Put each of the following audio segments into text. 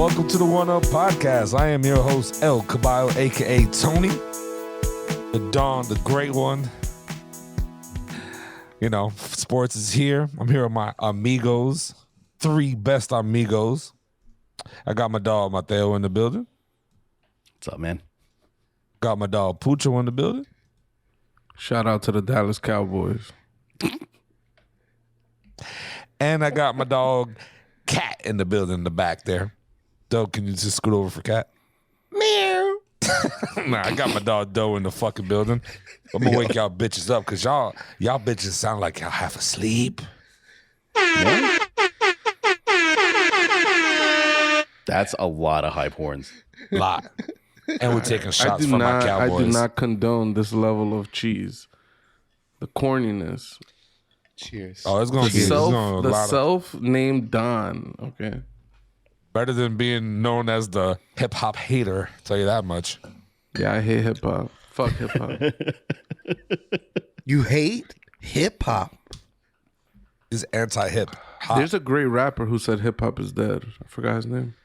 welcome to the One Up Podcast. I am your host, El Caballo, a.k.a. Tony, the Don, the Great One. You know, sports is here. I'm here with my amigos, three best amigos. I got my dog, Mateo, in the building. What's up, man? Got my dog, Pucho, in the building. Shout out to the Dallas Cowboys. And I got my dog, Cat, in the building in the back there. Doe, can you just scoot over for Cat? Meow. Nah, I got my dog Doe in the fucking building. I'm gonna wake y'all bitches up because y'all bitches sound like y'all half asleep. What? That's a lot of hype horns. Lot. And we're taking shots from my Cowboys. I do not condone this level of cheese. The corniness. Cheers. Oh, it's gonna be the self-named Don. Okay. Better than being known as the hip hop hater. Tell you that much. Yeah, I hate hip hop. Fuck hip hop. You hate hip hop? He's anti-hip hop. There's a great rapper who said hip hop is dead. I forgot his name.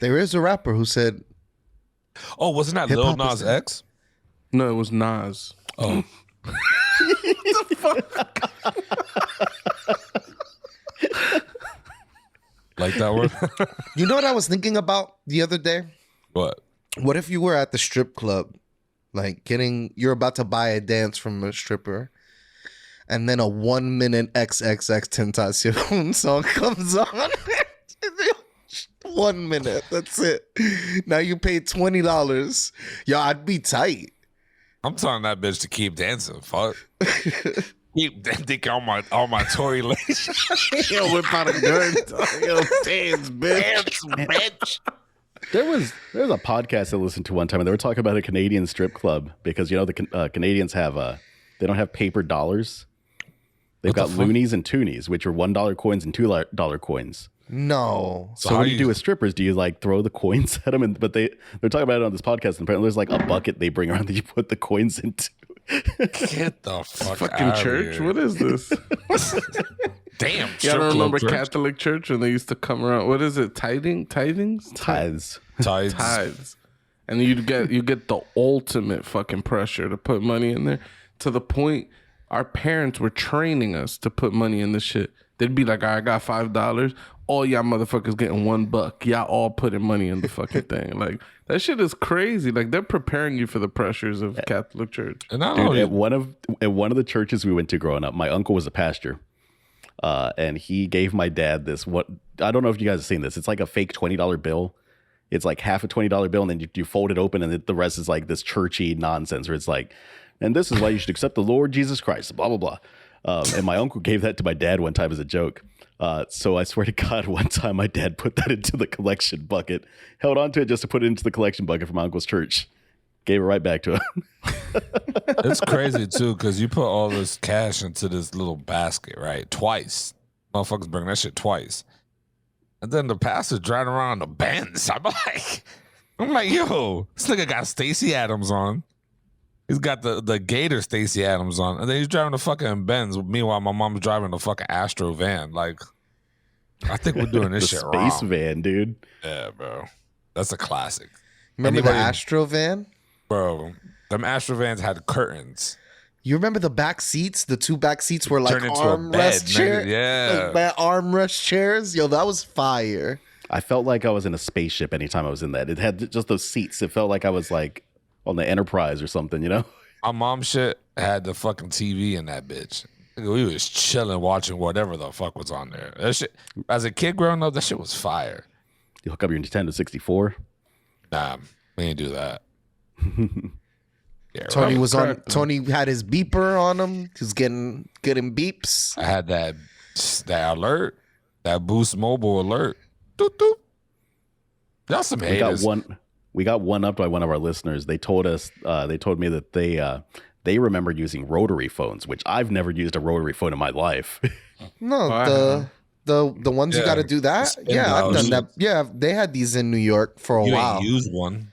There is a rapper who said, Oh, wasn't that Lil Nas X? No, it was Nas. Oh. The fuck? Like that one? you know what I was thinking about the other day? What? What if you were at the strip club, like you're about to buy a dance from a stripper, and then a 1 minute XXX Tentacion song comes on? 1 minute, that's it. Now you paid $20. Yo, I'd be tight. I'm telling that bitch to keep dancing. Fuck. Keep dick on my Tory lace. Yo, whip out a gun. Yo, dance, bitch. There was a podcast I listened to one time, and they were talking about a Canadian strip club because you know the Canadians have they don't have paper dollars. They've got loonies and toonies, which are $1 coins and $2 coins. No. So what do you do with strippers? Do you like throw the coins at them? But they're talking about it on this podcast, and apparently there's like a bucket they bring around that you put the coins into. Get the fuck fucking out church. Here. What is this? Damn. Yeah, I don't remember church. Catholic church when they used to come around. What is it? Tithings? Tithes. And you get the ultimate fucking pressure to put money in there, to the point our parents were training us to put money in this shit. They'd be like, I got $5. All y'all motherfuckers getting $1. Y'all all putting money in the fucking thing. Like, that shit is crazy. Like, they're preparing you for the pressures of Catholic church. And not Dude, only at one of the churches we went to growing up, my uncle was a pastor. And he gave my dad this, what I don't know if you guys have seen this. It's like a fake $20 bill. It's like half a $20 bill, and then you fold it open, and the rest is like this churchy nonsense where it's like, and this is why you should accept the Lord Jesus Christ, blah, blah, blah. And my uncle gave that to my dad one time as a joke. So I swear to God, one time my dad put that into the collection bucket, held on to it just to put it into the collection bucket from my uncle's church. Gave it right back to him. it's crazy too, because you put all this cash into this little basket, right? Twice. Motherfuckers bring that shit twice. And then the pastor's driving around the Benz. I'm like, yo, this nigga got Stacey Adams on. He's got the Gator Stacey Adams on. And then he's driving the fucking Benz. Meanwhile, my mom's driving the fucking Astro van. Like, I think we're doing this shit wrong. Space van, dude. Yeah, bro. That's a classic. Remember the Astro van? Bro, them Astro vans had curtains. You remember the back seats? The two back seats were like Turned into a armrest bed, chairs? yeah. Like armrest chairs? Yo, that was fire. I felt like I was in a spaceship anytime I was in that. It had just those seats. It felt like I was like on the Enterprise or something, you know? My mom shit had the fucking TV in that bitch. We was chilling, watching whatever the fuck was on there. That shit, as a kid growing up, that shit was fire. You hook up your Nintendo 64. Nah, we ain't do that. Yeah, Tony right. was on. Tony had his beeper on him. He was getting beeps. I had that alert, that Boost Mobile alert. Doot, doot. Y'all some haters. We got one up by one of our listeners. They told us, they told me that they remember using rotary phones, which I've never used a rotary phone in my life. No, the ones you got to do that. Yeah, I've done that. Yeah, they had these in New York for a while. You used one.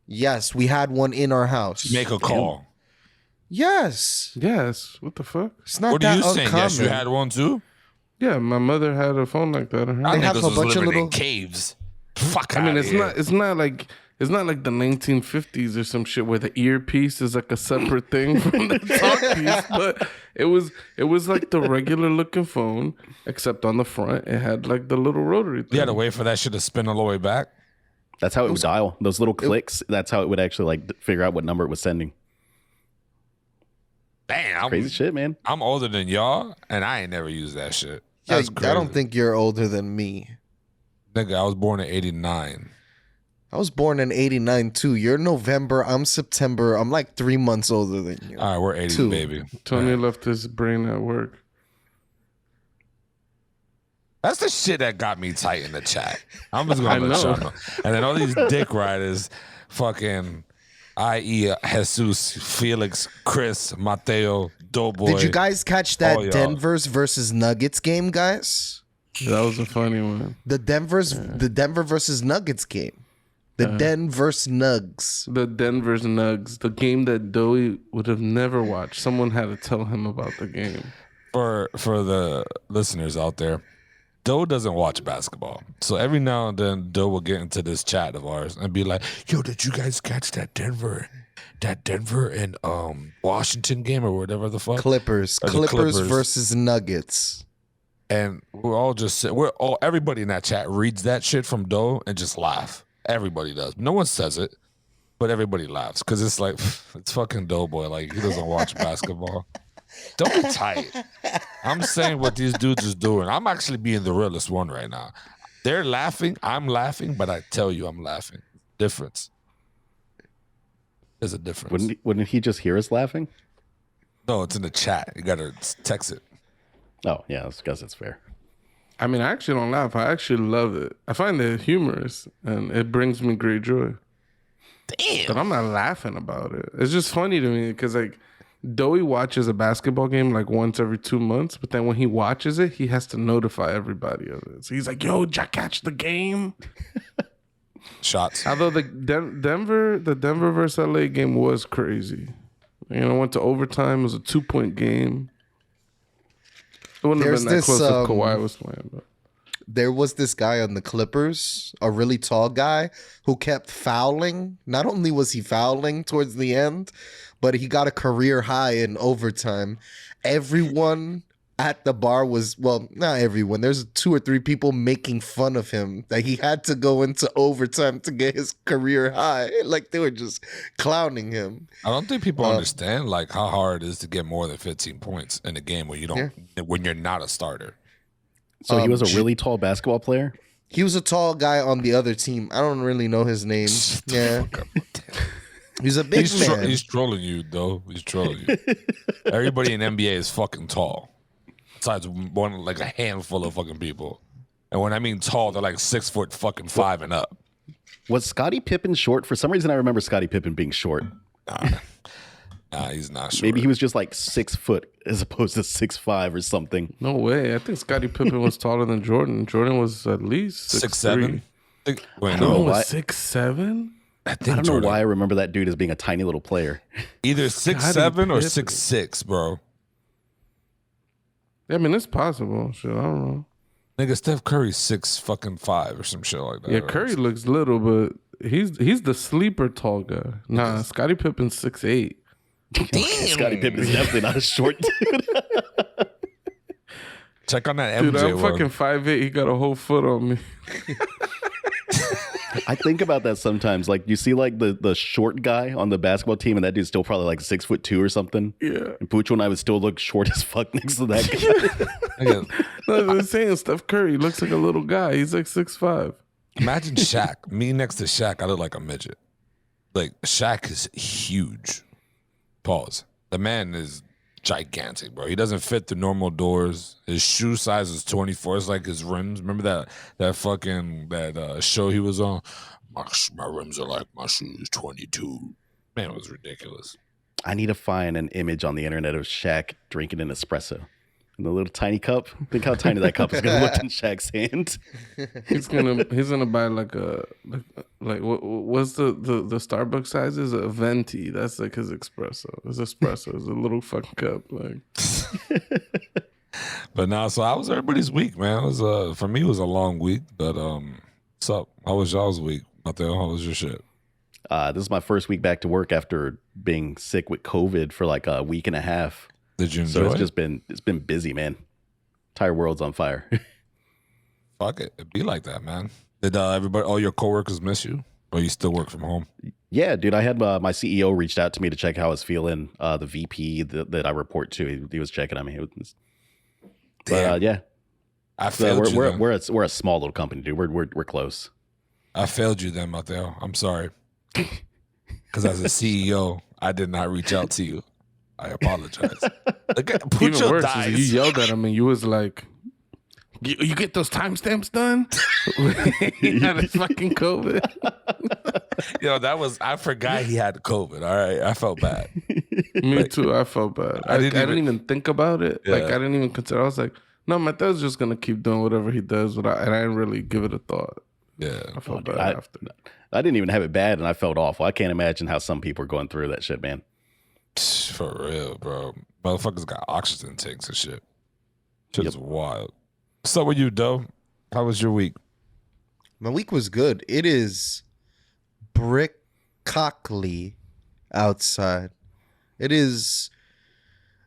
Yes, we had one in our house. Make a call. Yes. What the fuck? It's not What are that you saying? uncommon. Yes, you had one too? Yeah, my mother had a phone like that. Our They have niggas a was bunch of living little in caves. Fuck. I mean, outta it's here. not. It's not like the 1950s or some shit where the earpiece is like a separate thing from the talk piece. But it was like the regular looking phone, except on the front it had like the little rotary thing. You had to wait for that shit to spin all the way back. That's how it would dial. Those little clicks. That's how it would actually like figure out what number it was sending. Damn, Crazy shit, man. I'm older than y'all, and I ain't never used that shit. Yeah, That's crazy. I don't think you're older than me. Nigga, I was born in '89. I was born in 89 too. You're November, I'm September. I'm like 3 months older than you. All right, we're '80s, Two. baby. Tony left his brain at work. That's the shit that got me tight in the chat. I'm just gonna let y'all know. And then all these dick riders, fucking, i.e. Jesus, Felix, Chris, Mateo, Doughboy. Did you guys catch all that y'all. Denver's versus Nuggets game, guys? That was a funny one. The Denver versus Nuggets game. The Denver's Nugs. The Denver's Nugs, the game that Doey would have never watched. Someone had to tell him about the game. For the listeners out there, Doe doesn't watch basketball. So every now and then, Doe will get into this chat of ours and be like, yo, did you guys catch that Denver and Washington game or whatever the fuck? Clippers. Or the Clippers versus Nuggets. And everybody in that chat reads that shit from Doe and just laugh. Everybody does. No one says it, but everybody laughs because it's like, it's fucking Doughboy. Like, he doesn't watch basketball. Don't be tight. I'm saying what these dudes is doing. I'm actually being the realest one right now. They're laughing. I'm laughing, but I tell you I'm laughing. Difference. There's a difference. Wouldn't he just hear us laughing? No, it's in the chat. You got to text it. Oh, yeah, I guess it's fair. I mean, I actually don't laugh. I actually love it. I find it humorous, and it brings me great joy. Damn. But I'm not laughing about it. It's just funny to me because, like, Doey watches a basketball game like once every 2 months, but then when he watches it, he has to notify everybody of it. So he's like, yo, did y'all catch the game? Shots. Although the Denver versus LA game was crazy. You know, went to overtime. It was a 2-point game. It wouldn't have been that close if Kawhi was playing. But. There was this guy on the Clippers, a really tall guy, who kept fouling. Not only was he fouling towards the end, but he got a career high in overtime. Everyone at the bar was, well, not everyone. There's 2 or 3 people making fun of him that he had to go into overtime to get his career high. Like, they were just clowning him. I don't think people understand like how hard it is to get more than 15 points in a game when you don't when you're not a starter. So he was a really tall basketball player? He was a tall guy on the other team. I don't really know his name. Yeah. He's a big man. He's trolling you, though. He's trolling you. Everybody in NBA is fucking tall. Besides one, like a handful of fucking people. And when I mean tall, they're like 6'5" and up. Was Scottie Pippen short? For some reason, I remember Scottie Pippen being short. Nah, he's not short. Maybe he was just like 6 foot as opposed to 6'5" or something. No way. I think Scottie Pippen was taller than Jordan. Jordan was at least 6'7". Wait, Jordan no. was 6'7"? I don't know why I remember that dude as being a tiny little player. Either 6'7" or 6'6", bro. I mean, it's possible. Shit, I don't know. Nigga, Steph Curry's 6'5" or some shit like that. Yeah, Curry looks little, but he's the sleeper tall guy. Nah, Scottie Pippen's 6'8". Damn. Scottie Pippen's definitely not a short dude. Check on that MJ Dude, I'm one. fucking 5'8". He got a whole foot on me. I think about that sometimes. Like, you see, like the short guy on the basketball team, and that dude's still probably like 6'2" or something. Yeah. And Pucho and I would still look short as fuck next to that guy. No, I'm saying Steph Curry looks like a little guy. He's like 6'5". Imagine Shaq. Me next to Shaq, I look like a midget. Like, Shaq is huge. Pause. The man is gigantic, bro. He doesn't fit the normal doors. His shoe size is 24. It's like his rims. Remember that fucking show he was on? My rims are like my shoes 22. Man, it was ridiculous. I need to find an image on the internet of Shaq drinking an espresso in the little tiny cup. Think how tiny that cup is going to look in Shaq's hand. He's gonna buy like what's the Starbucks size is a venti. That's like his espresso. His espresso is a little fucking cup. Like, But now, so how was everybody's week, man? It was for me, it was a long week, but What's up? How was y'all's week? Mateo, how was your shit? This is my first week back to work after being sick with COVID for like a week and a half. Did you enjoy So it's it? just been busy, man. Entire world's on fire. Fuck it. It'd be like that, man. Did all your coworkers miss you? Or you still work from home? Yeah, dude. I had my CEO reached out to me to check how I was feeling. The VP that I report to, he was checking on me. But yeah, I failed you. We're a small little company, dude. We're close. I failed you then, Mateo. I'm sorry. Because as a CEO, I did not reach out to you. I apologize. Put Even your worse dice. is you yelled at him and you was like, "You get those timestamps done?" He had a fucking COVID. I forgot he had COVID. All right. I felt bad. Me too. I felt bad. I didn't even think about it. Yeah. Like I didn't even consider. I was like, no, Mateo's just gonna keep doing whatever he does, and I didn't really give it a thought. Yeah. I felt dude, bad after. I didn't even have it bad, and I felt awful. I can't imagine how some people are going through that shit, man. For real, bro. Motherfuckers got oxygen tanks and shit. Shit is wild. What's up with you, Doe? How was your week? My week was good. It is brick cockly outside. It is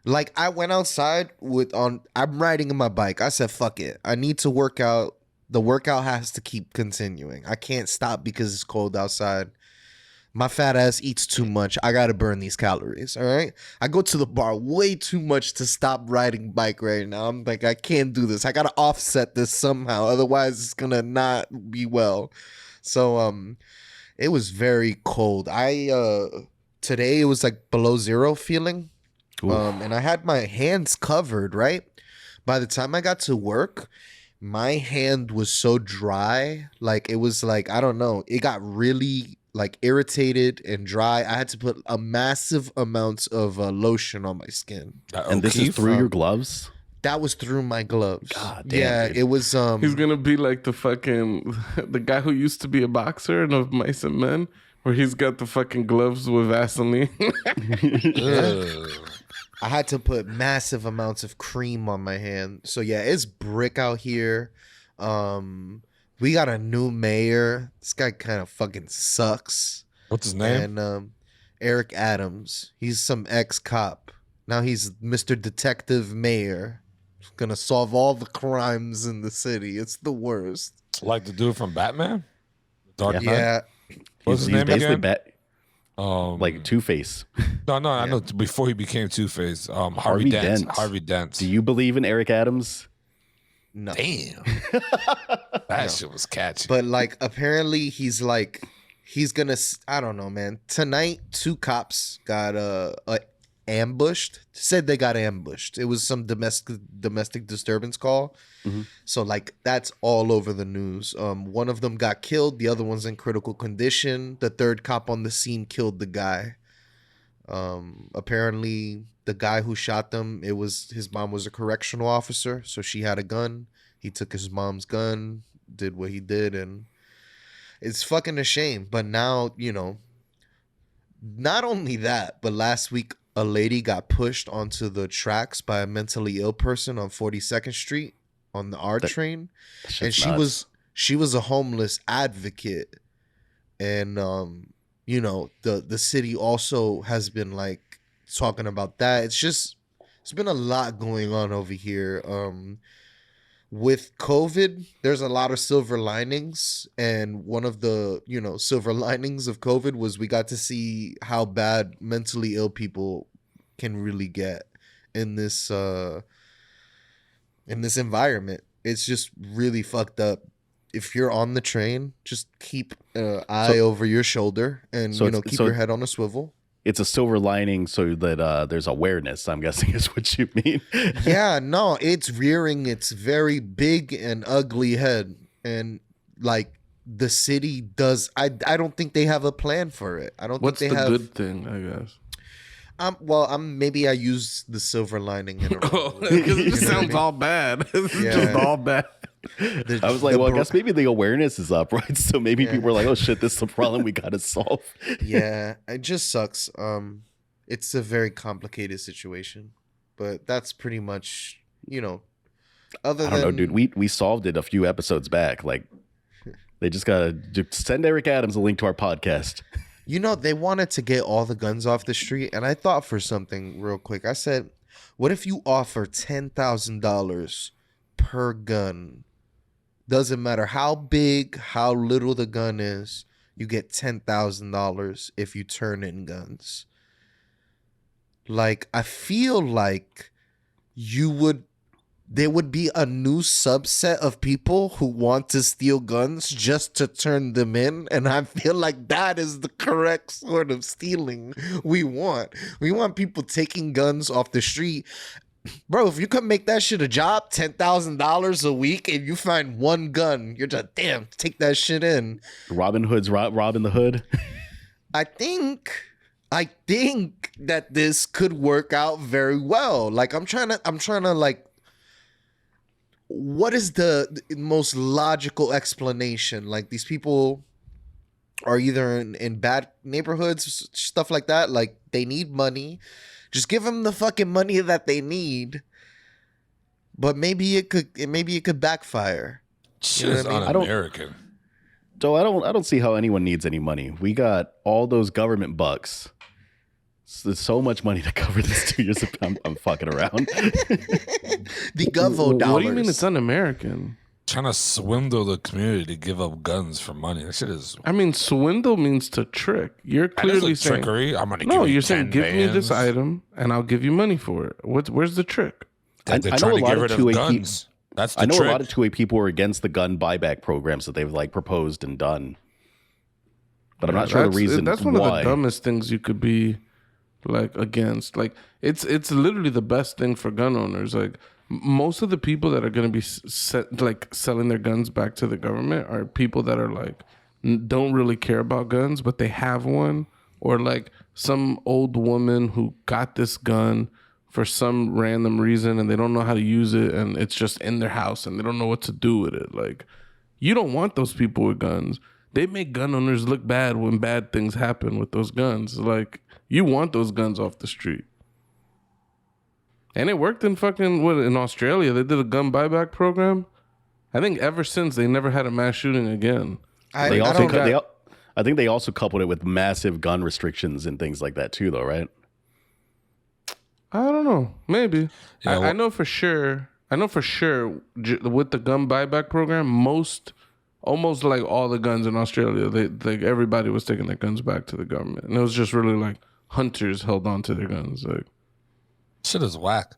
like I went outside I'm riding my bike. I said, fuck it. I need to work out. The workout has to keep continuing. I can't stop because it's cold outside. My fat ass eats too much. I got to burn these calories, all right? I go to the bar way too much to stop riding bike right now. I'm like, I can't do this. I got to offset this somehow. Otherwise, it's going to not be well. So it was very cold. Today it was like below zero feeling. And I had my hands covered, right? By the time I got to work, my hand was so dry. Like it was like, I don't know. It got really like irritated and dry. I had to put a massive amount of lotion on my skin. And this is through your gloves? That was through my gloves. God damn, yeah, dude. it was. He's gonna be like the guy who used to be a boxer in Of Mice and Men, where he's got the fucking gloves with Vaseline. I had to put massive amounts of cream on my hand. So yeah, it's brick out here. We got a new mayor. This guy kind of fucking sucks. What's his name? And Eric Adams. He's some ex-cop. Now he's Mr. Detective Mayor. Gonna solve all the crimes in the city. It's the worst. Like the dude from Batman? Dark Knight? Yeah. What's his name basically again? Like Two-Face. No, I know. Before he became Two-Face, Harvey Dent. Harvey Dent. Do you believe in Eric Adams? No. Damn. That shit was catchy. But like apparently he's gonna, I don't know, man. Tonight 2 cops got ambushed. Said they got ambushed. It was some domestic disturbance call. Mm-hmm. So like that's all over the news. One of them got killed, the other one's in critical condition. The third cop on the scene killed the guy. Apparently the guy who shot them, his mom was a correctional officer, so she had a gun. He took his mom's gun, did what he did, and it's fucking a shame. But now, not only that, but last week a lady got pushed onto the tracks by a mentally ill person on 42nd Street on the R train, and she was a homeless advocate, and the city also has been like talking about that. It's been a lot going on over here. With COVID, there's a lot of silver linings, and one of the silver linings of COVID was we got to see how bad mentally ill people can really get in this environment. It's just really fucked up. If you're on the train, just keep an eye over your shoulder and keep your head on a swivel. It's a silver lining so that there's awareness, I'm guessing is what you mean. Yeah, no, it's rearing its very big and ugly head. And like the city does, I don't think they have a plan for it. I don't What's think they have. What's the good thing, I guess? Maybe I use the silver lining in a because it just sounds all bad. It's just all bad. I was like, I guess maybe the awareness is up, right? So maybe people are like, oh shit, this is a problem we gotta solve. Yeah, it just sucks. It's a very complicated situation, but that's pretty much, I don't know, dude. We solved it a few episodes back. Like They just gotta send Eric Adams a link to our podcast. You know, they wanted to get all the guns off the street, and I thought for something real quick. I said, what if you offer $10,000 per gun? Doesn't matter how big, how little the gun is, you get $10,000 if you turn in guns. Like, I feel like there would be a new subset of people who want to steal guns just to turn them in. And I feel like that is the correct sort of stealing we want. We want people taking guns off the street. Bro, if you could make that shit a job, $10,000 a week, and you find one gun, you're just, damn, take that shit in. Robin Hood's Robin the Hood. I think that this could work out very well. Like, I'm trying to like, what is the most logical explanation? Like, these people are either in bad neighborhoods, stuff like that. Like, they need money. Just give them the fucking money that they need. But maybe it could backfire. Shit is un-American. So I don't see how anyone needs any money. We got all those government bucks. So there's so much money to cover this 2 years. I'm fucking around. The Govo dollars. What do you mean it's un-American? Trying to swindle the community to give up guns for money. That shit is. I mean, swindle means to trick. You're clearly saying trickery. I'm gonna give no. you You're 10 saying give me this bands. item and I'll give you money for it. Where's the trick? They're I know trying a to lot get of rid of 2A guns. That's the I know trick. a lot of 2A people are against the gun buyback programs that they've like proposed and done. But I'm not sure the reason That's one why. of the dumbest things you could be like against. Like it's literally the best thing for gun owners. Like most of the people that are going to be selling their guns back to the government are people that are like don't really care about guns, but they have one, or like some old woman who got this gun for some random reason and they don't know how to use it, and it's just in their house and they don't know what to do with it. Like, you don't want those people with guns. They make gun owners look bad when bad things happen with those guns. Like, you want those guns off the street. And it worked in in Australia. They did a gun buyback program. I think ever since they never had a mass shooting again. I think they also coupled it with massive gun restrictions and things like that too, though, right? I don't know. Maybe. Yeah, I know for sure. With the gun buyback program, almost like all the guns in Australia, everybody was taking their guns back to the government, and it was just really like hunters held on to their guns. Like, shit is whack.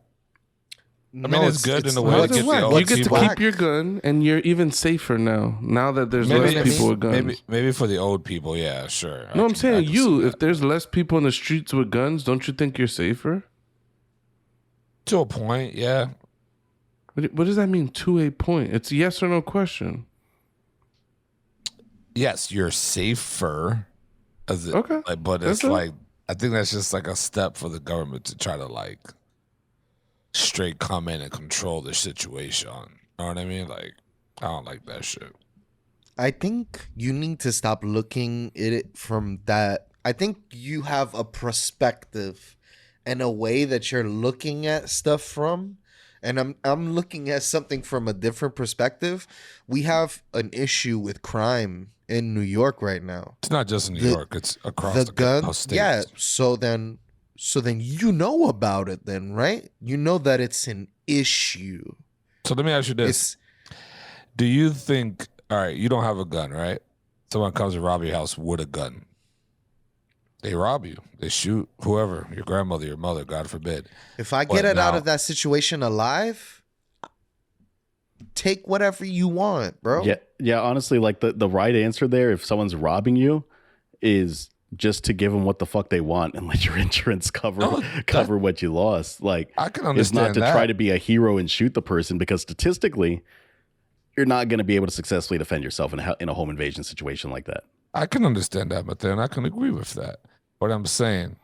No, I mean, it's good in a way how to is it get whack? the You old get to people. keep your gun, and you're even safer now that there's less people with guns. Maybe for the old people, yeah, sure. No, I'm saying I can see if that. there's less people in the streets with guns, don't you think you're safer? To a point, yeah. What does that mean, to a point? It's a yes or no question. Yes, you're safer. Okay. But That's it's it. like, I think that's just like a step for the government to try to like straight come in and control the situation. You know what I mean? Like, I don't like that shit. I think you need to stop looking at it from that. I think you have a perspective and a way that you're looking at stuff from. And I'm looking at something from a different perspective. We have an issue with crime in New York right now. It's not just in New York; it's across the gun. states. Yeah. So then you know about it, then, right? You know that it's an issue. So let me ask you this: do you think? All right, you don't have a gun, right? Someone comes to rob your house with a gun. They rob you. They shoot whoever, your grandmother, your mother, God forbid. If I get it out of that situation alive, take whatever you want, bro. Yeah. Honestly, like the right answer there, if someone's robbing you, is just to give them what the fuck they want and let your insurance cover what you lost. Like, I can it's not understand to that. try to be a hero and shoot the person, because statistically, you're not going to be able to successfully defend yourself in a home invasion situation like that. I can understand that, but then I can agree with that. But I'm saying,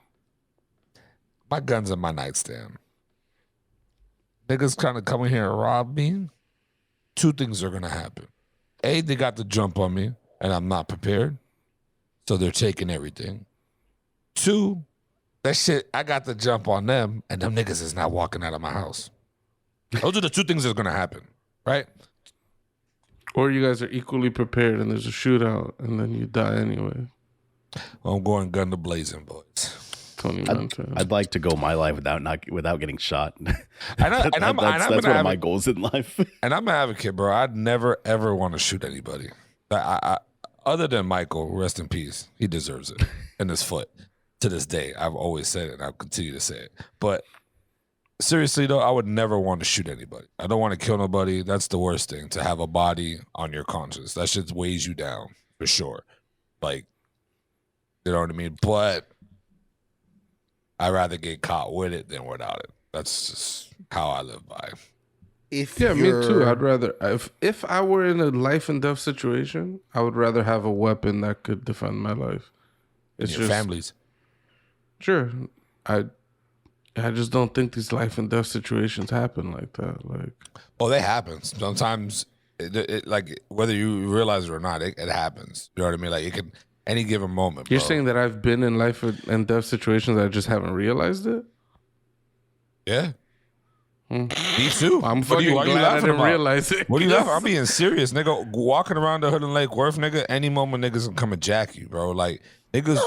my gun's in my nightstand. Niggas kind of come in here and rob me. Two things are going to happen. A, they got the jump on me, and I'm not prepared. So they're taking everything. Two, that shit, I got the jump on them, and them niggas is not walking out of my house. Those are the two things that's going to happen, right? Or you guys are equally prepared and there's a shootout and then you die anyway. I'm going gun to blazing, boys. Tony Montana. I'd like to go my life without getting shot. That's That's one of my goals in life. And I'm an advocate, bro. I'd never ever want to shoot anybody. I other than Michael, rest in peace. He deserves it in his foot. To this day, I've always said it, and I'll continue to say it. But seriously, though, I would never want to shoot anybody. I don't want to kill nobody. That's the worst thing, to have a body on your conscience. That shit weighs you down for sure. Like, you know what I mean? But I'd rather get caught with it than without it. That's just how I live by. Me too. I'd rather if I were in a life and death situation, I would rather have a weapon that could defend my life. It's Your just families. Sure. I just don't think these life and death situations happen like that. Like, Oh, they happen. Sometimes it like whether you realize it or not, it happens. You know what I mean? Like, it can any given moment. you're bro. saying that I've been in life and death situations, I just haven't realized it? Yeah. Me too. I'm What are fucking why glad I laughing didn't about? realize it. What are you laughing? I'm being serious, nigga. Walking around the hood in Lake Worth, nigga. Any moment, niggas can come and jack you, bro. Like, niggas,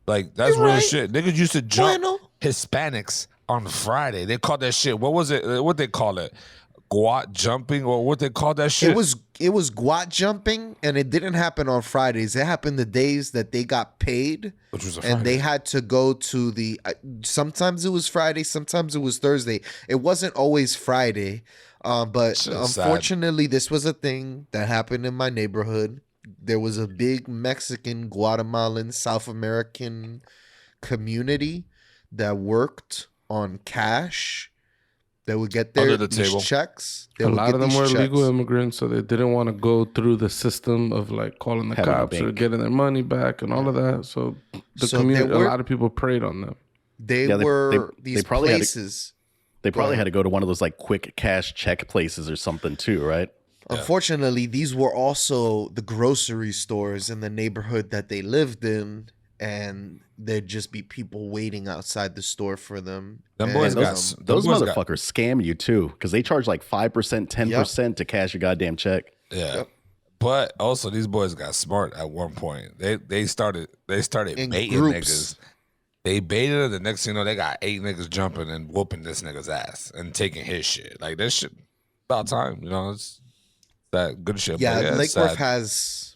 like, that's You're real right. shit. Niggas used to jump Bueno. Hispanics on Friday. They called that shit. What was it? What they call it? Guat jumping, or what they call that shit? It was guat jumping, and it didn't happen on Fridays. It happened the days that they got paid, Which was a and they Friday. had to go to the. Sometimes it was Friday, sometimes it was Thursday. It wasn't always Friday, but Shit is sad. unfortunately, this was a thing that happened in my neighborhood. There was a big Mexican, Guatemalan, South American community that worked on cash. They would get Under their the table. checks. They A would lot get of them these were checks. legal immigrants, so they didn't want to go through the system of like calling the Having a cops or bank. getting their money back and all of that. So the So community, there were- a lot of people preyed on them. They Yeah, were they these probably had to- places. They probably ahead. had to go to one of those like quick cash check places or something too, right? Unfortunately, these were also the grocery stores in the neighborhood that they lived in, and there'd just be people waiting outside the store for them. Them And, boys got Those them boys got- motherfuckers scam you too, because they charge like 5%, 10% to cash your goddamn check. Yeah. Yep. But also, these boys got smart at one point. They started In baiting groups. niggas. They baited her. The next thing you know, they got 8 niggas jumping and whooping this nigga's ass and taking his shit. Like, this shit, about time. You know, it's that good shit. yeah, but Lake it's Worth sad. has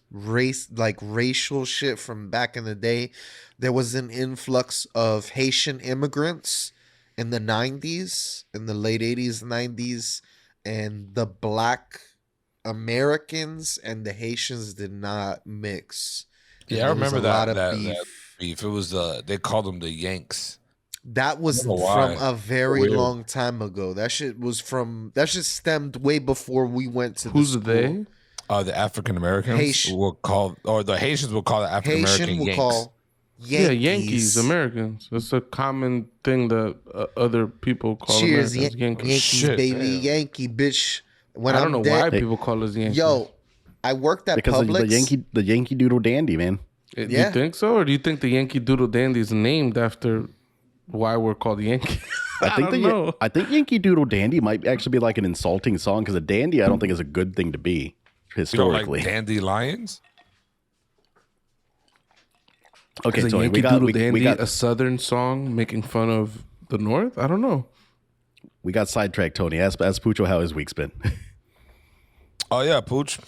racial shit from back in the day. There was an influx of Haitian immigrants in the 90s, in the late 80s, 90s, and the black Americans and the Haitians did not mix. And Yeah, I there was remember a lot of that beef. beef. It was they called them the Yanks. That was I don't know from why. a very Weird. long time ago. That shit stemmed way before we went to Who's the they? The African Americans Haitian. will call, or the Haitians will call the African Haitian American will Yanks. call Yeah, Yankees, Americans. It's a common thing that other people call Cheers, Americans. Yankees. Yankees, Shit, baby, damn. Yankee, bitch. When I I'm don't know why dead, people call us Yankees. yo, I worked at Because Publix. the Yankee Doodle Dandy, man. Do Yeah. you think so, or do you think the Yankee Doodle Dandy is named after why we're called Yankees? I don't know. I think Yankee Doodle Dandy might actually be like an insulting song, because a dandy I don't think is a good thing to be You don't like historically. dandelions? Okay, Is a so Yankee we got Doodle we Dandy got a Southern song making fun of the North? I don't know. we got sidetracked, Tony. Ask Pucho how his week's been. Oh yeah, Pooch.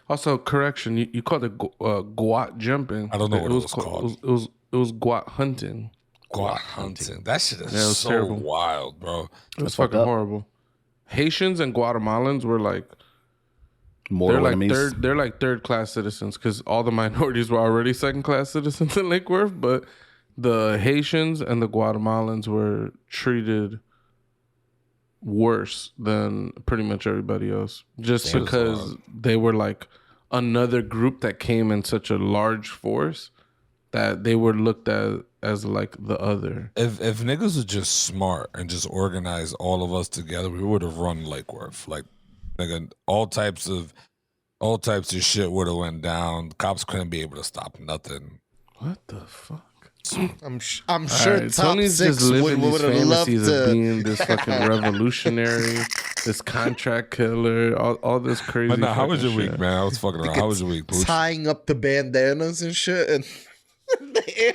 Also, correction, you called it guat jumping. I don't know what it was called. It was guat hunting. Guat hunting. That shit is Yeah, it was so terrible. wild, bro. It was fucked fucking up. horrible. Haitians and Guatemalans were like Mortal they're like enemies. they're like third class citizens because all the minorities were already second class citizens in Lake Worth, but the Haitians and the Guatemalans were treated worse than pretty much everybody else, just Damn. because they were like another group that came in such a large force that they were looked at as like the other. If niggas was just smart and just organized all of us together, we would have run Lake Worth. Like, nigga, all types of shit would have went down. Cops couldn't be able to stop nothing. What the fuck? I'm All sure right, top Tony's six just living these would have loved fantasies of to. being this fucking revolutionary, this contract killer, all this crazy. But nah, how was your fucking week, shit. man? I was fucking around. How was your week, Pooch? Tying up the bandanas and shit and the air.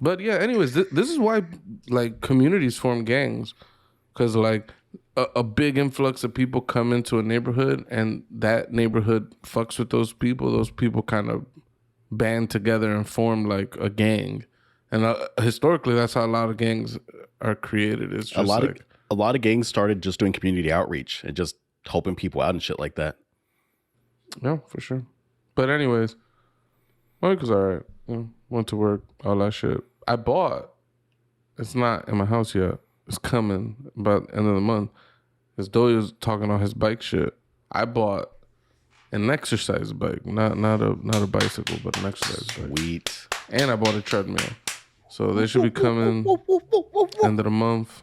But yeah, anyways, this is why like communities form gangs, because like a big influx of people come into a neighborhood, and that neighborhood fucks with those people. Those people kind of band together and form like a gang, and historically, that's how a lot of gangs are created. It's just a lot of gangs started just doing community outreach and just helping people out and shit like that. yeah, for sure. But anyways, my week was all right. Went to work, all that shit. I bought. It's not in my house yet. It's coming about the end of the month. His Dory was talking on his bike shit. I bought an exercise bike, not a bicycle, but an exercise bike. Sweet. And I bought a treadmill. So they should be coming end of the month.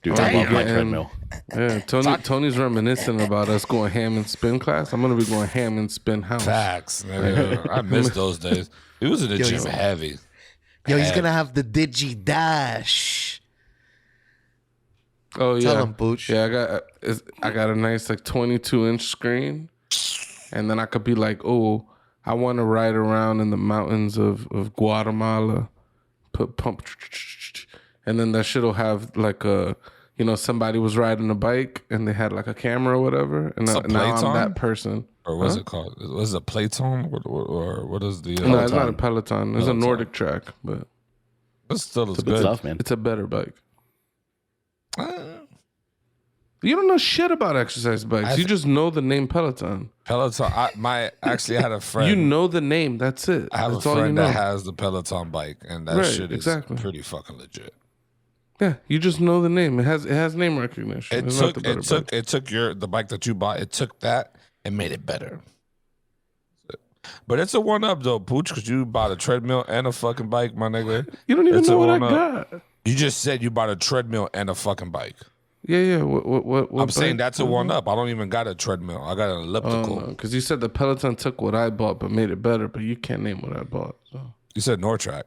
Dude, I love my Damn. treadmill. Yeah, Tony's reminiscing about us going ham and spin class. I'm gonna be going ham and spin house. Facts. Nigga. I miss those days. It was in the gym heavy. Yo, he's gonna have the Digi Dash. Oh yeah, Tell him, Pooch. Yeah, I got a nice like 22-inch screen, and then I could be like, oh, I want to ride around in the mountains of Guatemala, pump, and then that shit'll have like a, somebody was riding a bike and they had like a camera or whatever, and now I'm that person. Or what's it called? Was it Playtone? Or what is the... No, it's not a Peloton. It's a Nordic track, but it still is Good good. stuff, man. it's a better bike. You don't know shit about exercise bikes. You just know the name Peloton. Peloton. Actually, I had a friend. You know the name. That's it. I have That's a all you friend know. that has the Peloton bike, and that Right, shit is exactly. pretty fucking legit. Yeah, you just know the name. It has name recognition. It's not the better bike. It took the bike that you bought. It took that and made it better. But it's a one up though, Pooch, because you bought a treadmill and a fucking bike, my nigga. You don't even It's know a what I one-up. got. You just said you bought a treadmill and a fucking bike. Yeah. What I'm saying bike? that's a one up. I don't even got a treadmill. I got an elliptical. Because you said the Peloton took what I bought but made it better, but you can't name what I bought. So. You said Nortrack.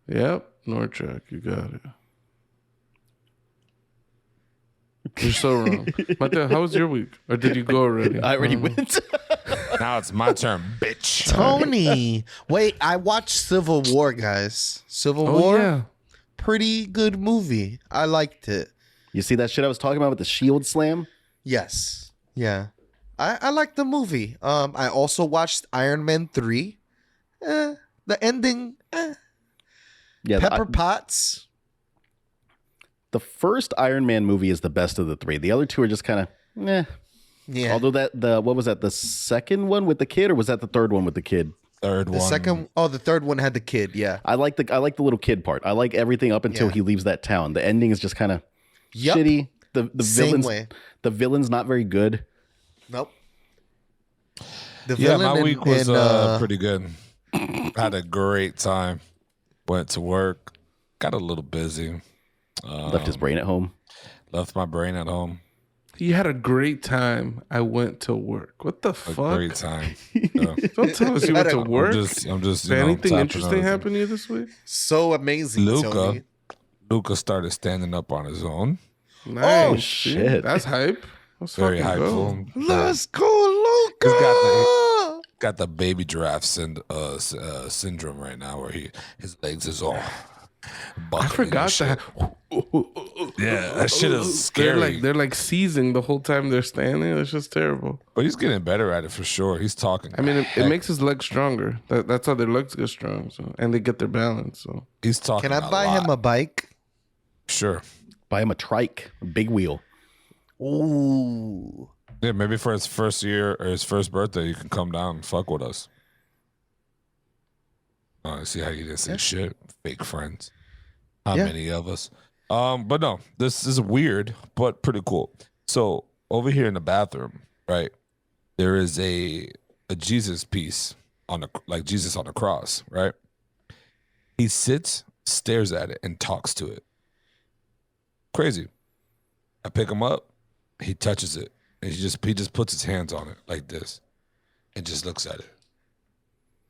Yep, Nortrack. You got it. You're so wrong. Mateo, how was your week? Or did you go already? I already went. Now it's my turn, bitch. Tony. Wait, I watched Civil War, guys. Civil Oh, War? yeah. Pretty good movie. I liked it. You see that shit I was talking about with the shield slam? Yes. Yeah. I liked the movie. I also watched Iron Man 3. The ending, Yeah. Pepper Potts. The first Iron Man movie is the best of the three. The other two are just kind of, Yeah. Although what was that? The second one with the kid, or was that the third one with the kid? Third one. The third one had the kid. Yeah. I like the little kid part. I like everything up until he leaves that town. The ending is just kind of shitty. The Same villains, way. the villain's not very good. Nope. The Yeah, villain my week in- was in, pretty good. Had a great time. Went to work. Got a little busy. Left his brain at home. Left my brain at home. You had a great time. I went to work. What the A fuck? great time. Yeah. Don't tell us you went to work. I'm just. Did anything interesting happen to you this week? so amazing, Tony. Luca started standing up on his own. Nice. Oh, See? shit. That's hype. Let's Very fucking go. hypeful. Let's go, Luca. He's got the baby giraffe syndrome right now, where his legs is all. I forgot that. Yeah, that shit is scary. They're like seizing the whole time they're standing. It's just terrible. But he's getting better at it for sure. He's talking. I mean, it makes his legs stronger. That's how their legs get strong. So, and they get their balance. So He's talking. Can I buy him a bike? Sure. Buy him a trike, a big wheel. Ooh. Yeah, maybe for his first year or his first birthday, you can come down and fuck with us. I see how you didn't say shit. Fake friends. How many of us? But no, this is weird, but pretty cool. So over here in the bathroom, right, there is a Jesus piece on like Jesus on the cross, right? He sits, stares at it, and talks to it. Crazy. I pick him up, he touches it, and he just puts his hands on it like this, and just looks at it.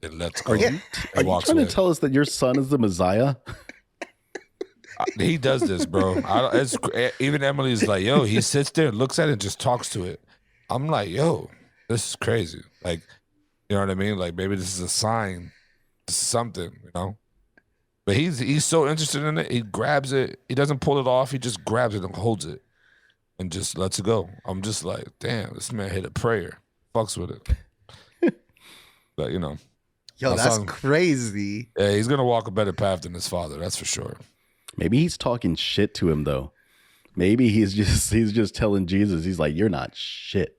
and lets go. Are you and trying to tell us that your son is the Messiah? He does this, bro. Even Emily's like, yo, he sits there, looks at it, and just talks to it. I'm like, yo, this is crazy. Like, you know what I mean? Like, maybe this is a sign, this is something, you know? But he's so interested in it. He grabs it. He doesn't pull it off. He just grabs it and holds it and just lets it go. I'm just like, damn, this man hit a prayer. Fucks with it. But, you know. Yo, that's crazy. Yeah, he's going to walk a better path than his father. That's for sure. Maybe he's talking shit to him, though. Maybe he's just telling Jesus, he's like, you're not shit.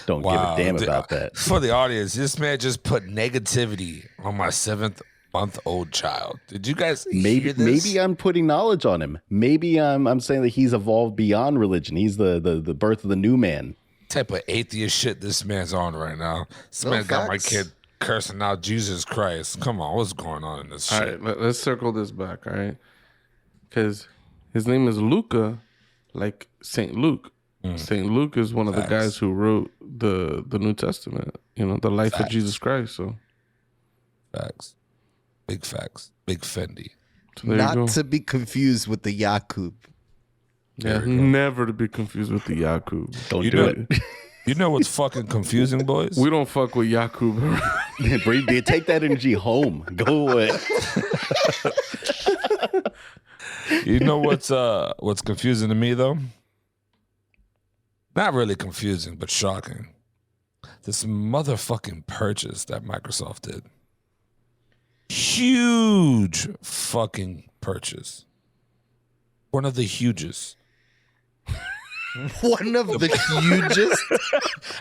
Don't give a damn about that. For the audience, this man just put negativity on my 7-month-old child. Did you guys hear this? Maybe I'm putting knowledge on him. Maybe I'm saying that he's evolved beyond religion. He's the birth of the new man. Type of atheist shit this man's on right now. This man got my kid cursing out Jesus Christ. Come on, what's going on in this shit? All right, let's circle this back, all right? Because his name is Luca, like St. Luke. St. Luke is one of the guys who wrote the New Testament, you know, the life of Jesus Christ. So, facts. Big facts. Big Fendi. So Not to be confused with the Yakub. Yeah, never to be confused with the Yakub. Don't do it. You know what's fucking confusing, boys? We don't fuck with Yakub. Take that energy home. Go away. You know what's confusing to me though? Not really confusing, but shocking. This motherfucking purchase that Microsoft did. Huge fucking purchase. One of the hugest. One of the hugest.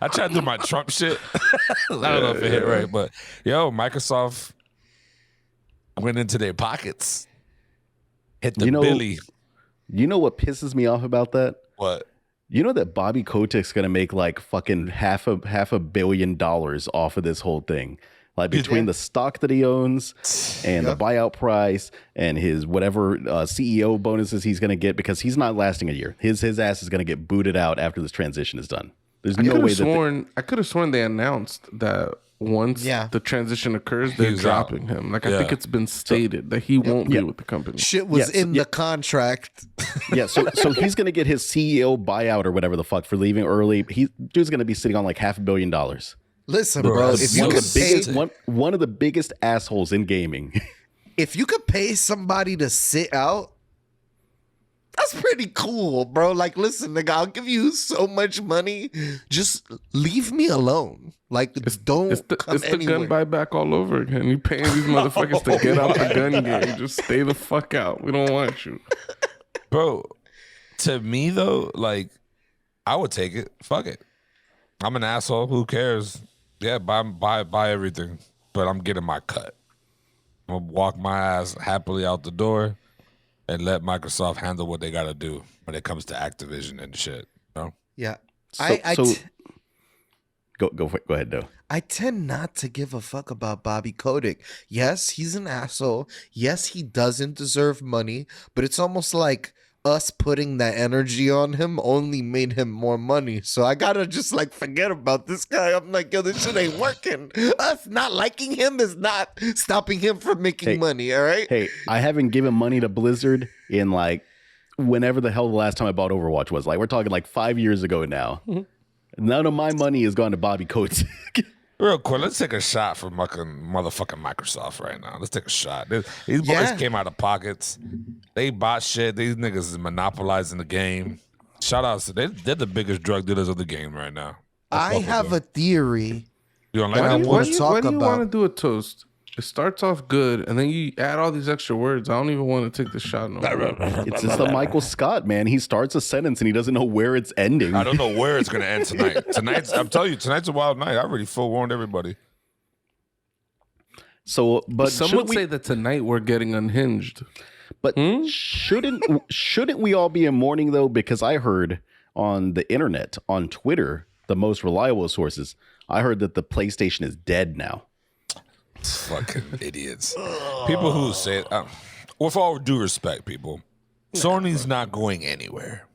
I tried to do my Trump shit. I don't know if it hit right, but yo, Microsoft went into their pockets. Hit the Billy. You know what pisses me off about that? What? You know that Bobby Kotick's gonna make like fucking half a billion dollars off of this whole thing. Like between the stock that he owns and the buyout price and his whatever CEO bonuses he's going to get, because he's not lasting a year. His ass is going to get booted out after this transition is done. There's no way I could have sworn they announced that once the transition occurs, they're dropping him. Like I think it's been stated that he won't be with the company. Shit was in the contract. So he's going to get his CEO buyout or whatever the fuck for leaving early. Dude's going to be sitting on like $500 million. Listen, bro, if you could pay one of the biggest assholes in gaming, if you could pay somebody to sit out, that's pretty cool, bro. Like, listen, nigga, I'll give you so much money. Just leave me alone. Like, don't come It's the anywhere. gun buyback all over again. You paying these motherfuckers to get out the gun game. Just stay the fuck out. We don't want you. Bro, to me though, like, I would take it. Fuck it. I'm an asshole. Who cares? Yeah, buy everything. But I'm getting my cut. I'm gonna walk my ass happily out the door and let Microsoft handle what they gotta do when it comes to Activision and shit. You know? Yeah. Go ahead, Doe. I tend not to give a fuck about Bobby Kotick. Yes, he's an asshole. Yes, he doesn't deserve money, but it's almost like us putting that energy on him only made him more money. So I gotta just like forget about this guy. I'm like, yo, this shit ain't working. Us not liking him is not stopping him from making money, all right? Hey, I haven't given money to Blizzard in like whenever the hell the last time I bought Overwatch was. Like, we're talking like 5 years ago now. None of my money has gone to Bobby Kotick. Real quick, let's take a shot for motherfucking Microsoft right now. Let's take a shot. These boys came out of pockets. They bought shit. These niggas is monopolizing the game. Shout out to they're the biggest drug dealers of the game right now. I have a theory. You don't like that I that? want to talk Why do you about. want to do a toast? It starts off good, and then you add all these extra words. I don't even want to take the shot no more. It's just the Michael Scott, man. He starts a sentence and he doesn't know where it's ending. I don't know where it's gonna end tonight. I'm telling you, tonight's a wild night. I already forewarned everybody. So, but some would say that tonight we're getting unhinged. But shouldn't we all be in mourning though? Because I heard on the internet, on Twitter, the most reliable sources, I heard that the PlayStation is dead now. Fucking idiots. People who say it, with all due respect, people, Sony's not going anywhere.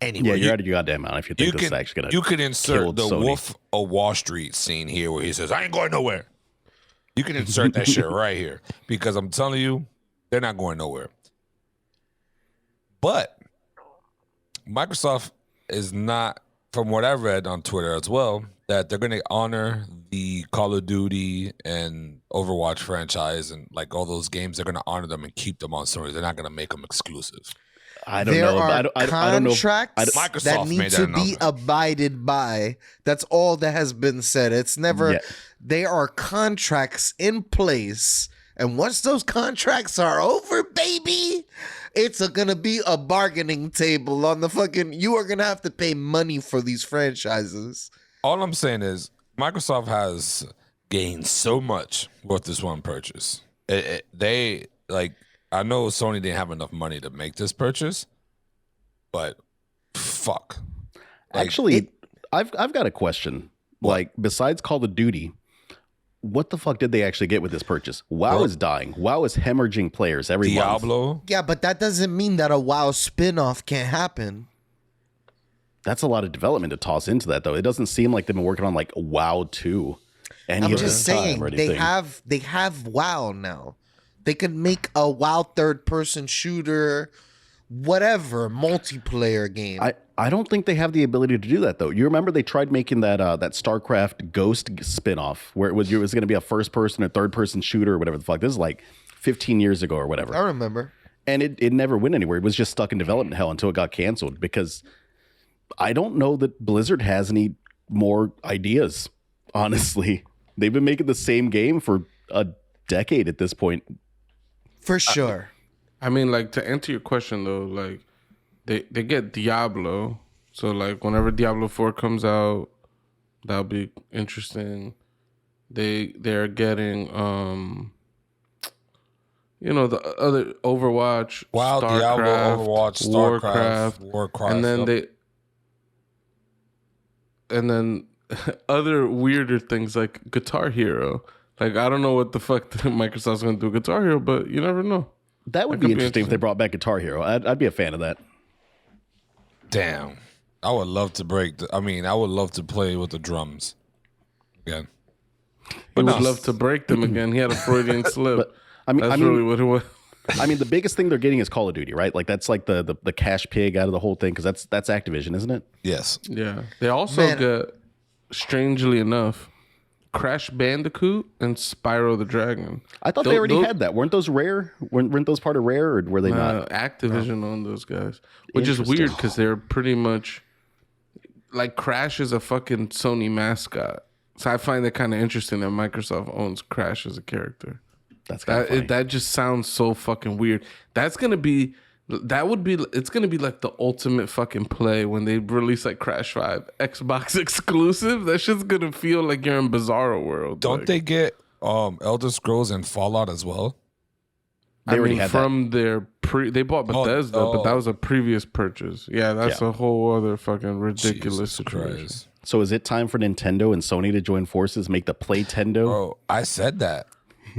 Yeah, you're out of your goddamn mind if you think this is actually gonna. You could insert the Sony. Wolf of Wall Street scene here where he says, "I ain't going nowhere." You can insert that shit right here because I'm telling you, they're not going nowhere. But Microsoft is not, from what I read on Twitter as well, that they're going to honor the Call of Duty and Overwatch franchise and like all those games. They're going to honor them and keep them on Sony. They're not going to make them exclusive. I don't there know. are I don't know. contracts Microsoft that need made that to be announcement. abided by. That's all that has been said. It's never. Yeah. There are contracts in place, and once those contracts are over, baby, it's gonna be a bargaining table on the fucking. You are gonna have to pay money for these franchises. All I'm saying is Microsoft has gained so much with this one purchase. They like. I know Sony didn't have enough money to make this purchase, but fuck. Like, Actually, I've got a question. Like, besides Call of Duty, what the fuck did they actually get with this purchase? WoW is dying. WoW is hemorrhaging players every month. Diablo. Yeah, but that doesn't mean that a WoW spinoff can't happen. That's a lot of development to toss into that, though. It doesn't seem like they've been working on like WoW 2 any I'm of just this time saying or they anything. have WoW now. They could make a WoW third person shooter, whatever, multiplayer game. I don't think they have the ability to do that, though. You remember they tried making that that StarCraft Ghost spinoff where it was going to be a first person or third person shooter or whatever the fuck. This is like 15 years ago or whatever. I remember. And it never went anywhere. It was just stuck in development hell until it got canceled because I don't know that Blizzard has any more ideas, honestly. They've been making the same game for a decade at this point. For sure. I mean, like, to answer your question though, like they get Diablo, so like whenever Diablo 4 comes out, that'll be interesting. They're getting the other Overwatch, WoW, StarCraft, Diablo, Overwatch, StarCraft, Warcraft, and then other weirder things like Guitar Hero. Like, I don't know what the fuck Microsoft's going to do with Guitar Hero, but you never know. That would That be could be interesting if they brought back Guitar Hero. I'd be a fan of that. Damn. I would love to I would love to play with the drums again. He But would no. love to break them again. He had a Freudian slip. But I That's mean, really what it was. I mean, the biggest thing they're getting is Call of Duty, right? Like that's like the cash pig out of the whole thing because that's Activision, isn't it? Yes. Yeah. They also get, strangely enough, Crash Bandicoot and Spyro the Dragon. I thought they already had that. Weren't those Rare? Weren't those part of Rare, or were they not? Activision owned those guys, which is Interesting. weird because they're pretty much like Crash is a fucking Sony mascot. So I find that kind of interesting that Microsoft owns Crash as a character. That's kind of funny. That just sounds so fucking weird. It's gonna be like the ultimate fucking play when they release like Crash 5 Xbox exclusive. That shit's gonna feel like you're in Bizarro World. Don't they get Elder Scrolls and Fallout as well? They already had from their they bought Bethesda, but that was a previous purchase. Yeah, that's a whole other fucking ridiculous Jesus situation. Christ. So is it time for Nintendo and Sony to join forces, make the Playtendo? Bro, I said that.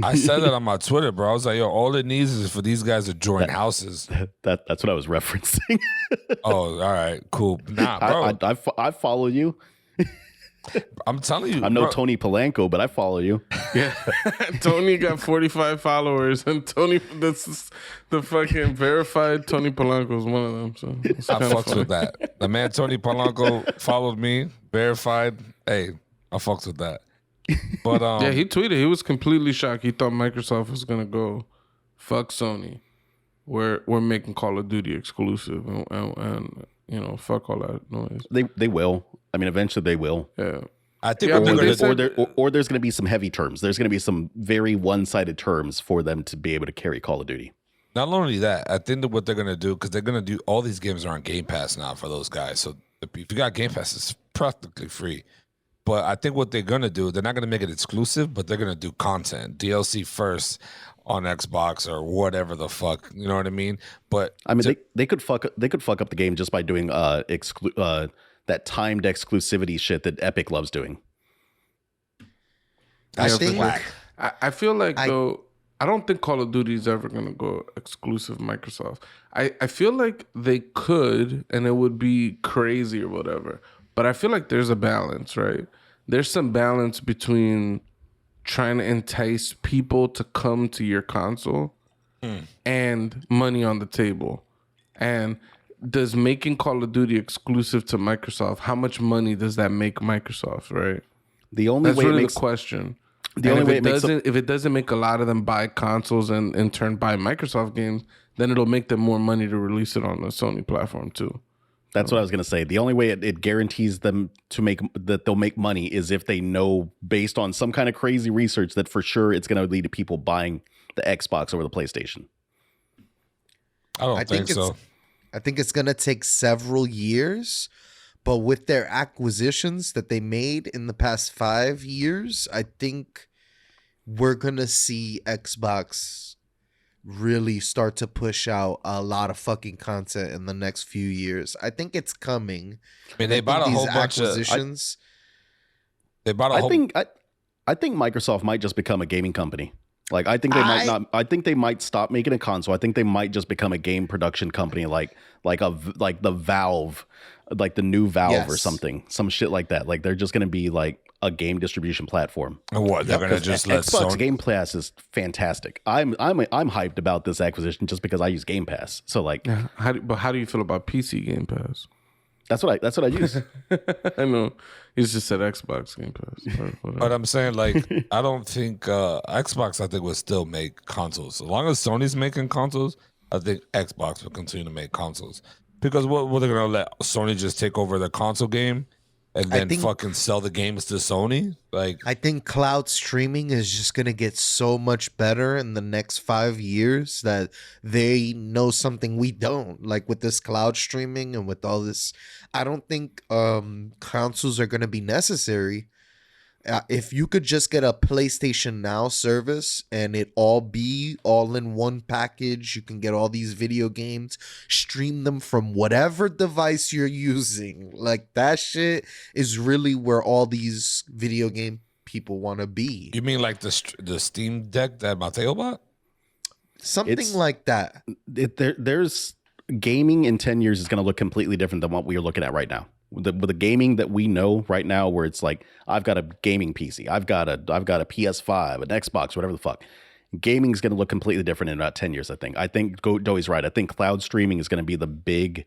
I said that on my Twitter, bro. I was like, yo, all it needs is for these guys to join houses. That's what I was referencing. Oh, all right, cool. Nah, bro. I follow you. I'm telling you. I'm no bro. Tony Polanco, but I follow you. Yeah, Tony got 45 followers, and Tony, this is the fucking verified Tony Polanco is one of them. So it's I kinda fucks funny. with that. The man Tony Polanco followed me, verified. Hey, I fucks with that. But Yeah, he tweeted. He was completely shocked. He thought Microsoft was gonna go, fuck Sony. We're making Call of Duty exclusive, and fuck all that noise. They will. I mean, eventually they will. Yeah. I think Yeah, what they're but gonna they do. Or there's going to be some heavy terms. There's going to be some very one-sided terms for them to be able to carry Call of Duty. Not only that, I think that what they're gonna do, because they're gonna do all these games are on Game Pass now for those guys. So if you got Game Pass, it's practically free. But I think what they're gonna do, they're not gonna make it exclusive, but they're gonna do content, DLC first on Xbox or whatever the fuck. You know what I mean? But I mean, they could fuck up the game just by doing that timed exclusivity shit that Epic loves doing. I Yeah, think whack. I feel like though I don't think Call of Duty is ever gonna go exclusive Microsoft. I feel like they could, and it would be crazy or whatever. But I feel like there's a balance, right? There's some balance between trying to entice people to come to your console and money on the table. And does making Call of Duty exclusive to Microsoft, how much money does that make Microsoft, right? The only That's way really it makes the question. the And only way if it doesn't make a lot of them buy consoles and in turn buy Microsoft games, then it'll make them more money to release it on the Sony platform too. That's what I was going to say. The only way it guarantees them to make that they'll make money is if they know based on some kind of crazy research that for sure it's going to lead to people buying the Xbox over the PlayStation. I think so. I think it's going to take several years, but with their acquisitions that they made in the past 5 years, I think we're going to see Xbox really start to push out a lot of fucking content in the next few years. I think it's coming. I mean, they bought a whole bunch of acquisitions. They bought a whole. I think Microsoft might just become a gaming company. Like I think they might not. I think they might stop making a console. I think they might just become a game production company, like the Valve, like the new Valve or something, some shit like that. Like they're just gonna be like a game distribution platform. And what they're gonna just let Xbox Sony... Game Pass is fantastic. I'm hyped about this acquisition just because I use Game Pass. So like, How do you feel about PC Game Pass? that's what I use. I know. He's just said Xbox Game Pass. But I'm saying, like, I don't think Xbox, I think, will still make consoles. As long as Sony's making consoles, I think Xbox will continue to make consoles. Because what they're going to let Sony just take over the console game and then fucking sell the games to Sony? Like, I think cloud streaming is just going to get so much better in the next 5 years that they know something we don't. Like with this cloud streaming and with all this, I don't think consoles are going to be necessary. If you could just get a PlayStation Now service and it all be all in one package, you can get all these video games, stream them from whatever device you're using. Like that shit is really where all these video game people want to be. you mean like the Steam Deck that Mateo bought? Something like that. There's gaming in 10 years is going to look completely different than what we are looking at right now. The gaming that we know right now, where it's like I've got a gaming PC, I've got a PS5, an Xbox, whatever the fuck. Gaming is going to look completely different in about 10 years. I think Doey's right. I think cloud streaming is going to be the big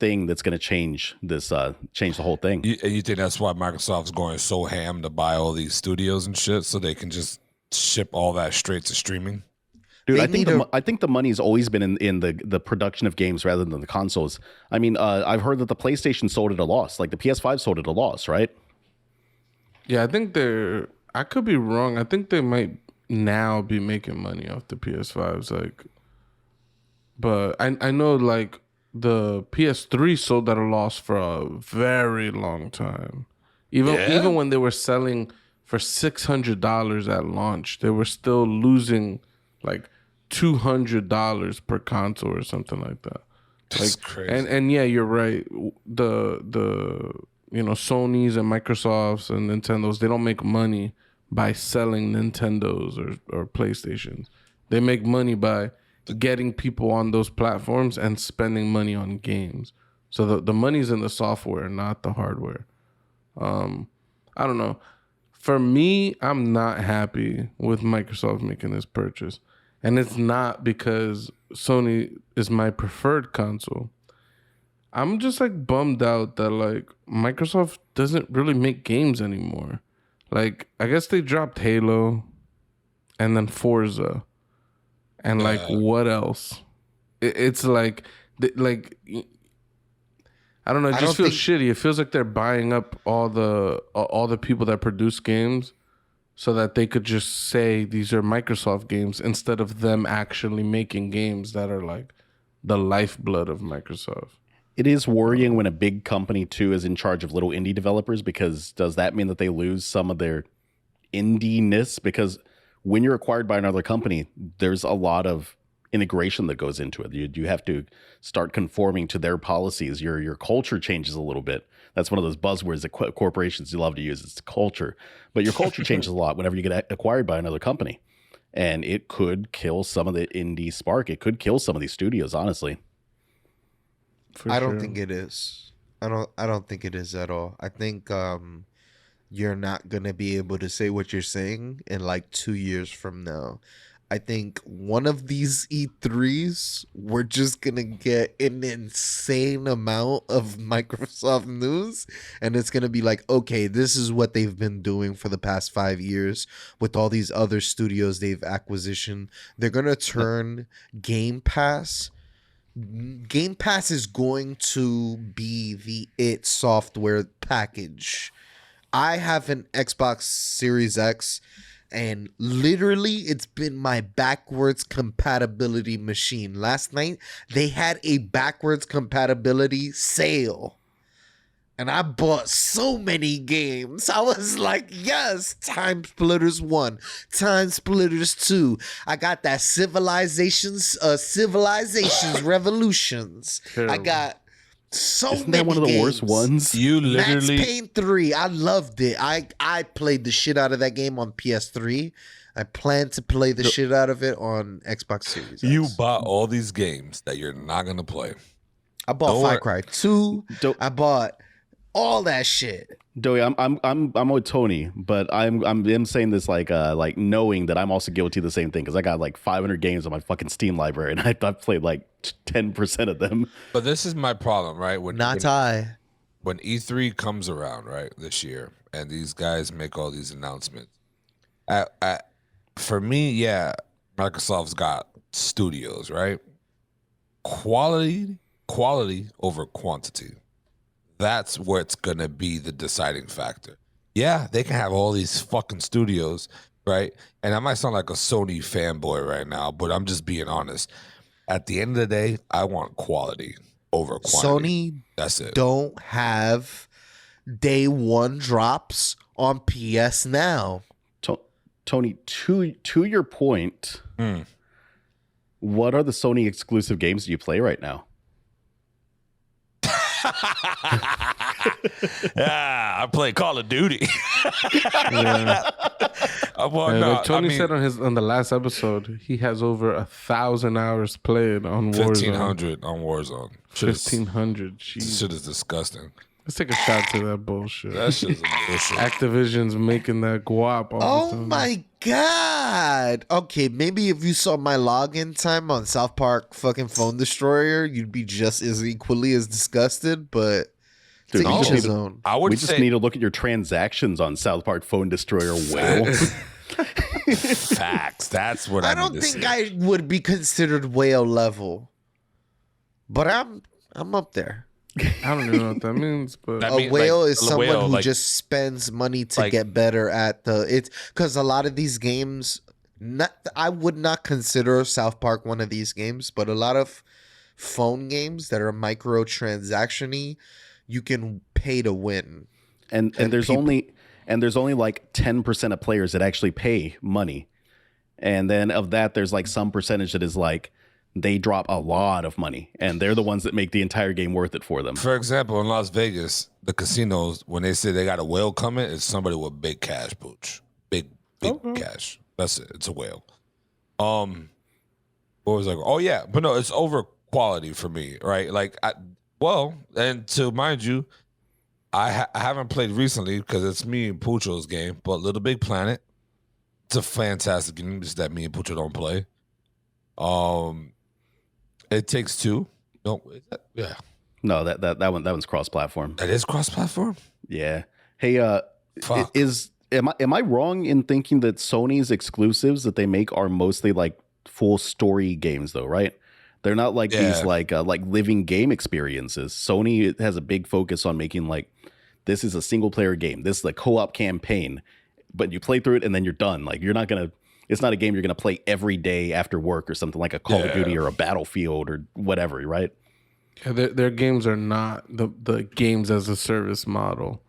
thing that's going to change this, change the whole thing. You think that's why Microsoft's going so ham to buy all these studios and shit, so they can just ship all that straight to streaming? Dude, I think the money's always been in the production of games rather than the consoles. I mean, I've heard that the PlayStation sold at a loss, like the PS5 sold at a loss, right? Yeah, I think I could be wrong. I think they might now be making money off the PS5s, like. But I know like the PS3 sold at a loss for a very long time. Even when they were selling for $600 at launch, they were still losing like $200 per console or something like that. That's crazy. And yeah, you're right. The Sony's and Microsofts and Nintendos, they don't make money by selling Nintendos or PlayStations. They make money by getting people on those platforms and spending money on games. So the money's in the software, not the hardware. I don't know. For me, I'm not happy with Microsoft making this purchase. And it's not because Sony is my preferred console. I'm just like bummed out that like Microsoft doesn't really make games anymore. Like I guess they dropped Halo and then Forza. And like what else? It's like I don't know, it just feels shitty. It feels like they're buying up all the people that produce games so that they could just say these are Microsoft games instead of them actually making games that are like the lifeblood of Microsoft. It is worrying when a big company too is in charge of little indie developers, because does that mean that they lose some of their indie-ness? Because when you're acquired by another company, there's a lot of integration that goes into it. You have to start conforming to their policies. Your culture changes a little bit. That's one of those buzzwords that corporations love to use. It's culture. But your culture changes a lot whenever you get acquired by another company. And it could kill some of the indie spark. It could kill some of these studios, honestly. I don't think it is. I don't think it is at all. I think you're not going to be able to say what you're saying in like 2 years from now. I think one of these E3s, we're just going to get an insane amount of Microsoft news. And it's going to be like, okay, this is what they've been doing for the past 5 years with all these other studios they've acquisition. They're going to turn Game Pass. Game Pass is going to be the it software package. I have an Xbox Series X, and literally it's been my backwards compatibility machine. Last night, they had a backwards compatibility sale. And I bought so many games. I was like, yes, Time Splitters 1, Time Splitters 2. I got that Civilizations Revolutions. Terrible. I got so Isn't many that one of the games. worst ones? You Max literally Payne 3, I loved it. I played the shit out of that game on PS3. I plan to play the shit out of it on Xbox Series X. you bought all these games that you're not gonna play. I bought Don't Far worry. Cry 2. I bought all that shit. Doey, I'm with Tony, but I'm saying this like knowing that I'm also guilty of the same thing because I got like 500 games on my fucking Steam library and I've played like 10% of them. But this is my problem, right? When I. when E3 comes around, right, this year, and these guys make all these announcements. For me, yeah, Microsoft's got studios, right? Quality over quantity. That's where it's going to be the deciding factor. Yeah, they can have all these fucking studios, right? And I might sound like a Sony fanboy right now, but I'm just being honest. At the end of the day, I want quality over quantity. Sony That's it. don't have day one drops on PS Now. Tony, to your point, what are the Sony exclusive games you play right now? Yeah, I play Call of Duty. Yeah. Well, Tony said on the last episode he has over 1,000 hours played on Warzone. 1,500 on Warzone. 1,500. This shit is disgusting. Let's take a shot to that bullshit. That shit is bullshit. Activision's making that guap. All the Oh time. my god. Okay, maybe if you saw my login time on South Park fucking Phone Destroyer, you'd be just as equally as disgusted, but Dude, to we each just his need to- own. I would We just say need to look at your transactions on South Park Phone Destroyer whale. facts. That's what I I don't need to think see. I would be considered whale level. But I'm up there. I don't even know what that means, but That A mean, whale like, is a someone whale, who like- just spends money to like- get better at it's because a lot of these games, I would not consider South Park one of these games, but a lot of phone games that are microtransaction-y, you can pay to win. and there's only like 10% of players that actually pay money. And then of that, there's like some percentage that is like they drop a lot of money and they're the ones that make the entire game worth it for them. For example, in Las Vegas, the casinos, when they say they got a whale coming, it's somebody with big cash, pooch. Big cash. That's it. It's a whale. What was I? Oh yeah, but no, it's over quality for me, right? Like, and to mind you, I haven't played recently because it's me and Pucho's game, but Little Big Planet, it's a fantastic game. Just that me and Pucho don't play. It Takes Two. No, yeah, No, that one's cross-platform. that is cross-platform. Yeah. Hey, Fuck. am I wrong in thinking that Sony's exclusives that they make are mostly like full story games though, right? They're not like these Yeah. like living game experiences. Sony has a big focus on making like this is a single player game. This is a co-op campaign, but you play through it and then you're done. Like it's not a game you're gonna play every day after work or something like a Call of Duty or a Battlefield or whatever, right? yeah, their games are not the games as a service model,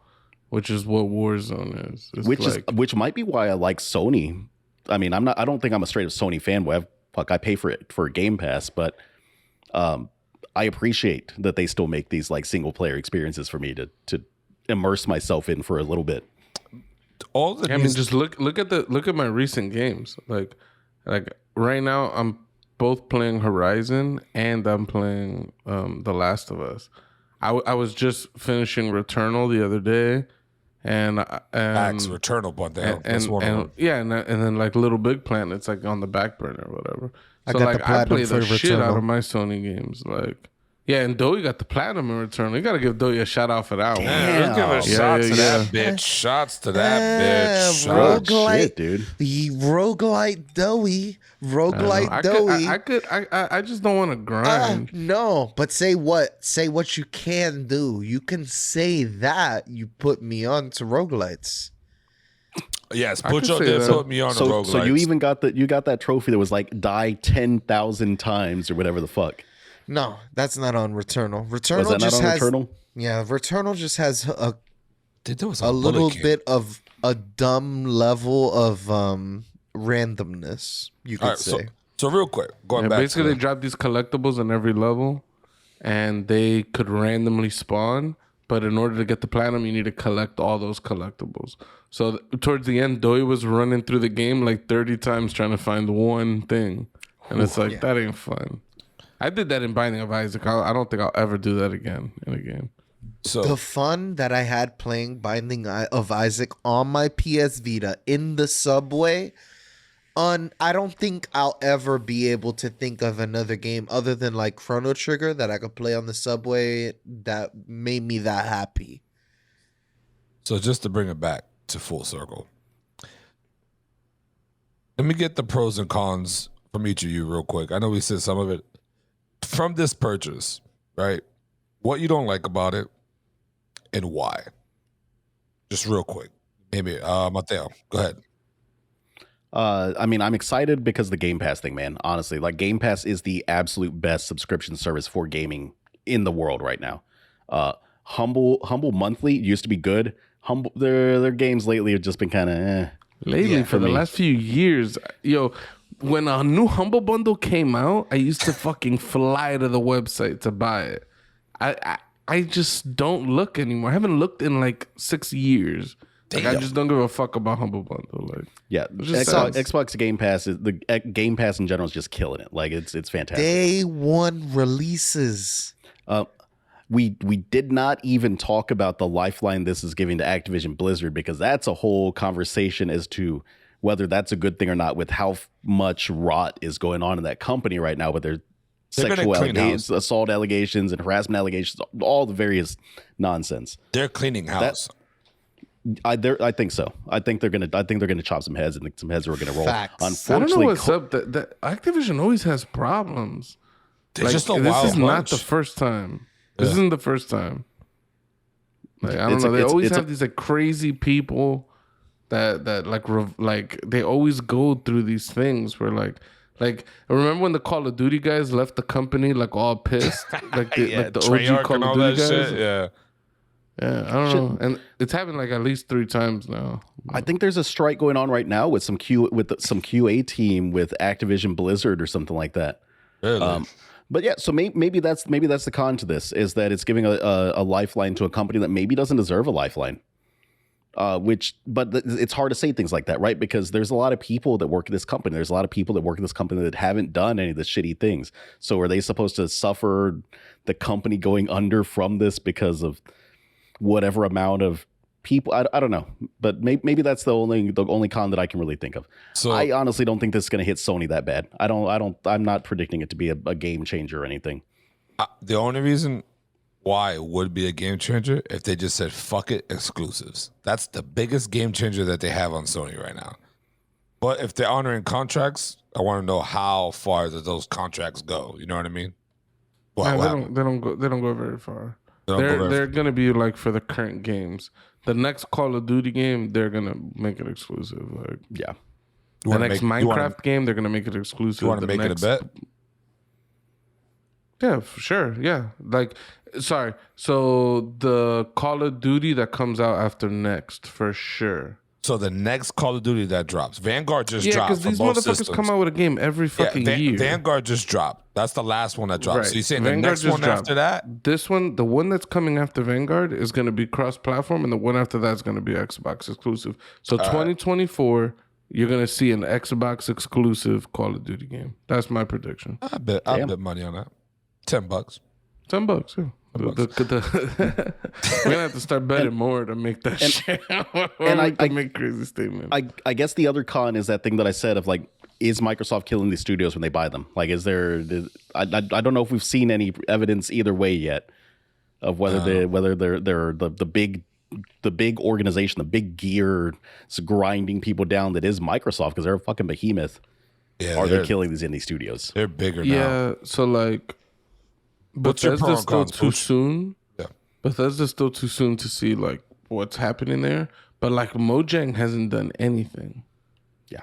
which is what Warzone is. It's Which might be why I like Sony. I mean, I don't think I'm a straight up Sony fanboy. I pay for it for Game Pass, but I appreciate that they still make these like single player experiences for me to immerse myself in for a little bit. All the I mean, just look at my recent games. Like right now, I'm both playing Horizon and I'm playing The Last of Us. I was just finishing Returnal the other day, and Max Returnal one thing. and then like Little Big Planet, it's like on the back burner or whatever. I So got like the I platinum play the for shit out Returnal. of my Sony games, like. Yeah, and Doey got the platinum in Returnal. You gotta give Doey a shout out for that one. Yeah, let's give a shot to that bitch. Shots to that bitch. Shots. Roguelite, Shit, dude. The roguelite Doey. Roguelite Doey. I just don't want to grind. No, but say what you can do. You can say that you put me on to roguelites. Yes, I can put me on the So roguelites. you even got that trophy that was like die 10,000 times or whatever the fuck. No, that's not on Returnal. Returnal Was that just not on has Returnal? Yeah, Returnal just has Dude, there was a little bullet king. bit of a dumb level of randomness, you could All right, say. so real quick, going Yeah, back basically, to they dropped these collectibles in every level, and they could randomly spawn. But in order to get the platinum, you need to collect all those collectibles. So towards the end, Doey was running through the game like 30 times trying to find one thing, and it's like that ain't fun. I did that in Binding of Isaac. I don't think I'll ever do that again in a game. so The fun that I had playing Binding of Isaac on my PS Vita in the subway, I don't think I'll ever be able to think of another game other than like Chrono Trigger that I could play on the subway that made me that happy. So just to bring it back to full circle, let me get the pros and cons from each of you real quick. I know we said some of it. From this purchase, right? What you don't like about it and why? Just real quick. Maybe Mateo, go ahead. I mean, I'm excited because the Game Pass thing, man. Honestly, like Game Pass is the absolute best subscription service for gaming in the world right now. Humble Monthly used to be good. Humble their games lately have just been kind of Lately, for the last few years, when a new Humble Bundle came out, I used to fucking fly to the website to buy it. I just don't look anymore. I haven't looked in like 6 years. Like, I just don't give a fuck about Humble Bundle. Like, yeah. just Xbox Game Pass is the Game Pass in general is just killing it. Like it's fantastic. Day one releases. We did not even talk about the lifeline this is giving to Activision-Blizzard because that's a whole conversation as to whether that's a good thing or not with how much rot is going on in that company right now with their sexual allegations, assault allegations and harassment allegations, all the various nonsense. They're cleaning house. I think so. I think they're gonna chop some heads and some heads are gonna roll. Facts. Unfortunately, I don't know what's up. That Activision always has problems. They're just a this wild is not bunch. the first time. This Yeah. isn't the first time. Like, I don't know. They always have these like crazy people that like they always go through these things where like I remember when the Call of Duty guys left the company like all pissed, like the OG Call of Duty guys. Shit, yeah. Yeah, I don't know, and it's happened like at least 3 times now. I think there's a strike going on right now with some QA team with Activision-Blizzard or something like that. Really? But yeah, so maybe that's the con to this is that it's giving a lifeline to a company that maybe doesn't deserve a lifeline. But it's hard to say things like that, right? Because there's a lot of people that work at this company. There's a lot of people that work at this company that haven't done any of the shitty things. So are they supposed to suffer the company going under from this because of whatever amount of people? I don't know, but maybe that's the only con that I can really think of. So I honestly don't think this is going to hit Sony that bad. I'm not predicting it to be a game changer or anything. The only reason why it would be a game changer if they just said fuck it, exclusives. That's the biggest game changer that they have on Sony right now. But if they're honoring contracts, I want to know how far do those contracts go. You know what I mean? They don't go very far. They're gonna be like for the current games. The next Call of Duty game, they're gonna make it exclusive. Like, yeah. The next Minecraft game, they're gonna make it exclusive. You want to make it a bet? Yeah, for sure. Yeah. So the Call of Duty that comes out after next, for sure. So the next Call of Duty that drops, Vanguard just Yeah, dropped. because these motherfuckers come out with a game every fucking year. Vanguard just dropped. That's the last one that dropped. Right. So you're saying Vanguard the next one dropped. after that? This one, the one that's coming after Vanguard is going to be cross-platform, and the one after that is going to be Xbox exclusive. So 2024, you're going to see an Xbox exclusive Call of Duty game. That's my prediction. I bet money on that. $10. $10. Yeah. We're gonna have to start betting more to make that shit. And I make crazy statements. I guess the other con is that thing that I said of like, is Microsoft killing these studios when they buy them? Like, is there? I don't know if we've seen any evidence either way yet of whether they're the big organization, the big gear grinding people down that is Microsoft, because they're a fucking behemoth. Yeah, are they killing these indie studios? They're bigger now. Yeah. So like, Bethesda's still too soon. Yeah. Bethesda's still too soon to see like what's happening there. But like Mojang hasn't done anything. Yeah.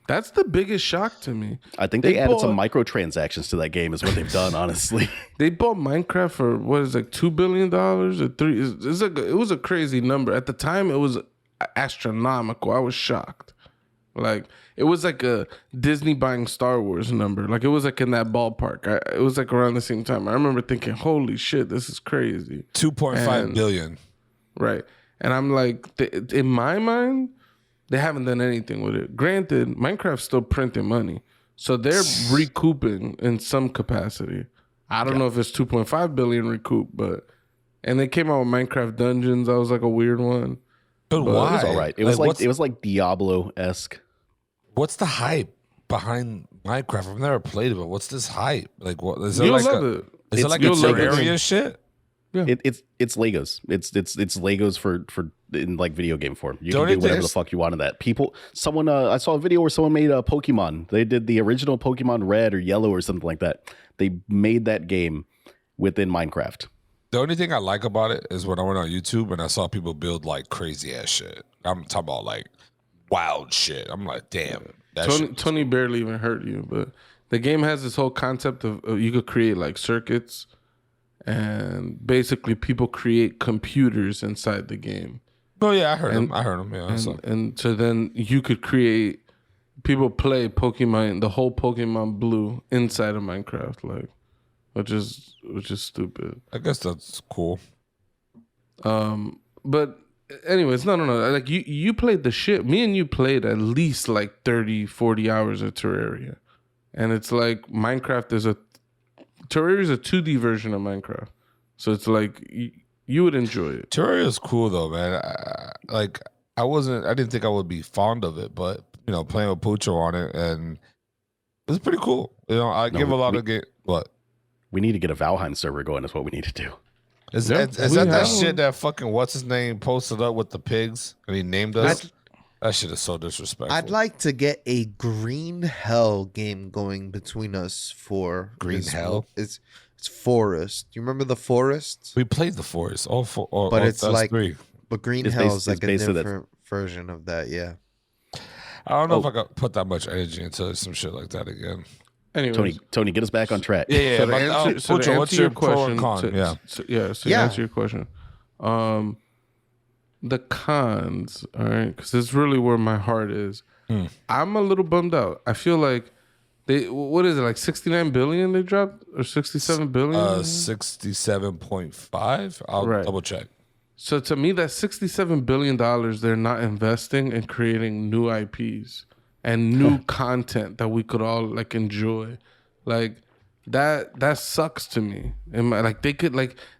That's the biggest shock to me. I think they added some microtransactions to that game is what they've done, honestly. They bought Minecraft for what is like $2 billion or $3. It was a crazy number. At the time, it was astronomical. I was shocked. Like, it was like a Disney buying Star Wars number. Like, it was like in that ballpark. It was like around the same time. I remember thinking, holy shit, this is crazy. 2.5 billion. Right. And I'm like, in my mind, they haven't done anything with it. Granted, Minecraft's still printing money. So they're recouping in some capacity. I don't know if it's 2.5 billion recoup, and they came out with Minecraft Dungeons. That was like a weird one. But why? It was all right. It was like Diablo-esque. What's the hype behind Minecraft? I've never played it, but what's this hype? Like, what is it? You'll like love it. Is it like a Terraria shit? Yeah. It's Legos. It's Legos for in like video game form. You can do whatever the fuck you want in that. Someone I saw a video where someone made a Pokemon. They did the original Pokemon Red or Yellow or something like that. They made that game within Minecraft. The only thing I like about it is when I went on YouTube and I saw people build like crazy ass shit. I'm talking about like wild shit. I'm like, damn. Tony barely even heard you, but the game has this whole concept of you could create like circuits, and basically people create computers inside the game. Oh yeah, I heard him. Yeah, and so then you could create. People play Pokemon, the whole Pokemon Blue inside of Minecraft, like, which is stupid. I guess that's cool. But anyways, no. Like you played the shit. Me and you played at least like 30, 40 hours of Terraria, and it's like Terraria is a 2D version of Minecraft, so it's like you would enjoy it. Terraria is cool though, man. I didn't think I would be fond of it, but you know, playing with Pucho on it, and it's pretty cool. You know, give a lot of game. What? We need to get a Valheim server going. Is what we need to do. Is that shit that fucking what's his name posted up with the pigs and he named us? That shit is so disrespectful. I'd like to get a Green Hell game going between us for Green Hell. It's Forest. You remember the Forest? We played the Forest. But it's like 3. But Green Hell is like a different version of that. Yeah. I don't know if I could put that much energy into some shit like that again. Anyway, Tony, get us back on track. Yeah. So to answer your question, To answer your question, the cons, all right, because it's really where my heart is. I'm a little bummed out. I feel like what is it, like 69 billion they dropped, or 67 billion? 67.5. I'll double check. So to me, that $67 billion they're not investing in creating new IPs and new content that we could all like enjoy. Like that sucks to me. And like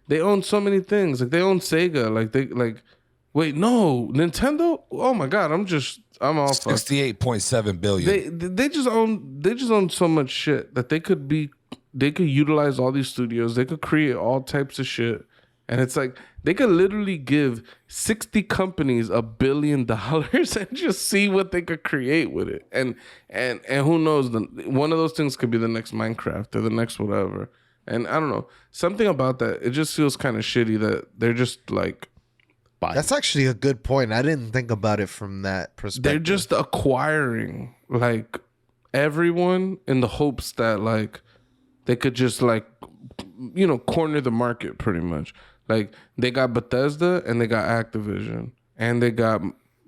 they own so many things. Like they own Sega. Wait, no, Nintendo? Oh my God, I'm all fucked. 68.7 billion. They just own so much shit that they could utilize all these studios. They could create all types of shit. And it's like they could literally give 60 companies $1 billion and just see what they could create with it. And who knows? One of those things could be the next Minecraft or the next whatever. And I don't know, something about that. It just feels kind of shitty that they're just like. That's actually a good point. I didn't think about it from that perspective. They're just acquiring like everyone in the hopes that like they could just like, you know, corner the market pretty much. Like they got Bethesda and they got Activision and they got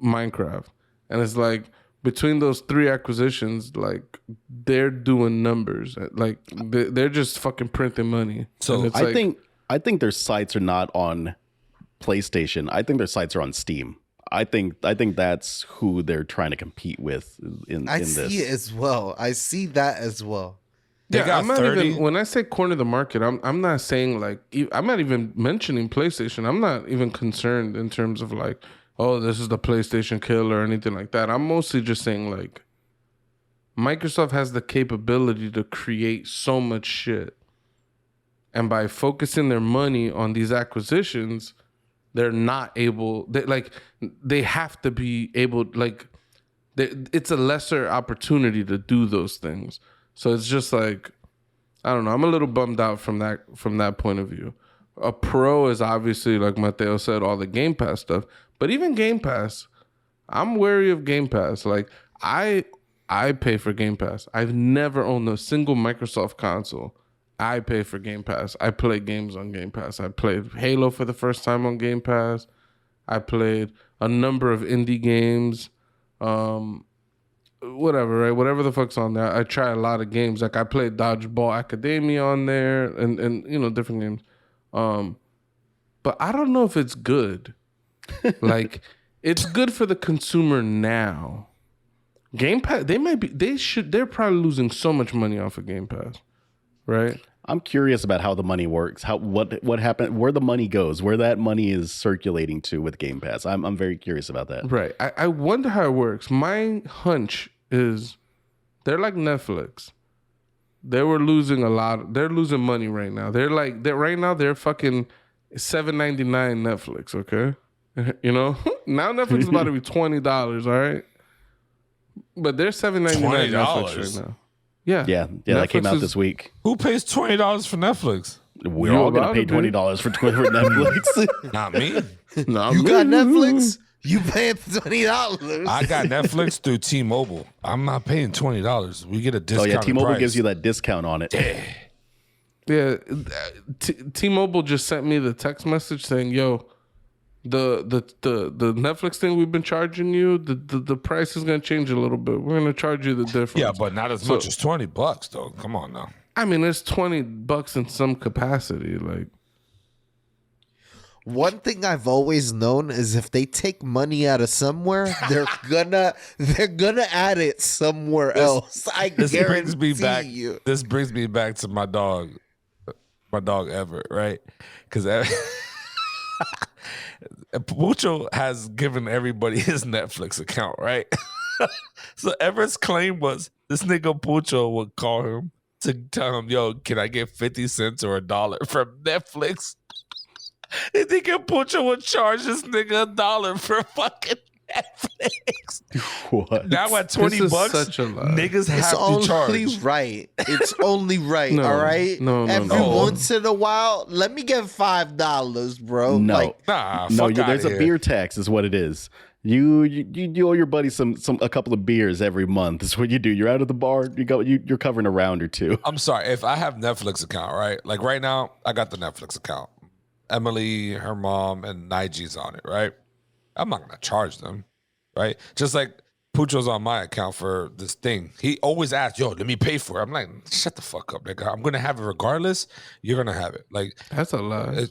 Minecraft. And it's like between those 3 acquisitions, like they're doing numbers. Like they're just fucking printing money. So I think their sites are not on PlayStation. I think their sites are on Steam. I think that's who they're trying to compete with in this. I see it as well. I see that as well. They got I'm not 30. even when I say corner the market. I'm not saying like I'm not even mentioning PlayStation. I'm not even concerned in terms of like, oh, this is the PlayStation kill or anything like that. I'm mostly just saying like, Microsoft has the capability to create so much shit, and by focusing their money on these acquisitions, they're not able. They have to be able like. It's a lesser opportunity to do those things. So it's just like, I don't know. I'm a little bummed out from that point of view. A pro is obviously, like Mateo said, all the Game Pass stuff. But even Game Pass, I'm wary of Game Pass. Like I pay for Game Pass. I've never owned a single Microsoft console. I pay for Game Pass. I play games on Game Pass. I played Halo for the first time on Game Pass. I played a number of indie games. Whatever, right? Whatever the fuck's on there. I try a lot of games. Like I played Dodgeball Academia on there and you know, different games. But I don't know if it's good. Like it's good for the consumer now. Game Pass, they're probably losing so much money off of Game Pass. Right? I'm curious about how the money works, what happened, where the money goes, where that money is circulating to with Game Pass. I'm very curious about that. Right. I wonder how it works. My hunch is they're like Netflix. They're losing money right now. Right now they're fucking $7.99 Netflix, okay? You know? Now Netflix is about to be $20, all right? But they're $7.99 Netflix right now. Yeah. Yeah, that came out this week. Who pays $20 for Netflix? We're all going to pay $20 for Netflix. Not me. You got Netflix? You paying $20? I got Netflix through T-Mobile. I'm not paying $20. We get a discount. Oh yeah, T-Mobile gives you that discount on it. Yeah. T-Mobile just sent me the text message saying, "Yo, the Netflix thing we've been charging you, the price is gonna change a little bit. We're gonna charge you the difference." Yeah, but not as much as $20 though. Come on now. I mean, it's $20 in some capacity. Like, one thing I've always known is if they take money out of somewhere, they're gonna add it somewhere else. This brings me back to my dog Everett, right? Because Pucho has given everybody his Netflix account, right? So Everett's claim was this nigga Pucho would call him to tell him, "Yo, can I get 50 cents or $1 from Netflix?" They think Pucho would charge this nigga $1 for fucking Netflix. What? Now at $20, such a lie. niggas have to It's charge. only right. It's only right. No, all right. no. Every once in a while, let me get $5, bro. No, Like, Nah, no. fuck There's outta a here. beer tax, is what it is. You owe your buddy a couple of beers every month. That's what you do. You're out of the bar. You're covering a round or two. I'm sorry if I have Netflix account, right? Like right now, I got the Netflix account. Emily, her mom, and Nige's on it, right? I'm not gonna charge them, right? Just like Pucho's on my account for this thing. He always asks, "Yo, let me pay for it." I'm like, shut the fuck up, nigga. I'm gonna have it regardless. You're gonna have it. Like that's a lie.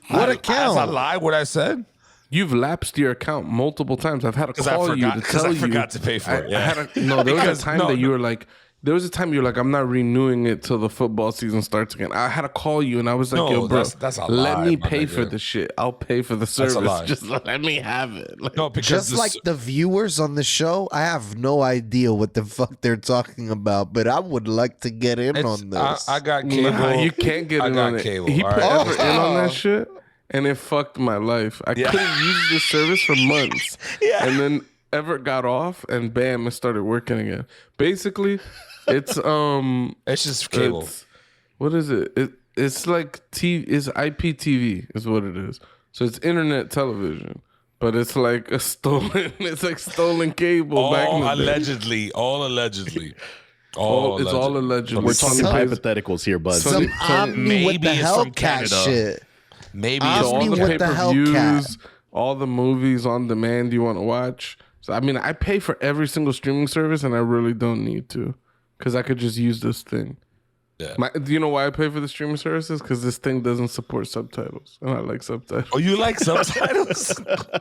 what account? If I lie, what I said? You've lapsed your account multiple times. I've had to call you to tell you. I forgot to pay for it. Yeah. There was a time that you were like, I'm not renewing it till the football season starts again. I had to call you and I was like, "Yo, bro, that's a let lie, me my pay nigga. for the shit. I'll pay for the service. lie. Just let me have it." Like, No, because just like the viewers on the show, I have no idea what the fuck they're talking about, but I would like to get in on this. I got cable. nah, you can't get I in got on cable, it. He all put right? Ever in on that shit, and it fucked my life. I couldn't use this service for months. And then Everett got off, and bam, it started working again. Basically, it's It's just cable. What is it? It's like it's IPTV is what it is. So it's internet television, but it's like a stolen. It's like stolen cable. back in the day. All allegedly. It's all allegedly. We're talking Some- hypotheticals here, bud. Some Omni with maybe the it's from Hellcat Canada. shit. Maybe Omni all the with the pay-per-views, Hellcat. all the movies on demand you want to watch. So I mean, I pay for every single streaming service, and I really don't need to, because I could just use this thing. Yeah. Do you know why I pay for the streaming services? Because this thing doesn't support subtitles, and I like subtitles. Oh, you like subtitles?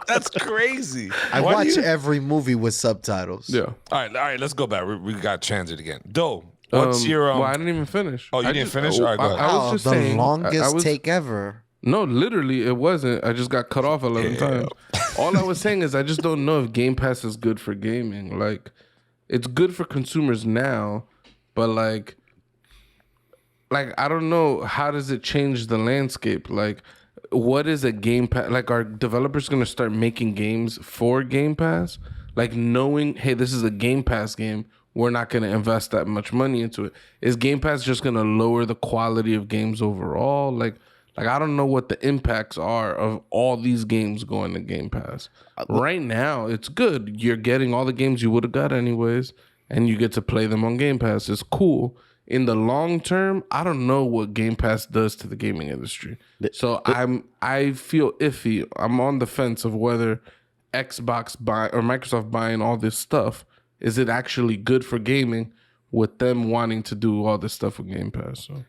That's crazy. I Why do watch you- every movie with subtitles. Yeah. All right. Let's go back. We got transit again. Doe, What's your Well, I didn't even finish. Oh, you I didn't just- finish? All right, go ahead. I was Wow, just the saying. longest I was, take ever. No, literally, it wasn't. I just got cut off 11 times. All I was saying is I just don't know if Game Pass is good for gaming. Like, it's good for consumers now, but like I don't know, how does it change the landscape? Like, what is a Game Pass? Like, are developers going to start making games for Game Pass? Like, knowing, hey, this is a Game Pass game, we're not going to invest that much money into it. Is Game Pass just going to lower the quality of games overall? Like I don't know what the impacts are of all these games going to Game Pass. Right now, it's good. You're getting all the games you would have got anyways, and you get to play them on Game Pass. It's cool. In the long term, I don't know what Game Pass does to the gaming industry. So I feel iffy. I'm on the fence of whether Xbox or Microsoft buying all this stuff, is it actually good for gaming with them wanting to do all this stuff with Game Pass? So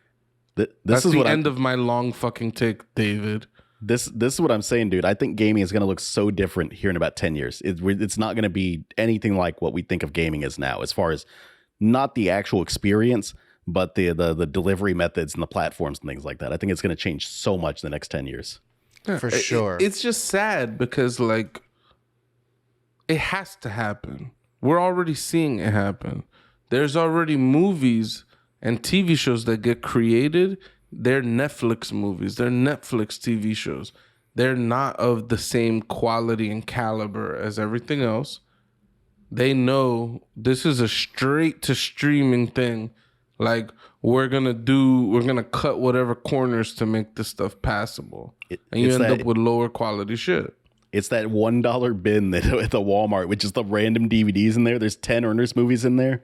that's the end of my long fucking take, David. This is what I'm saying, dude. I think gaming is going to look so different here in about 10 years. It's not going to be anything like what we think of gaming as now, as far as not the actual experience, but the delivery methods and the platforms and things like that. I think it's going to change so much in the next 10 years. For sure. It's just sad because, like, it has to happen. We're already seeing it happen. There's already movies and TV shows that get created. They're Netflix movies. They're Netflix TV shows. They're not of the same quality and caliber as everything else. They know this is a straight to streaming thing. Like, we're gonna cut whatever corners to make this stuff passable. And you end up with lower quality shit. It's that $1 bin that at the Walmart with just the random DVDs in there. There's 10 Ernest movies in there.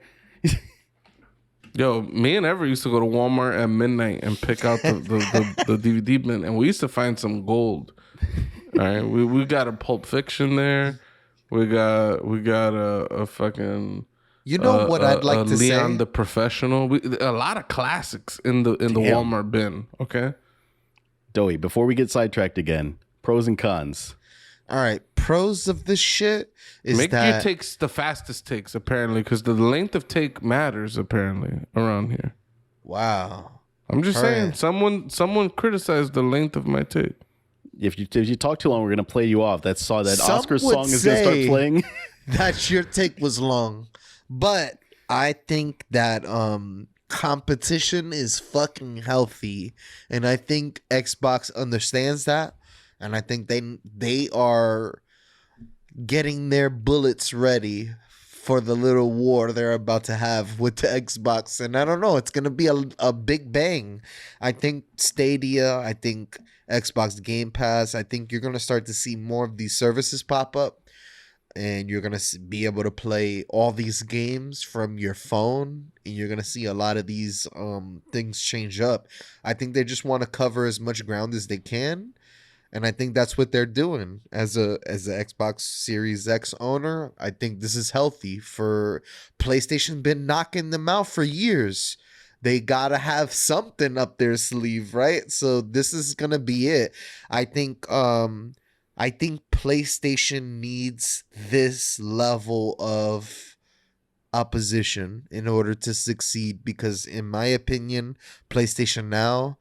Yo, me and Ever used to go to Walmart at midnight and pick out the DVD bin, and we used to find some gold. All right, we got a Pulp Fiction there. We got a fucking. You know what I'd like to say? Leon the Professional. A lot of classics in the Walmart bin. Okay. Doey, before we get sidetracked again, pros and cons. All right, pros of this shit is Make that your takes the fastest takes, apparently, because the length of take matters, apparently, around here. wow. I'm just All saying, right. someone criticized the length of my take. If you talk too long, we're gonna play you off. That Some Oscar would song is gonna start say playing. that your take was long, but I think that competition is fucking healthy, and I think Xbox understands that, and I think they are getting their bullets ready for the little war they're about to have with the Xbox. And I don't know, it's gonna be a big bang. I think Stadia, I think Xbox Game Pass, I think you're gonna start to see more of these services pop up, and you're gonna be able to play all these games from your phone, and you're gonna see a lot of these things change up. I think they just want to cover as much ground as they can, and I think that's what they're doing. As a Xbox Series X owner, I think this is healthy for PlayStation. Been knocking them out for years. They gotta have something up their sleeve, right? So this is gonna be it. I think PlayStation needs this level of opposition in order to succeed, because in my opinion, PlayStation Now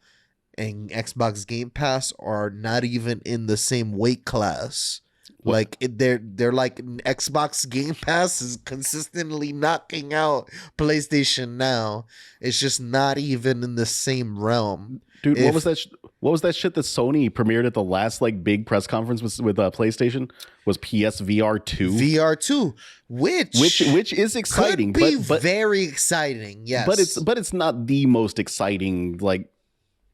and Xbox Game Pass are not even in the same weight class. Like they're like Xbox Game Pass is consistently knocking out PlayStation Now. It's just not even in the same realm. Dude, what was that? What was that shit that Sony premiered at the last like big press conference with PlayStation? Was PSVR 2? VR 2, which is exciting, could be but very exciting. Yes, but it's not the most exciting like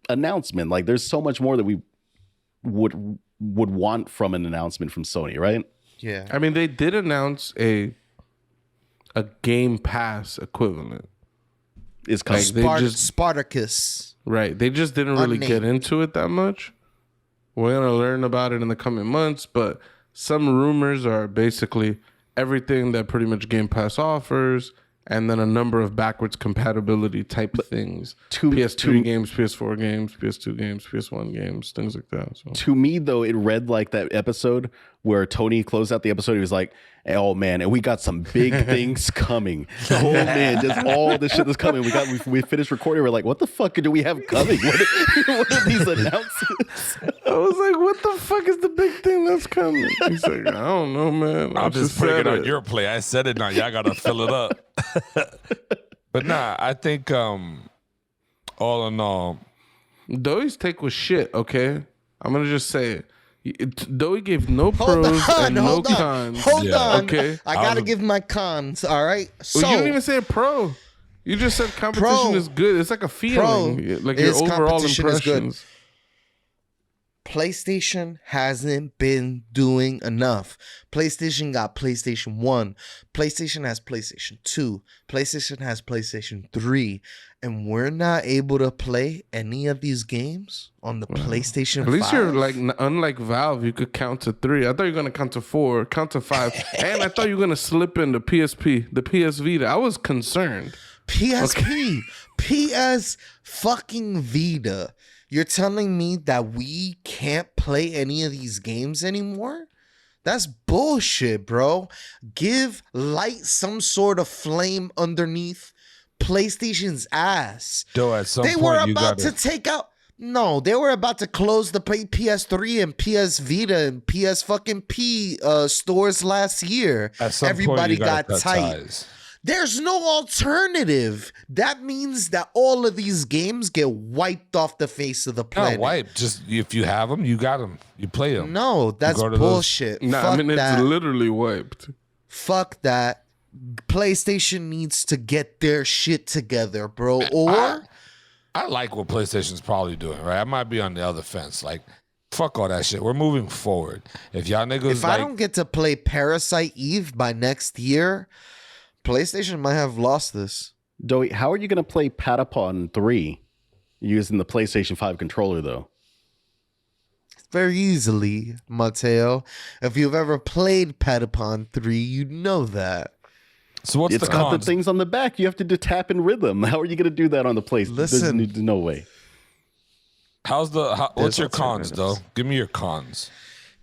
announcement. Like, there's so much more that we would want from an announcement from Sony, right? yeah. I mean, they did announce a Game Pass equivalent. Is coming. Spartacus. Right. They just didn't really Unnamed. get into it that much. We're going to learn about it in the coming months, but some rumors are basically everything that pretty much Game Pass offers and then a number of backwards compatibility type things. to games, PS4 games, PS2 games, PS1 games, things like that. So. To me, though, it read like that episode where Tony closed out the episode. He was like, "Oh man, and we got some big things coming. Oh man, just all the shit that's coming. We finished recording. We're like, what the fuck do we have coming? What are these announcements?" I was like, what the fuck is the big thing that's coming? He's like, I don't know, man. I'm just putting it on your play. I said it now. Y'all gotta fill it up. But nah, I think all in all, Doey's take was shit, okay? I'm gonna just say it. Doey gave no pros and no cons. Hold on. Okay. I gotta give my cons, all right? So Well, you didn't even say pro. You just said competition is good. It's like a feeling. Like your overall impressions. PlayStation hasn't been doing enough. PlayStation got PlayStation 1. PlayStation has PlayStation 2. PlayStation has PlayStation 3. And we're not able to play any of these games on the PlayStation 5. At least you're like, unlike Valve, you could count to 3. I thought you were going to count to 4, count to 5. And I thought you were going to slip in the PSP, the PS Vita. I was concerned. PSP. PS fucking Vita. You're telling me that we can't play any of these games anymore? That's bullshit, bro. Light some sort of flame underneath PlayStation's ass. though, at some They point were you about gotta, to take out. No, they were about to close the PS3 and PS Vita and PS fucking P stores last year. At some Everybody point you gotta got cut tight. ties. There's no alternative. That means that all of these games get wiped off the face of the planet. Not wipe. Just if you have them, you got them. You play them. No, that's go to those- bullshit. Nah, Fuck I mean, that. it's literally wiped. Fuck that. PlayStation needs to get their shit together, bro. Or I like what PlayStation's probably doing, right? I might be on the other fence. Like, fuck all that shit. We're moving forward. If y'all niggas if I don't get to play Parasite Eve by next year, PlayStation might have lost this. Doey, how are you going to play Patapon 3 using the PlayStation 5 controller, though? Very easily, Mateo. If you've ever played Patapon 3, you'd know that. So what's It's the got cons? the things on the back. You have to do tap in rhythm. How are you going to do that on the PlayStation? Listen. There's no way. What's There's your cons, though? alternatives. Give me your cons.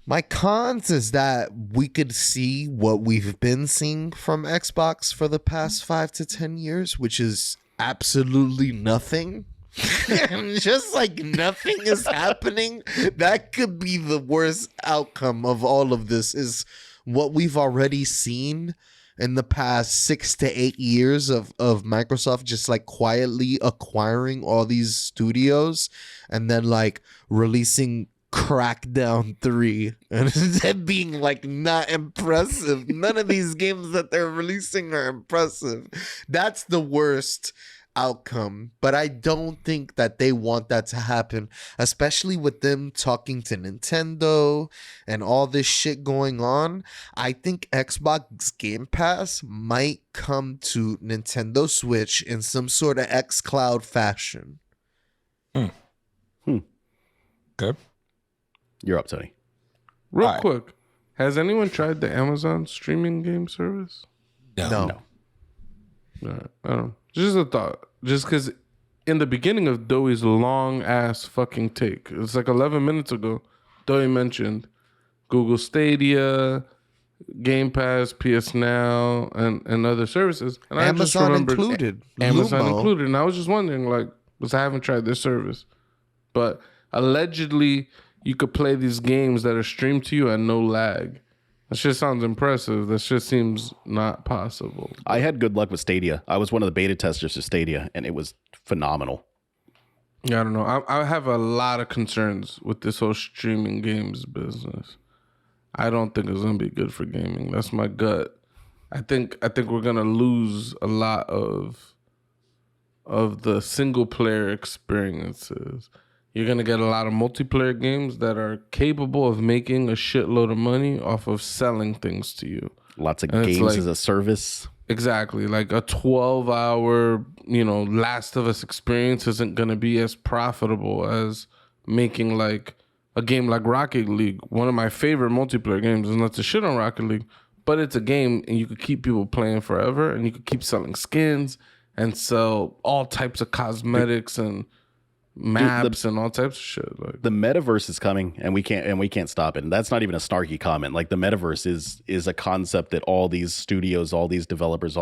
My cons is that we could see what we've been seeing from Xbox for the past 5 to 10 years, which is absolutely nothing. Just like nothing is happening. That could be the worst outcome of all of this, is what we've already seen in the past 6 to 8 years of Microsoft just like quietly acquiring all these studios and then like releasing Crackdown 3 and then being like not impressive. None of these games that they're releasing are impressive. That's the worst outcome, but I don't think that they want that to happen, especially with them talking to Nintendo and all this shit going on. I think Xbox Game Pass might come to Nintendo Switch in some sort of xCloud fashion. Okay. You're up, Tony. Real All right. quick, has anyone tried the Amazon streaming game service? No. No, I don't know. Just a thought. Just because in the beginning of Doey's long ass fucking take, it's like 11 minutes ago, Doey mentioned Google Stadia, Game Pass, PS Now, and other services. And I just Amazon remembered included. Amazon Lumo. included. And I was just wondering, like, because I haven't tried this service. But allegedly, you could play these games that are streamed to you at no lag. That shit sounds impressive. That shit seems not possible. I had good luck with Stadia. I was one of the beta testers for Stadia, and it was phenomenal. Yeah, I don't know. I have a lot of concerns with this whole streaming games business. I don't think it's gonna be good for gaming. That's my gut. I think we're gonna lose a lot of the single player experiences. You're going to get a lot of multiplayer games that are capable of making a shitload of money off of selling things to you. Lots of And it's games like- as a service. Exactly. Like a 12-hour, Last of Us experience isn't going to be as profitable as making like a game like Rocket League. One of my favorite multiplayer games, and not to shit on Rocket League, but it's a game, and you could keep people playing forever, and you could keep selling skins and sell all types of cosmetics and maps and all types of shit. Like, the metaverse is coming, and we can't stop it. And that's not even a snarky comment. Like, the metaverse is a concept that all these studios, all these developers,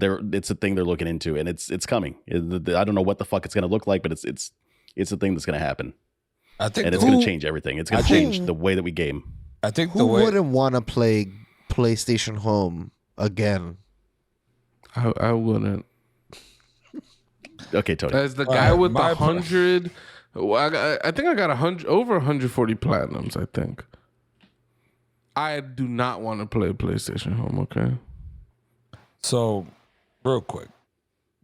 it's a thing they're looking into, and it's coming. I don't know what the fuck it's gonna look like, but it's a thing that's gonna happen. I think, and it's gonna change everything. It's gonna change the way that we game. I think Who wouldn't want to play PlayStation Home again? I wouldn't. Okay, Tony. As the guy with the 100, I think I got 100 over 140 platinums. I think. I do not want to play PlayStation Home. Okay. So, real quick,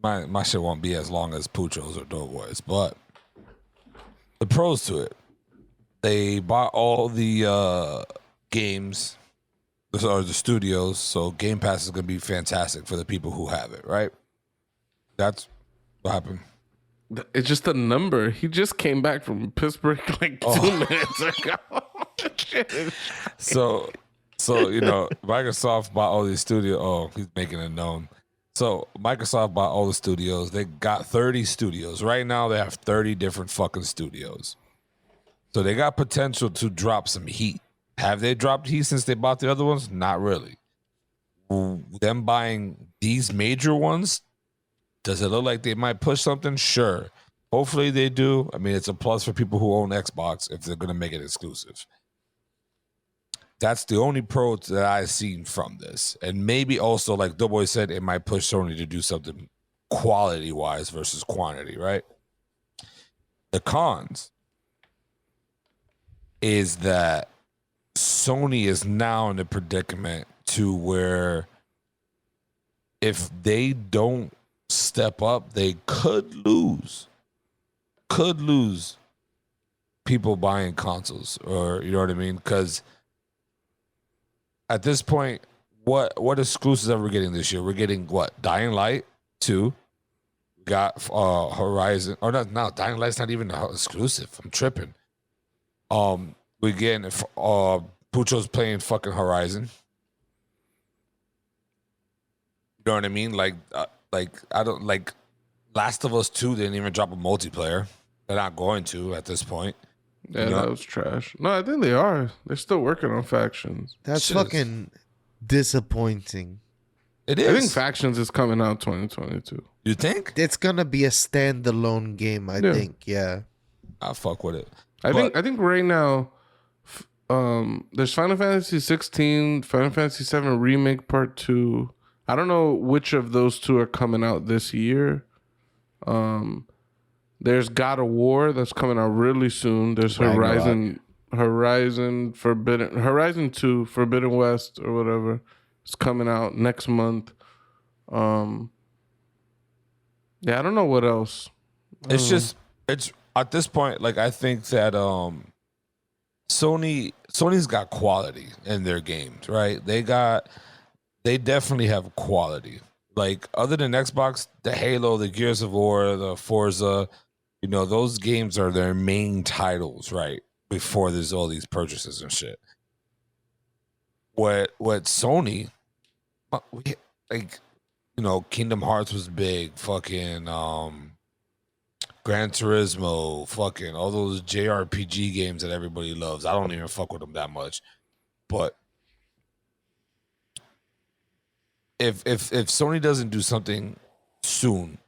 my shit won't be as long as Pucho's or Doughboys, but the pros to it, they bought all the games or the studios, so Gamepass is gonna be fantastic for the people who have it, right? That's what happened. It's just a number. He just came back from Pittsburgh like 2 minutes ago. So Microsoft bought all these studios. Oh, he's making it known. So Microsoft bought all the studios. They got 30 studios. Right now they have 30 different fucking studios. So they got potential to drop some heat. Have they dropped heat since they bought the other ones? Not really. Them buying these major ones, does it look like they might push something? Sure. Hopefully they do. I mean, it's a plus for people who own Xbox if they're going to make it exclusive. That's the only pro that I've seen from this. And maybe also, like Doughboy said, it might push Sony to do something quality-wise versus quantity, right? The cons is that Sony is now in a predicament to where if they don't step up, they could lose people buying consoles, or you know what I mean? Because at this point, what exclusives are we getting this year? We're getting what? Dying Light 2. We got Horizon. Or not, no, Dying Light's not even exclusive. I'm tripping. We getting Pucho's playing fucking Horizon. You know what I mean? Like I don't like Last of Us 2 didn't even drop a multiplayer. They're not going to at this point. Yeah, that was trash. No, I think they are. They're still working on Factions. That's fucking disappointing. It is. I think Factions is coming out 2022. You think? It's gonna be a standalone game, I think. Yeah. I'll fuck with it. I think right now, there's Final Fantasy 16, Final Fantasy 7 Remake Part 2. I don't know which of those two are coming out this year. There's God of War that's coming out really soon. There's Horizon 2 Forbidden West or whatever. It's coming out next month. Yeah, I don't know what else. It's at this point, like, I think that Sony's got quality in their games, right? They definitely have quality. Like, other than Xbox, the Halo, the Gears of War, the Forza, you know, those games are their main titles, right? Before there's all these purchases and shit. What Sony, like, you know, Kingdom Hearts was big, fucking Gran Turismo, fucking all those JRPG games that everybody loves. I don't even fuck with them that much. But if Sony doesn't do something soon,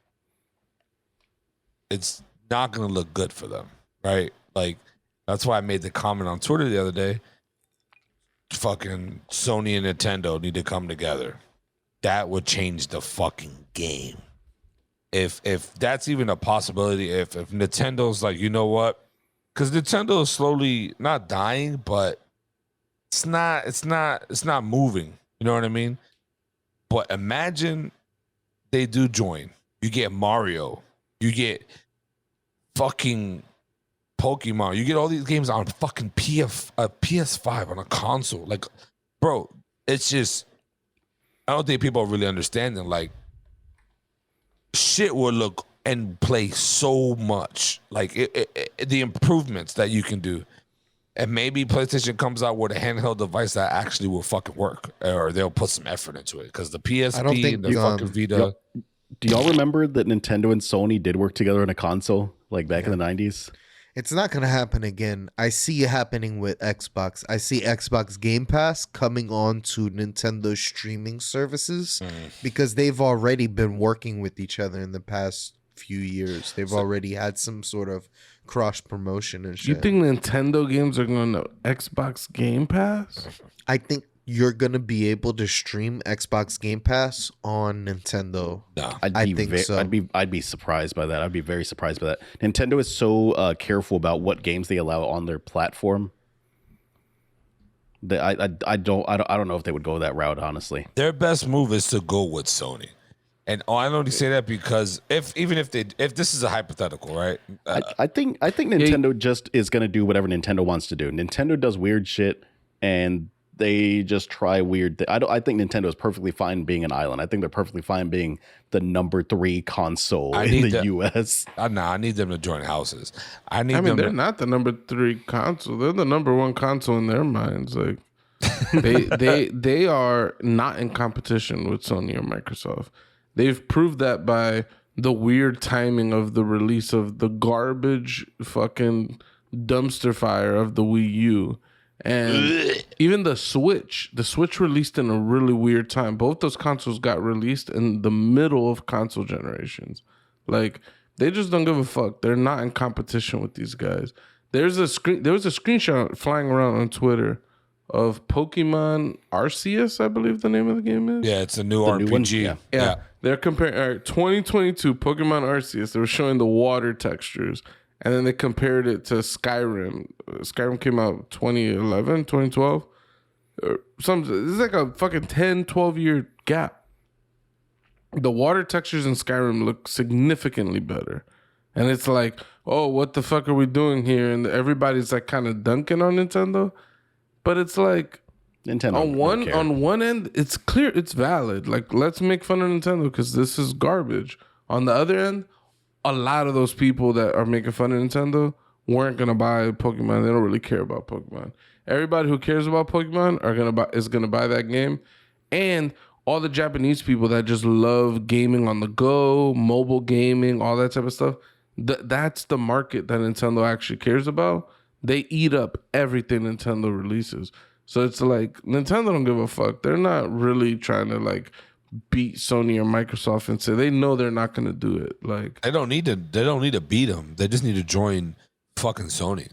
it's not gonna look good for them, right? Like, that's why I made the comment on Twitter the other day. Fucking Sony and Nintendo need to come together. That would change the fucking game. If that's even a possibility, if Nintendo's like, you know what? Because Nintendo is slowly not dying, but it's not moving. You know what I mean? But imagine they do join. You get Mario. You get fucking Pokemon. You get all these games on fucking PS5 on a console. Like, bro, it's just, I don't think people are really understanding. Like, shit will look and play so much. Like, the improvements that you can do. And maybe PlayStation comes out with a handheld device that actually will fucking work, or they'll put some effort into it. Because the PSP I don't think and the fucking Vita. Do y'all remember that Nintendo and Sony did work together on a console like back in the 90s? It's not going to happen again. I see it happening with Xbox. I see Xbox Game Pass coming on to Nintendo's streaming services because they've already been working with each other in the past few years. They've already had some sort of cross promotion and shit. You think Nintendo games are going to Xbox Game Pass? I think you're going to be able to stream Xbox Game Pass on Nintendo. No. I think so. I'd be surprised by that. I'd be very surprised by that. Nintendo is so careful about what games they allow on their platform. That I don't know if they would go that route, honestly. Their best move is to go with Sony. And I only say that because if this is a hypothetical, right? I think Nintendo just is going to do whatever Nintendo wants to do. Nintendo does weird shit, and they just try weird. I think Nintendo is perfectly fine being an island. I think they're perfectly fine being the number 3 console in the US. I need them to join houses. I mean, they're not the number 3 console. They're the number 1 console in their minds. Like they are not in competition with Sony or Microsoft. They've proved that by the weird timing of the release of the garbage fucking dumpster fire of the Wii U. And even the Switch released in a really weird time. Both those consoles got released in the middle of console generations. Like, they just don't give a fuck. They're not in competition with these guys. There was a screenshot flying around on Twitter of Pokemon Arceus, I believe the name of the game is. Yeah, it's a new RPG. Yeah. They're comparing 2022 Pokemon Arceus. They were showing the water textures. And then they compared it to Skyrim. Skyrim came out 2011, 2012. It's like a fucking 10, 12-year gap. The water textures in Skyrim look significantly better. And it's like, oh, what the fuck are we doing here? And everybody's like kind of dunking on Nintendo. But it's like, Nintendo on one end, it's clear, it's valid. Like, let's make fun of Nintendo because this is garbage. On the other end, a lot of those people that are making fun of Nintendo weren't gonna buy Pokemon. They don't really care about Pokemon. Everybody who cares about Pokemon is gonna buy that game, and all the Japanese people that just love gaming on the go, mobile gaming, all that type of stuff. That's the market that Nintendo actually cares about. They eat up everything Nintendo releases. So it's like Nintendo don't give a fuck. They're not really trying to like beat Sony or Microsoft and say they know they're not going to do it. Like they don't need to beat them. They just need to join fucking Sony.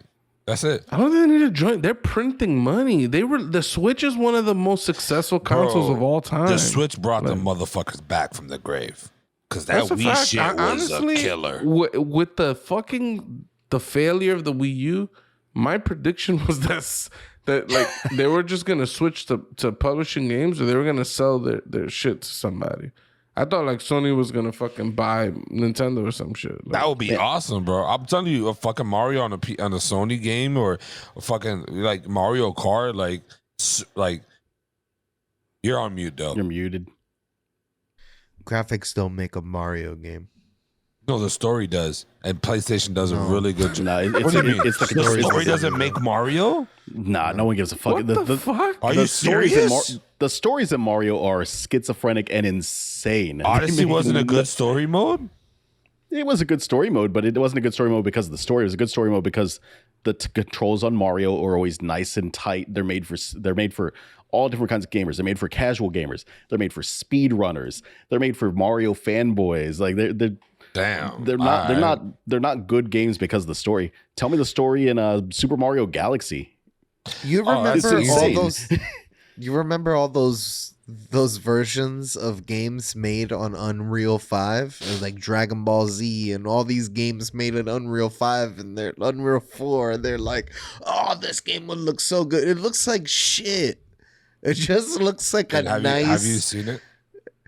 That's it. I don't think they need to join. They're printing money. The Switch is one of the most successable consoles of all time. The Switch brought the motherfuckers back from the grave because that Wii shit was a killer. With the failure of the Wii U, my prediction was that like they were just gonna switch to publishing games, or they were gonna sell their shit to somebody. I thought like Sony was gonna fucking buy Nintendo or some shit. Like, that would be awesome, bro. I'm telling you, a fucking Mario on a Sony game, or a fucking like Mario Kart, like you're on mute, though. You're muted. Graphics don't make a Mario game. No, the story does, and PlayStation does a really good job. No, What do you mean? it's The story doesn't make Mario? Nah, no one gives a fuck. what the fuck? Are you serious? The stories in Mario are schizophrenic and insane. Odyssey wasn't a good story mode? It was a good story mode, but it wasn't a good story mode because of the story. It was a good story mode because the controls on Mario are always nice and tight. They're made for all different kinds of gamers. They're made for casual gamers. They're made for speed runners. They're made for Mario fanboys. Like they're not good games because of the story. Tell me the story in Super Mario Galaxy. You remember all those? You remember all those versions of games made on Unreal 5, and like Dragon Ball Z and all these games made in Unreal 5 and they're Unreal 4, and they're like, oh, this game would look so good. It looks like shit. It just looks like nice. Have you seen it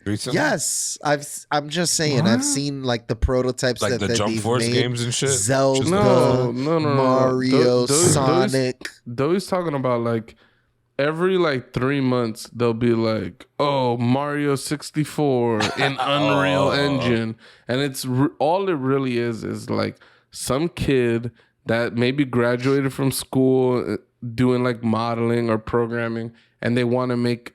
recently? Yes, I'm just saying. What? I've seen like the prototypes, like the Jump Force made. Games and shit. Zelda, no. Mario, Sonic. Those talking about like every like 3 months they'll be like, oh, Mario 64 in Unreal Engine, and it's all it really is like some kid that maybe graduated from school doing like modeling or programming, and they want to make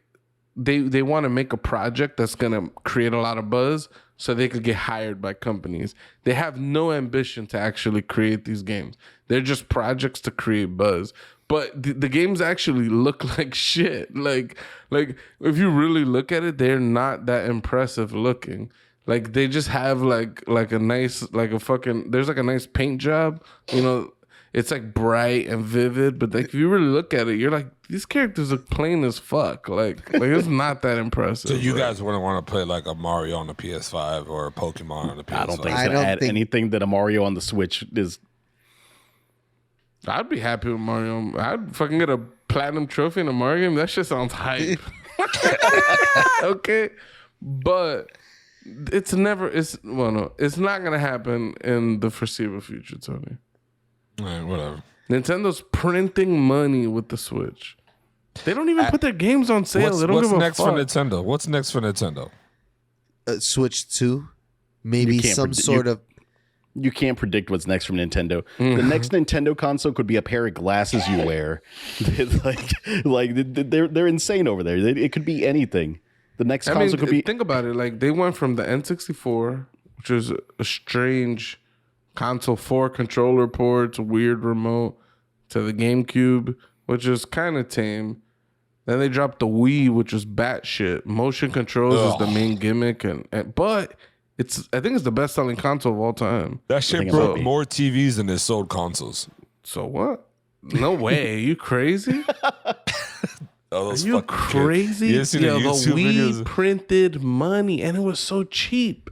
they want to make a project that's going to create a lot of buzz so they could get hired by companies. They have no ambition to actually create these games. They're just projects to create buzz. But the games actually look like shit. Like if you really look at it, they're not that impressive looking. Like they just have like a nice there's like a nice paint job, you know. It's like bright and vivid, but like if you really look at it, you're like, these characters look plain as fuck. Like it's not that impressive. So you guys wouldn't want to play like a Mario on the PS5 or a Pokemon on the PS5? I don't think it's gonna add anything that a Mario on the Switch is. I'd be happy with Mario. I'd fucking get a platinum trophy in a Mario game. That shit sounds hype. Okay, but it's not gonna happen in the foreseeable future, Tony. All right, whatever. Nintendo's printing money with the Switch. They don't even put their games on sale. They don't give a fuck. What's next for Nintendo? What's next for Nintendo? Switch 2, maybe some sort of. You can't predict what's next from Nintendo. The next Nintendo console could be a pair of glasses you wear. They're insane over there. It could be anything. The next console could be. Think about it. Like they went from the N64, which was a strange console, 4 controller ports, weird remote, to the GameCube, which is kind of tame. Then they dropped the Wii, which was batshit. Motion controls is the main gimmick, but I think it's the best selling console of all time. That shit broke more TVs than it sold consoles. So what? No way. Are you crazy? Are you crazy? The Wii printed money, and it was so cheap,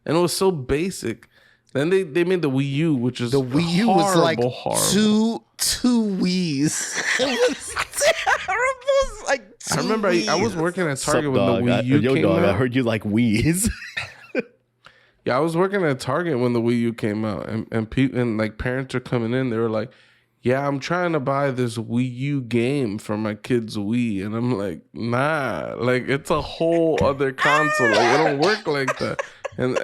and it was so basic. Then they made the Wii U, which is the Wii U was like horrible. two Wiis. It was terrible. It was like I remember I was working at Target when the Wii U came out. I heard you like Wiis. Yeah, I was working at Target when the Wii U came out, and like parents are coming in. They were like, "Yeah, I'm trying to buy this Wii U game for my kid's Wii," and I'm like, "Nah, like it's a whole other console. Like it don't work like that." And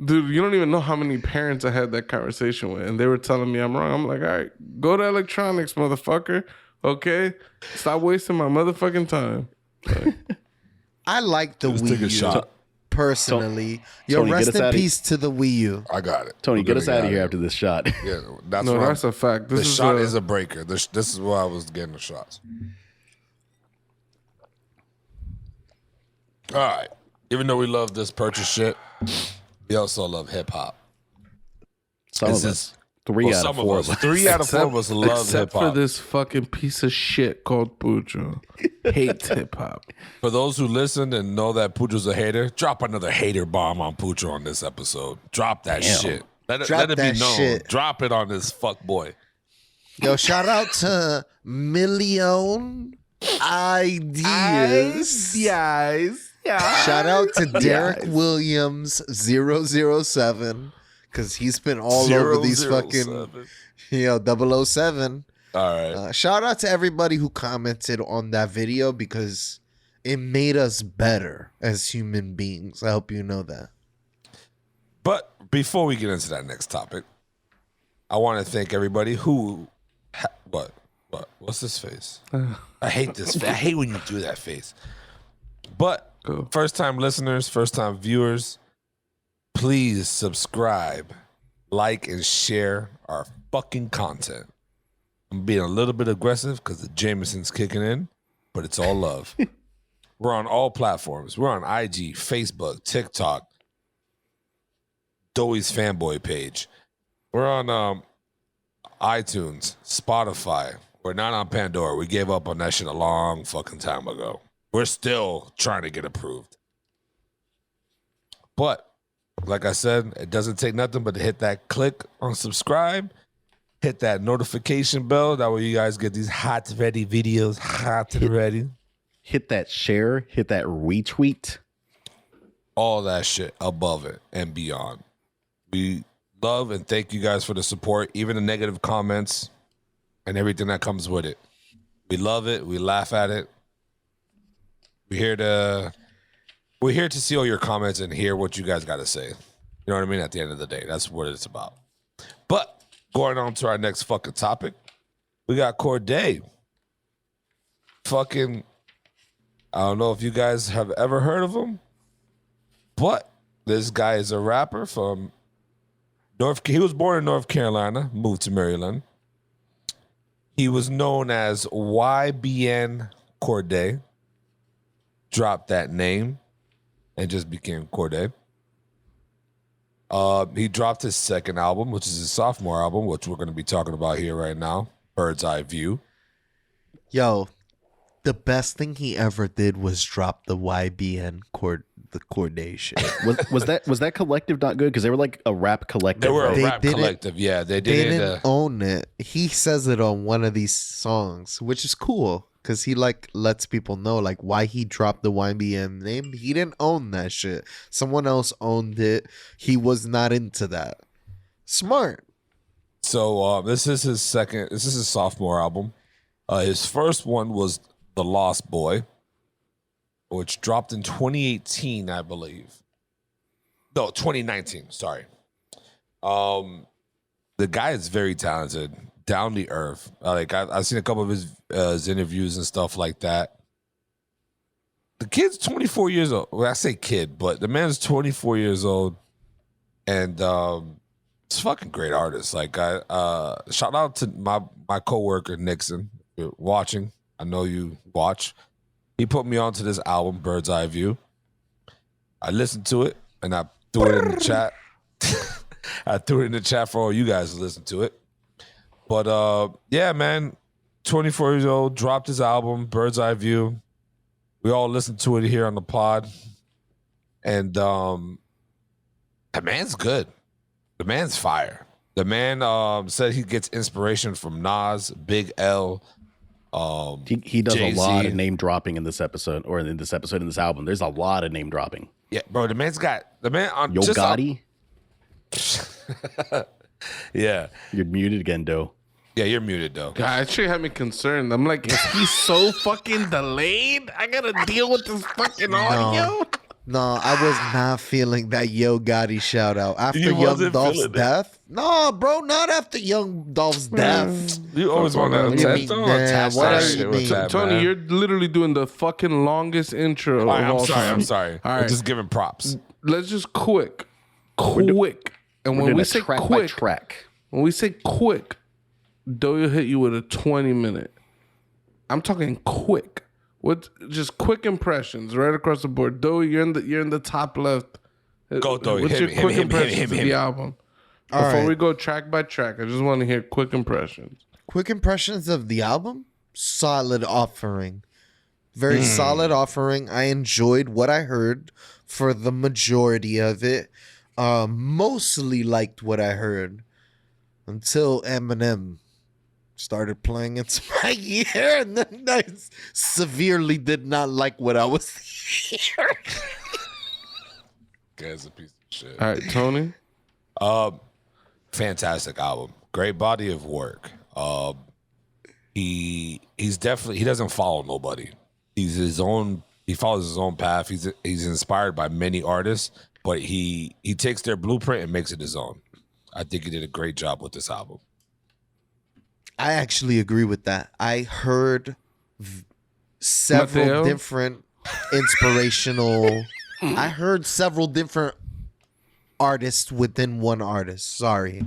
dude, you don't even know how many parents I had that conversation with, and they were telling me I'm wrong. I'm like, all right, go to electronics, motherfucker. Okay, stop wasting my motherfucking time. Like, I like the Wii take a U shot. Personally. Tony, rest in peace to the Wii U. I got it. Tony, get us out of here after this shot. Yeah, that's a fact. The shot is a breaker. This is why I was getting the shots. All right. Even though we love this purchase shit, we also love hip hop. Some of us. 3 out of 4 of us. 3 out of 4 of us love hip Except hop. for this fucking piece of shit called Pujo. Hates hip hop. For those who listened and know that Pujo's a hater, drop another hater bomb on Pujo on this episode. Drop that shit. Let it be known. Shit. Drop it on this fuck boy. Yo, shout out to Million Ideas. Shout out to Derek Williams 007 because he's been all over these fucking 007. All right. Shout out to everybody who commented on that video because it made us better as human beings. I hope you know that. But before we get into that next topic, I want to thank everybody who what's this face? I hate this. I hate when you do that face. But first time listeners, first time viewers, please subscribe, like, and share our fucking content. I'm being a little bit aggressive because the Jameson's kicking in, but it's all love. We're on all platforms. We're on IG, Facebook, TikTok, Doey's fanboy page. We're on iTunes, Spotify. We're not on Pandora. We gave up on that shit a long fucking time ago. We're still trying to get approved. But, like I said, it doesn't take nothing but to hit that click on subscribe, hit that notification bell. That way you guys get these hot, ready videos, hot and ready. Hit that share, hit that retweet. All that shit above it and beyond. We love and thank you guys for the support, even the negative comments and everything that comes with it. We love it. We laugh at it. We're here to see all your comments and hear what you guys got to say. You know what I mean? At the end of the day, that's what it's about. But going on to our next fucking topic. We got Cordae. Fucking, I don't know if you guys have ever heard of him, but this guy is a rapper from he was born in North Carolina, moved to Maryland. He was known as YBN Cordae, dropped that name, and just became Cordae. He dropped his second album, which is his sophomore album, which we're going to be talking about here right now, Bird's Eye View. Yo, the best thing he ever did was drop the YBN the Cordae shit. Was that collective not good? Because they were like a rap collective. They were a right? rap collective, yeah. They didn't own it. He says it on one of these songs, which is cool because he like lets people know like why he dropped the YBN name. He didn't own that shit. Someone else owned it. He was not into that. Smart. So this is his sophomore album. His first one was The Lost Boy, which dropped in 2018, I believe. No, 2019, sorry. The guy is very talented, down to earth. Like I've seen a couple of his interviews and stuff like that. The kid's 24 years old. Well, I say kid, but the man's 24 years old. And it's a fucking great artist. Like shout out to my coworker Nixon. If you're watching, I know you watch. He put me onto this album, Bird's Eye View. I listened to it and I threw it in the chat. I threw it in the chat for all you guys to listen to it. But yeah, man, 24 years old, dropped his album, Bird's Eye View. We all listened to it here on the pod. And the man's good. The man's fire. The man said he gets inspiration from Nas, Big L. He does Jay-Z. a lot of name dropping in this episode, or in this album. There's a lot of name dropping. Yeah, bro, the man on Yo Gotti. Yeah. You're muted again, Doe. Yeah, you're muted though. God, actually had me concerned. I'm like, is he so fucking delayed? I gotta deal with this fucking audio. No, I was not feeling that Yo Gotti shout out after You Young wasn't Dolph's feeling it? death. No, bro, not after Young Dolph's death. You always want to What do you attach mean, that what do shit you with mean? that, Tony, man. you're literally doing the fucking longest intro All right, of all time. I'm sorry. All I'm right. just giving props. Let's just quick. And We're when doing we a say track by quick, track. when we say quick, Doe will hit you with a 20-minute. I'm talking quick. What? Just quick impressions right across the board. Doe, you're in the top left. Go, Doe. What's Hit your me, quick hit me, impressions hit me, of hit me. the album? All Before right. we go track by track, I just want to hear quick impressions. Quick impressions of the album? Solid offering. Very solid offering. I enjoyed what I heard for the majority of it. Mostly liked what I heard until Eminem started playing into my ear, and then I severely did not like what I was hearing. Guy's a piece of shit. All right, Tony. Fantastic album. Great body of work. He's definitely, he doesn't follow nobody. He follows his own path. He's inspired by many artists, but he takes their blueprint and makes it his own. I think he did a great job with this album. I actually agree with that. I heard several Mateo? different inspirational. I heard several different artists within one artist. Sorry.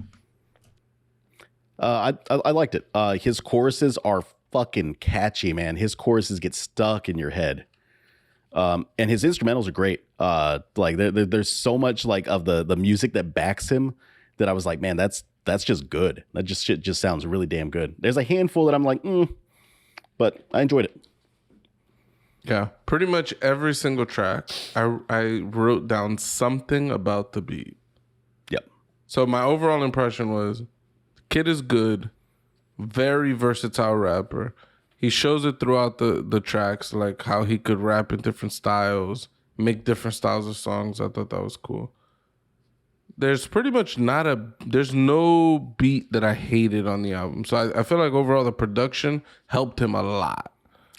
I liked it. His choruses are fucking catchy, man. His choruses get stuck in your head. And his instrumentals are great. Like there's so much like of the music that backs him that I was like, man, that's just good. That shit just sounds really damn good. There's a handful that I'm like, but I enjoyed it. Yeah, pretty much every single track, I wrote down something about the beat. Yep. So my overall impression was, the kid is good, very versatile rapper. He shows it throughout the tracks, like how he could rap in different styles, make different styles of songs. I thought that was cool. There's pretty much there's no beat that I hated on the album. So I feel like overall the production helped him a lot.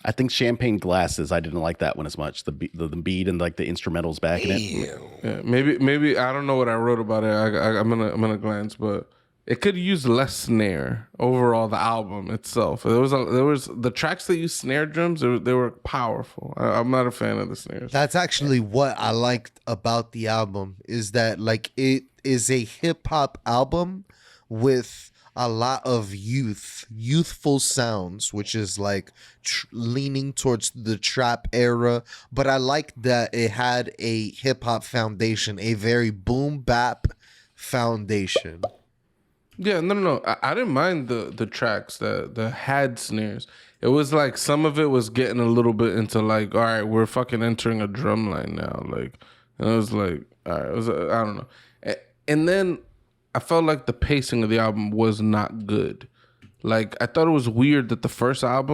I think Champagne Glasses, I didn't like that one as much. The beat and like the instrumentals back in it. Yeah, maybe I don't know what I wrote about it. I'm gonna glance, but it could use less snare overall. The album itself, there was the tracks that use snare drums. They were powerful. I'm not a fan of the snares. That's actually what I liked about the album, is that like it is a hip hop album with a lot of youthful sounds, which is like leaning towards the trap era. But I liked that it had a hip hop foundation, a very boom bap foundation. Yeah, no. I didn't mind the tracks that had snares. It was like some of it was getting a little bit into like, all right, we're fucking entering a drum line now. Like, and it was like, all right, I don't know. And then I felt like the pacing of the album was not good. Like, I thought it was weird that the first half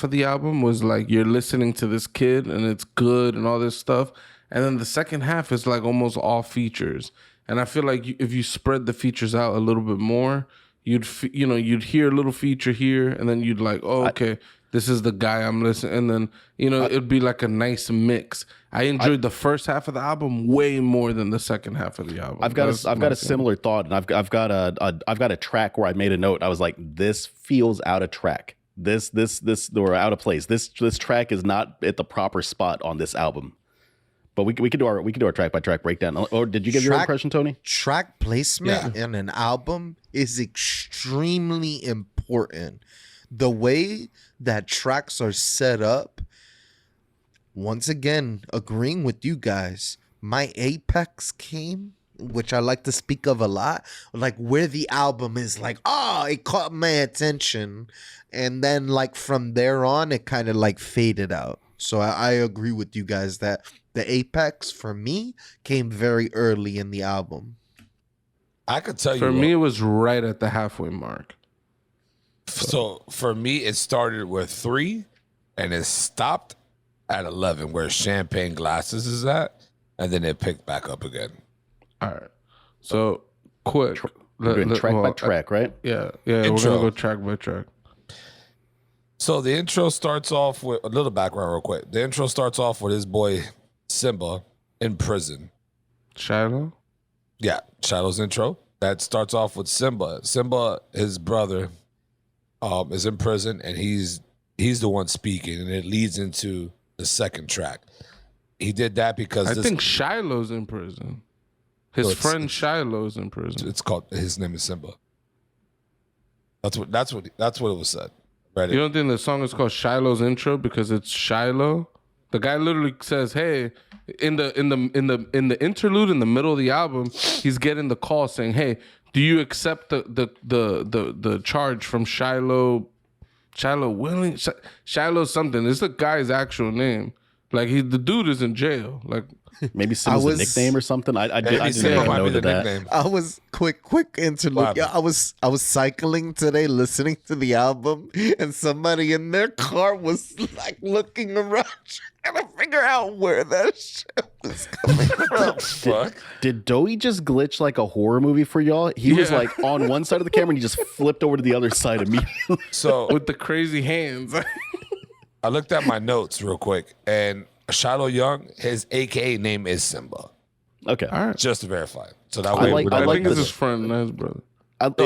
of the album was like, you're listening to this kid and it's good and all this stuff. And then the second half is like almost all features. And I feel like if you spread the features out a little bit more, you'd hear a little feature here, and then you'd like, oh, okay, this is the guy I'm listening. And then, it'd be like a nice mix. I enjoyed the first half of the album way more than the second half of the album. I've got a similar thought, and I've got a track where I made a note. I was like, this feels out of track. This or out of place. This track is not at the proper spot on this album. But we could do our track by track breakdown. Or did you give your impression, Tony? Track placement in an album is extremely important. The way that tracks are set up, once again, agreeing with you guys, my apex came, which I like to speak of a lot, like where the album is like, it caught my attention. And then like from there on, it kind of like faded out. So I agree with you guys that the apex for me came very early in the album. I could tell you. For me, it was right at the halfway mark. So for me, it started with 3 and it stopped at 11, where Champagne Glasses is at, and then it picked back up again. All right. So quick. We're doing track by track, right? Yeah. We're going to go track by track. So the intro starts off with a little background real quick. The intro starts off with his boy Simba in prison. Shiloh? Yeah, Shiloh's intro. That starts off with Simba. Simba, his brother, is in prison, and he's the one speaking, and it leads into the second track. He did that because I think Shiloh's in prison. His friend Shiloh's in prison. It's called, his name is Simba. That's what it was said. Ready? You don't think the song is called Shiloh's intro because it's Shiloh? The guy literally says, "Hey," in the interlude in the middle of the album, he's getting the call saying, "Hey, do you accept the charge from Shiloh Willing? Shiloh something." It's the guy's actual name. Like the dude is in jail. Like maybe Sim's a nickname or something. I didn't even know that. I was quick interlude. Yeah, I was cycling today, listening to the album, and somebody in their car was like looking around trying to figure out where that shit was coming from. Fuck. Did Doey just glitch like a horror movie for y'all? He was like on one side of the camera and he just flipped over to the other side immediately. So with the crazy hands. I looked at my notes real quick, and Shiloh Young, his AKA name is Simba. Okay, all right, just to verify. So that way, I think it's his friend, not his brother.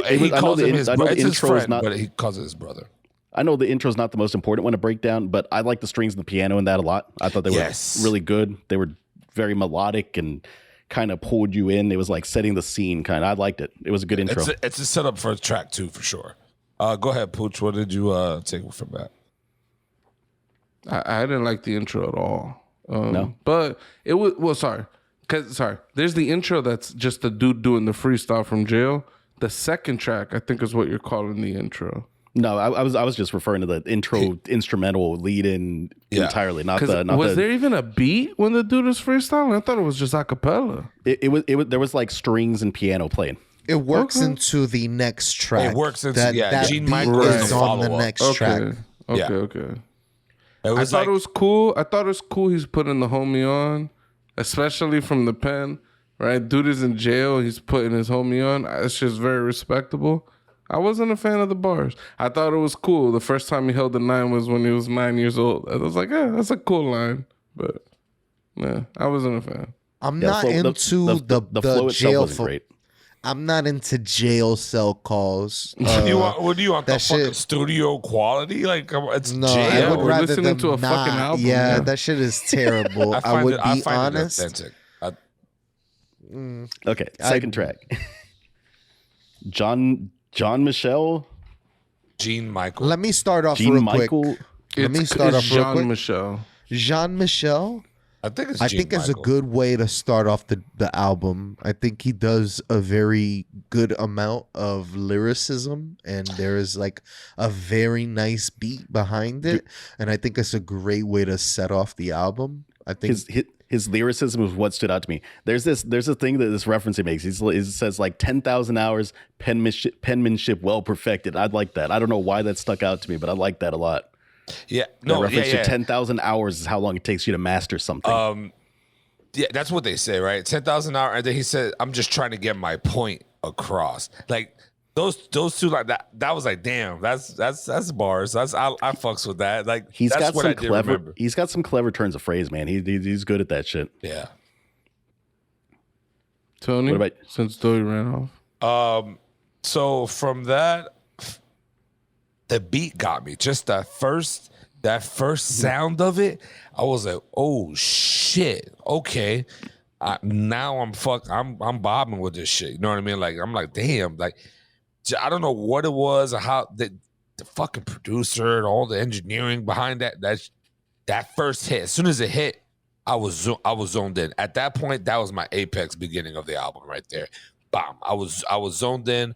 He calls him his brother. It's his friend, but he calls it his brother. I know the intro is not the most important one to break down, but I like the strings and the piano in that a lot. I thought they were really good. They were very melodic and kind of pulled you in. It was like setting the scene. Kind of, I liked it. It was a good intro. It's a setup for a track too, for sure. Go ahead, Pooch. What did you take from that? I didn't like the intro at all. No, but it was there's the intro that's just the dude doing the freestyle from jail. The second track, I think, is what you're calling the intro. No, I was just referring to the intro instrumental lead in entirely, not the. Was there even a beat when the dude was freestyling? I thought it was just a cappella. It was there was like strings and piano playing. It works into the next track. It works into that Gene Michael is on the next track. Okay. I thought it was cool. He's putting the homie on, especially from the pen, right? Dude is in jail. He's putting his homie on. It's just very respectable. I wasn't a fan of the bars. I thought it was cool. The first time he held the 9 was when he was 9 years old. I was like, that's a cool line. But, I wasn't a fan. I'm not into the flow jail itself wasn't great. I'm not into jail cell calls. What do you want? The that fucking shit- studio quality? Like it's No, jail. I would we're rather listening them to a fucking not. album, Yeah, yeah. that shit is terrible. I would be honest. it authentic. Okay, second track. John Michelle. Gene Michael. Let me start off Gene real Michael. quick. Let me start it's off real quick. Jean-Michel. Jean-Michel. I think it's. I Gene think it's a Michael. good way to start off the album. I think he does a very good amount of lyricism, and there is like a very nice beat behind it, and I think it's a great way to set off the album. I think His lyricism is what stood out to me. There's a thing that this reference he makes. It says like 10,000 hours penmanship well perfected. I'd like that. I don't know why that stuck out to me, but I like that a lot. Yeah. That No. reference Yeah. to 10,000 hours is how long it takes you to master something. Yeah, that's what they say, right? 10,000 hours. And then he said, "I'm just trying to get my point across." Like those two, like that was like, damn, that's bars. I fucks with that. Like He's that's got what some I did clever. remember. He's got some clever turns of phrase, man. He's good at that shit. Yeah. Tony, What about- since Dory ran off. So from that, the beat got me. Just that first sound of it, I was like, oh shit, okay. Now I'm bobbing with this shit. You know what I mean? Like I'm like, damn, like I don't know what it was or how the fucking producer and all the engineering behind that first hit. As soon as it hit, I was zoned in. At that point, that was my apex beginning of the album right there. Bam. I was zoned in.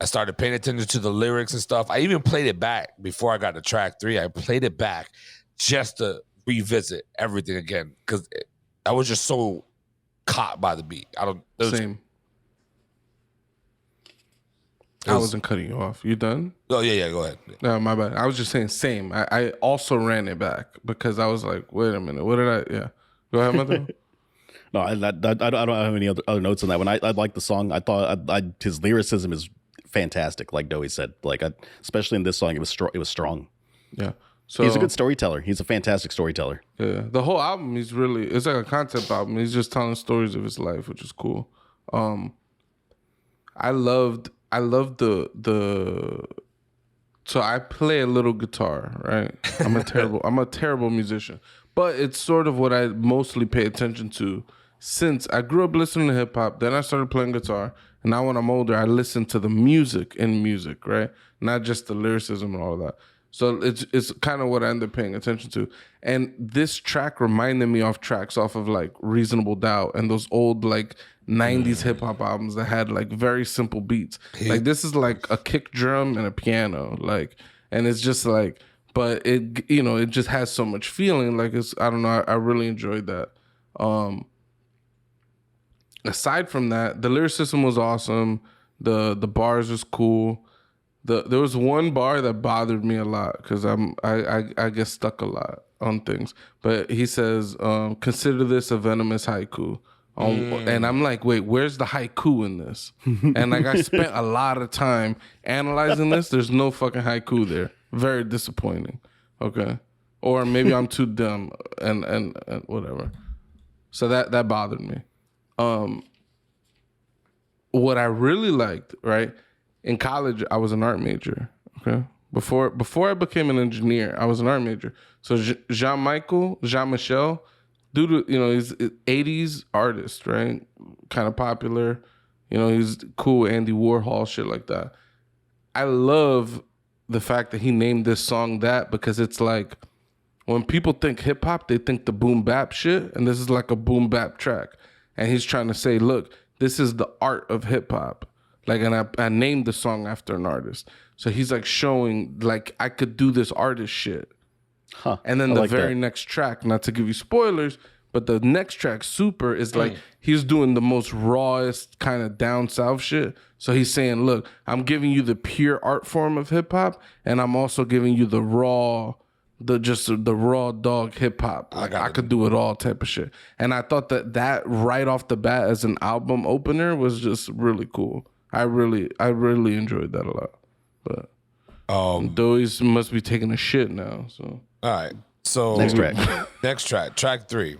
I started paying attention to the lyrics and stuff. I even played it back before I got to track 3. I played it back just to revisit everything again because I was just so caught by the beat. Same. I wasn't cutting you off. You done? Oh yeah, go ahead. No, my bad. I was just saying same. I also ran it back because I was like, wait a minute, what did I? Yeah, go ahead, mother. No, I don't have any other notes on that one. I like the song. I thought his lyricism is fantastic, like Doey said. Like especially in this song, it was strong. Yeah. So He's a good storyteller. He's a fantastic storyteller. Yeah, the whole album it's like a concept album. He's just telling stories of his life, which is cool. I loved the so I play a little guitar, right? I'm a terrible musician. But it's sort of what I mostly pay attention to since I grew up listening to hip hop, then I started playing guitar, and now when I'm older, I listen to the music in music, right? Not just the lyricism and all of that. So it's kind of what I ended up paying attention to. And this track reminded me of tracks off of like Reasonable Doubt and those old like 90s hip hop albums that had like very simple beats. Like this is like a kick drum and a piano, like, and it's just like, but it, you know, it just has so much feeling. Like it's, I don't know, I really enjoyed that. Aside from that, the lyricism was awesome. The bars was cool. There was one bar that bothered me a lot because I get stuck a lot on things. But he says, "Consider this a venomous haiku," and I'm like, "Wait, where's the haiku in this?" And like I spent a lot of time analyzing this. There's no fucking haiku there. Very disappointing. Okay, or maybe I'm too dumb and whatever. So that bothered me. What I really liked, right? In college, I was an art major. Okay, before I became an engineer, I was an art major. So Jean-Michel, dude, you know, he's an '80s artist, right? Kind of popular. You know, he's cool, Andy Warhol, shit like that. I love the fact that he named this song that because it's like when people think hip hop, they think the boom bap shit, and this is like a boom bap track. And he's trying to say, look, this is the art of hip hop. Like, and I named the song after an artist. So he's like showing, like, I could do this artist shit. Huh. And then I the like very that. next track, not to give you spoilers, but the next track, Super, is like, he's doing the most rawest kind of down south shit. So he's saying, look, I'm giving you the pure art form of hip hop, and I'm also giving you the raw, the raw dog hip hop. Like I could do it all type of shit. And I thought that right off the bat as an album opener was just really cool. I really enjoyed that a lot. But Doey's must be taking a shit now. So All right. So Next track. track 3.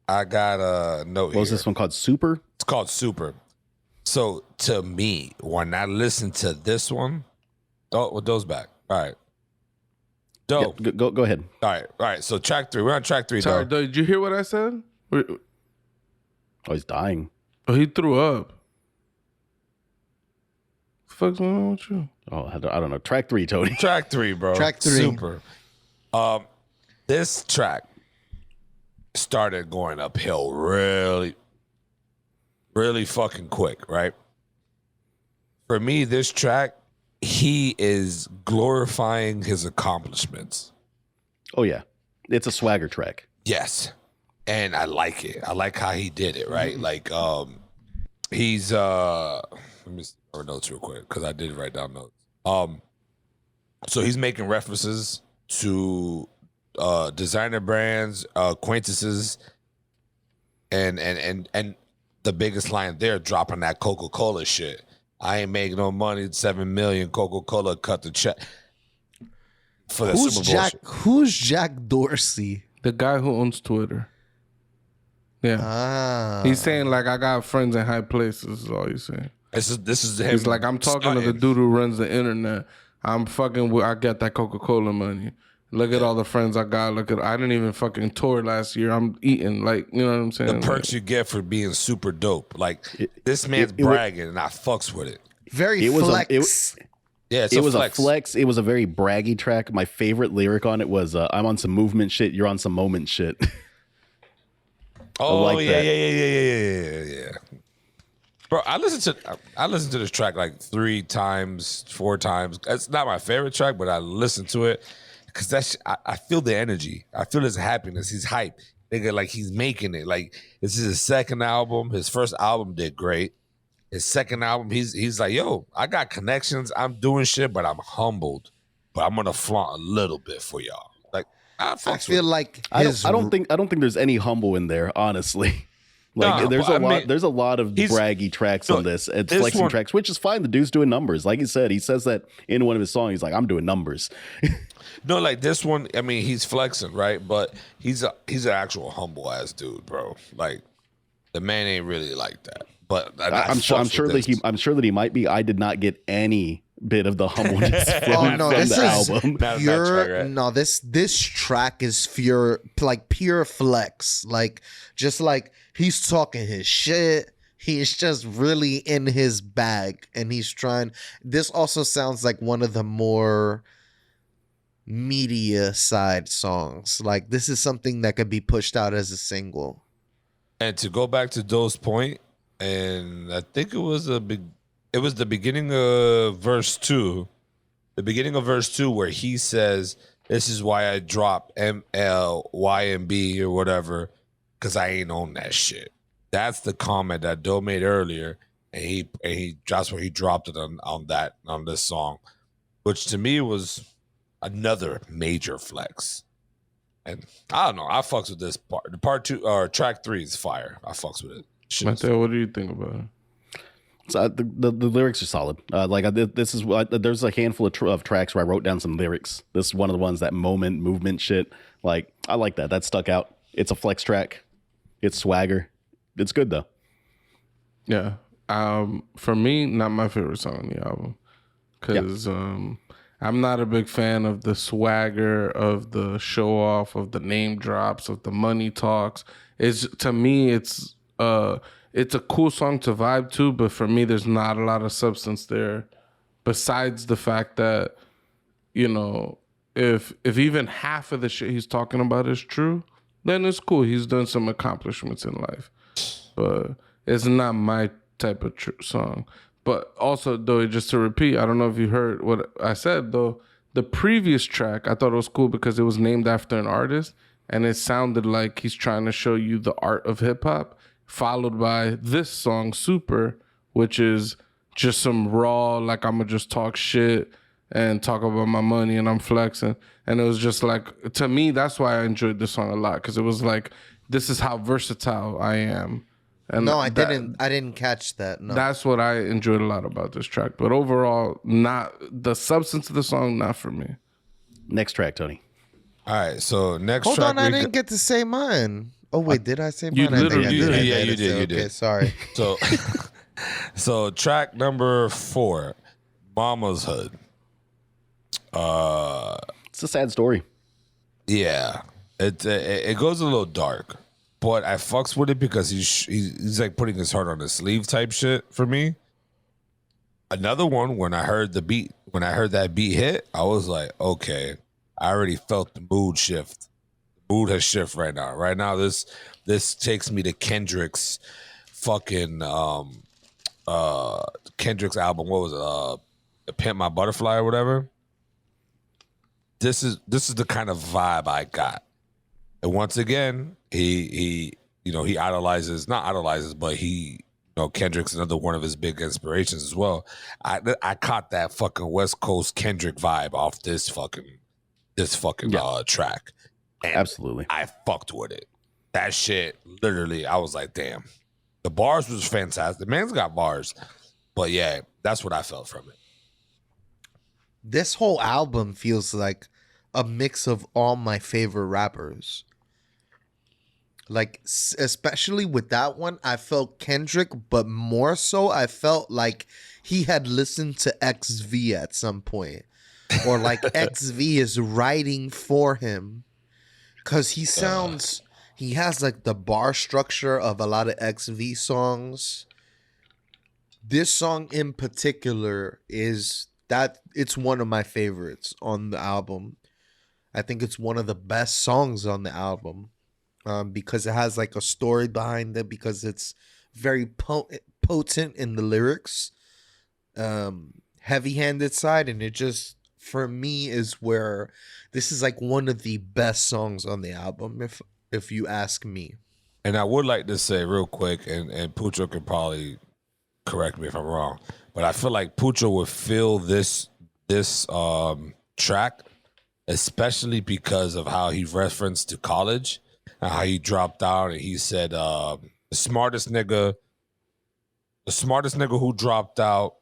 I got a note What was here. this one called? Super? It's called Super. So to me, when I listen to this one, well, Doe's back. All right. Doe. Yeah, go ahead. All right. So track 3. We're on track 3, Sorry, Doe. did you hear what I said? Oh, he's dying. Oh, he threw up. What the fuck's going on with you? Oh, I don't know. Track 3, Tony. Track 3, bro. Track 3. Super. This track started going uphill really, really fucking quick, right? For me, this track, he is glorifying his accomplishments. Oh yeah, it's a swagger track. Yes. And I like it. I like how he did it, right? Like he's let me see our notes real quick because I did write down notes. So he's making references to designer brands, acquaintances, and the biggest line there, dropping that Coca-Cola shit. I ain't making no money. 7 million. Coca-Cola cut the check for the Super Bowl. Who's Jack Dorsey? The guy who owns Twitter. Yeah. Ah. He's saying, like, I got friends in high places, is all he's saying. This is him. He's like, I'm talking to the dude who runs the internet. I'm fucking with, I got that Coca-Cola money. Look at all the friends I got. I didn't even fucking tour last year. I'm eating, like, you know what I'm saying? The perks you get for being super dope. Like, this man's bragging, and I fucks with it. Very flex. Yeah, it was a flex. It was a very braggy track. My favorite lyric on it was, I'm on some movement shit. You're on some moment shit. Oh, like yeah, that. yeah. Bro, I listened to this track like 3 times, 4 times. It's not my favorite track, but I listened to it because I feel the energy. I feel his happiness. He's hyped. Nigga, like he's making it. Like this is his second album. His first album did great. His second album, he's like, yo, I got connections. I'm doing shit, but I'm humbled. But I'm gonna flaunt a little bit for y'all. Like I feel like I don't think there's any humble in there, honestly. Like No, there's a lot of braggy tracks on this. It's flexing tracks, which is fine. The dude's doing numbers. Like he said, he says that in one of his songs. He's like, I'm doing numbers. No, like this one, I mean, he's flexing, right? But he's an actual humble ass dude, bro. Like the man ain't really like that. But I'm sure that he might be. I did not get any bit of the humbleness from the album. This track is pure flex. Like just like he's talking his shit. He's just really in his bag, and he's trying. This also sounds like one of the more media side songs. Like this is something that could be pushed out as a single. And to go back to Doe's point, and I think it was the beginning of verse 2. The beginning of verse 2 where he says, this is why I dropped MLYMB or whatever, because I ain't on that shit. That's the comment that Doe made earlier, and he that's where he dropped it on this song, which to me was another major flex. And I don't know, I fucks with this part. The part 2 or track 3 is fire. I fucks with it. Mateo, what do you think about it? So the lyrics are solid. There's a handful of tracks where I wrote down some lyrics. This is one of the ones, that movement shit. Like I like that. That stuck out. It's a flex track. It's swagger. It's good though. Yeah. For me, not my favorite song on the album, because I'm not a big fan of the swagger, of the show off, of the name drops, of the money talks. To me, it's a cool song to vibe to, but for me, there's not a lot of substance there. Besides the fact that, you know, if even half of the shit he's talking about is true, then it's cool. He's done some accomplishments in life, but it's not my type of song. But also, though, just to repeat, I don't know if you heard what I said, though. The previous track, I thought it was cool because it was named after an artist, and it sounded like he's trying to show you the art of hip hop, followed by this song, Super, which is just some raw, like, I'm going to just talk shit and talk about my money and I'm flexing. And it was just like, to me, that's why I enjoyed this song a lot, because it was like, this is how versatile I am. And no, I didn't catch that. No. That's what I enjoyed a lot about this track. But overall, not the substance of the song, not for me. Next track, Tony. All right, so next Hold track. on, I didn't get to say mine. Oh wait, did I say mine? You literally did. Yeah, you did. Okay, sorry. So So track number 4, Mama's Hood. It's a sad story. Yeah, it goes a little dark, but I fucks with it because he's like putting his heart on his sleeve type shit for me. Another one, when I heard that beat hit, I was like, okay, I already felt the mood shift. The mood has shifted right now. Right now, this takes me to Kendrick's fucking Kendrick's album. What was it? Pimp My Butterfly or whatever. This is the kind of vibe I got. And once again, he idolizes, not idolizes, but Kendrick's another one of his big inspirations as well. I caught that fucking West Coast Kendrick vibe off this fucking track. And Absolutely. I fucked with it. That shit, literally, I was like, damn. The bars was fantastic. The man's got bars. But yeah, that's what I felt from it. This whole album feels like a mix of all my favorite rappers. Like, especially with that one, I felt Kendrick, but more so, I felt like he had listened to XV at some point. Or like XV is writing for him. Because he has like the bar structure of a lot of XV songs. This song in particular it's one of my favorites on the album. I think it's one of the best songs on the album. Because it has like a story behind it, because it's very potent in the lyrics, heavy-handed side, and it just, for me, is where this is like one of the best songs on the album, if you ask me. And I would like to say real quick, and Pucho could probably correct me if I'm wrong, but I feel like Pucho would feel this track, especially because of how he referenced to college. How he dropped out, and he said the smartest nigga who dropped out,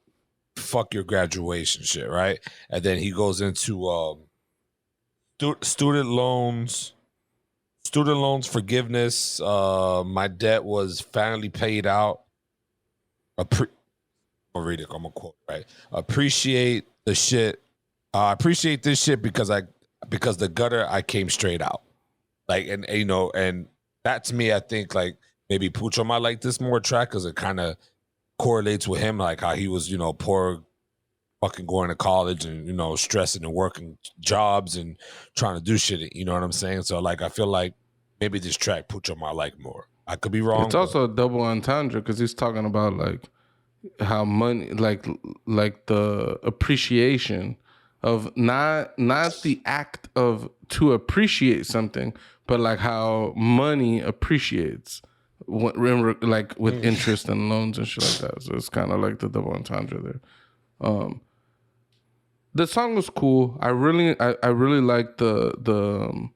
fuck your graduation shit, right? And then he goes into student loans forgiveness. My debt was finally paid out. I'll read it. I'm gonna quote, right? Appreciate the shit. Appreciate this shit because the gutter I came straight out. Like, and that to me, I think like maybe Pucho might like this more track because it kind of correlates with him, like how he was, poor, fucking going to college and, stressing and working jobs and trying to do shit. You know what I'm saying? So like, I feel like maybe this track Pucho might like more. I could be wrong. It's also a double entendre because he's talking about like how money, like the appreciation of not the act of to appreciate something, but like how money appreciates, like with interest and loans and shit like that. So it's kind of like the double entendre there. The song was cool. I really like the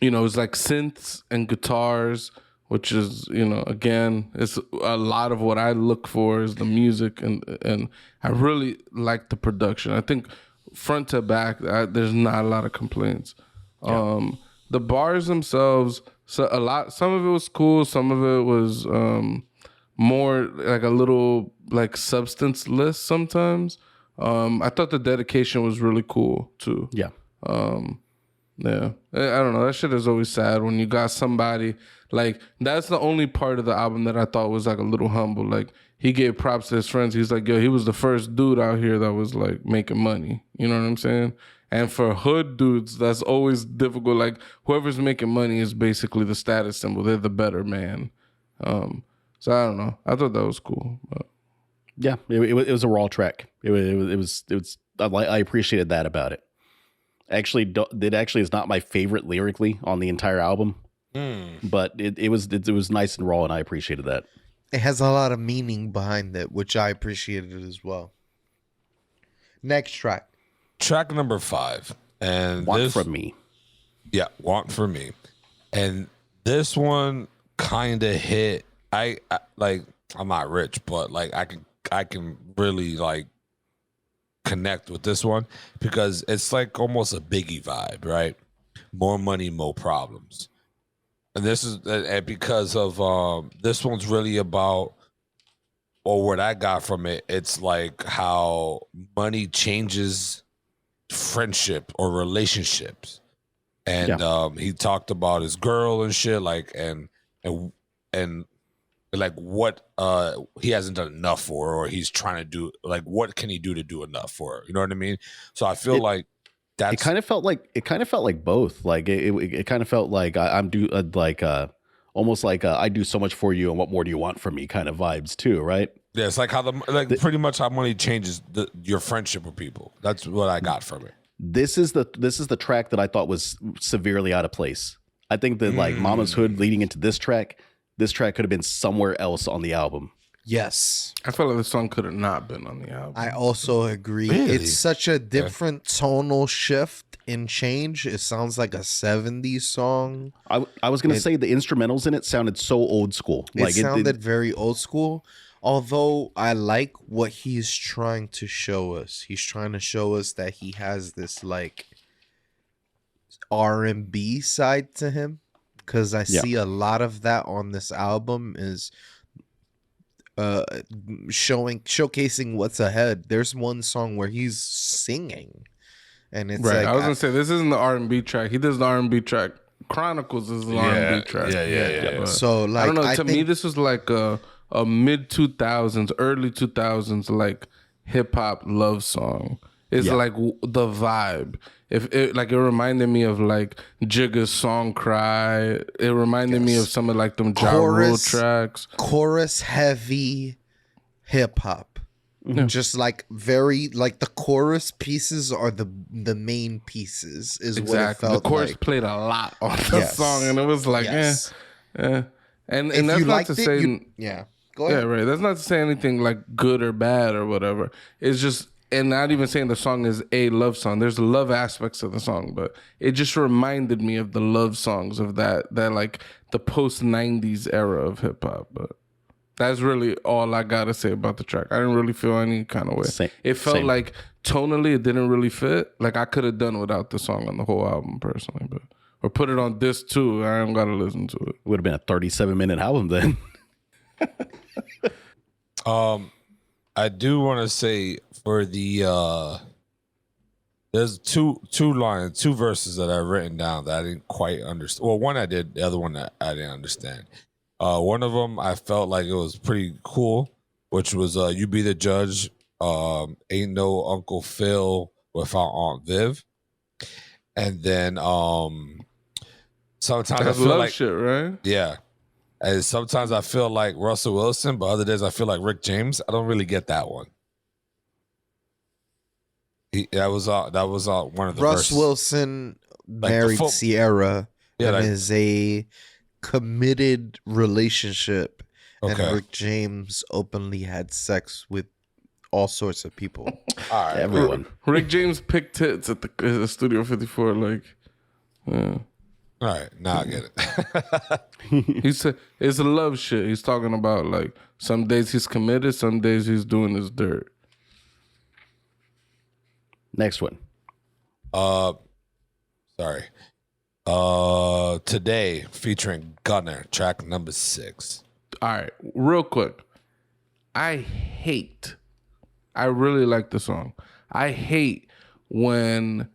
it's like synths and guitars, which is, again, it's a lot of what I look for is the music, and I really like the production. I think front to back, there's not a lot of complaints. Yeah. The bars themselves, some of it was cool, some of it was more like a little like substanceless sometimes. I thought the dedication was really cool too. Yeah. Yeah, I don't know. That shit is always sad when you got somebody like that's the only part of the album that I thought was like a little humble. Like he gave props to his friends. He's like, yo, he was the first dude out here that was like making money. You know what I'm saying? And for hood dudes, that's always difficult. Like whoever's making money is basically the status symbol. They're the better man. So I don't know. I thought that was cool. But. Yeah, it was a raw track. It was. I appreciated that about it. Actually, it actually is not my favorite lyrically on the entire album, but it was nice and raw, and I appreciated that. It has a lot of meaning behind it, which I appreciated as well. Next track. Track number 5. And Want From Me. Yeah, Want From Me. And this one kind of hit. I like, I'm not rich, but like I can really like connect with this one because it's like almost a Biggie vibe, right? More money, more problems. And this is because of this one's really about or what I got from it, it's like how money changes friendship or relationships. And he talked about his girl and shit, like and like what he hasn't done enough for, or he's trying to do, like what can he do to do enough for her? You know what I mean? So I feel like that's it kind of felt like both. Like it kind of felt like I'm do like almost like I do so much for you, and what more do you want from me? Kind of vibes too, right? yeah, it's like how pretty much how money changes your friendship with people. That's what I got from it. This is the track that I thought was severely out of place. I think that like Mama's Hood leading into this track could have been somewhere else on the album. Yes. I feel like the song could have not been on the album. I also agree. Really? It's such a different tonal shift and change. It sounds like a 70s song. I was going to say the instrumentals in it sounded so old school. It sounded very old school. Although I like what he's trying to show us. He's trying to show us that he has this like R&B side to him, because I see a lot of that on this album is showcasing what's ahead. There's one song where he's singing, and it's right. like, I was gonna say this isn't the R&B track. He does the R&B track. Chronicles is the R&B track. Yeah. So like, I don't know. To me, think this was like a mid 2000s, early 2000s, like hip hop love song. It's like the vibe. If it like, it reminded me of like Jigga's Song Cry. It reminded me of some of like them Ja Rule tracks. Chorus heavy hip hop. Just like very like the chorus pieces are the main pieces is what it felt. The chorus like. played a lot on the song, and it was like, And that's not to say, go ahead. yeah, right. That's not to say anything like good or bad or whatever. It's just, and not even saying the song is a love song. There's love aspects of the song, but it just reminded me of the love songs of that like the post 90s era of hip hop. But that's really all I gotta say about the track. I didn't really feel any kind of way. It felt like tonally it didn't really fit. Like I could have done without the song on the whole album personally, but or put it on this too. I don't gotta listen to it. Would have been a 37-minute album then. I do want to say for the there's two verses that I've written down that I didn't quite understand. Well, one I did, the other one that I didn't understand. One of them I felt like it was pretty cool, which was "You Be the Judge." Ain't no Uncle Phil without Aunt Viv. And then sometimes That's I feel love like shit, right? yeah. And sometimes I feel like Russell Wilson, but other days I feel like Rick James. I don't really get that one. That was one of the Russ verses. Wilson Like married Sierra and like, is a committed relationship, Okay. and Rick James openly had sex with all sorts of people. All right. Everyone. Rick James picked tits at the Studio 54. Like, yeah. All right, now I get it. He said it's a love shit. He's talking about like some days he's committed, some days he's doing his dirt. Next one. Sorry. Today featuring Gunner, track number 6. All right, real quick. I really like the song. I hate when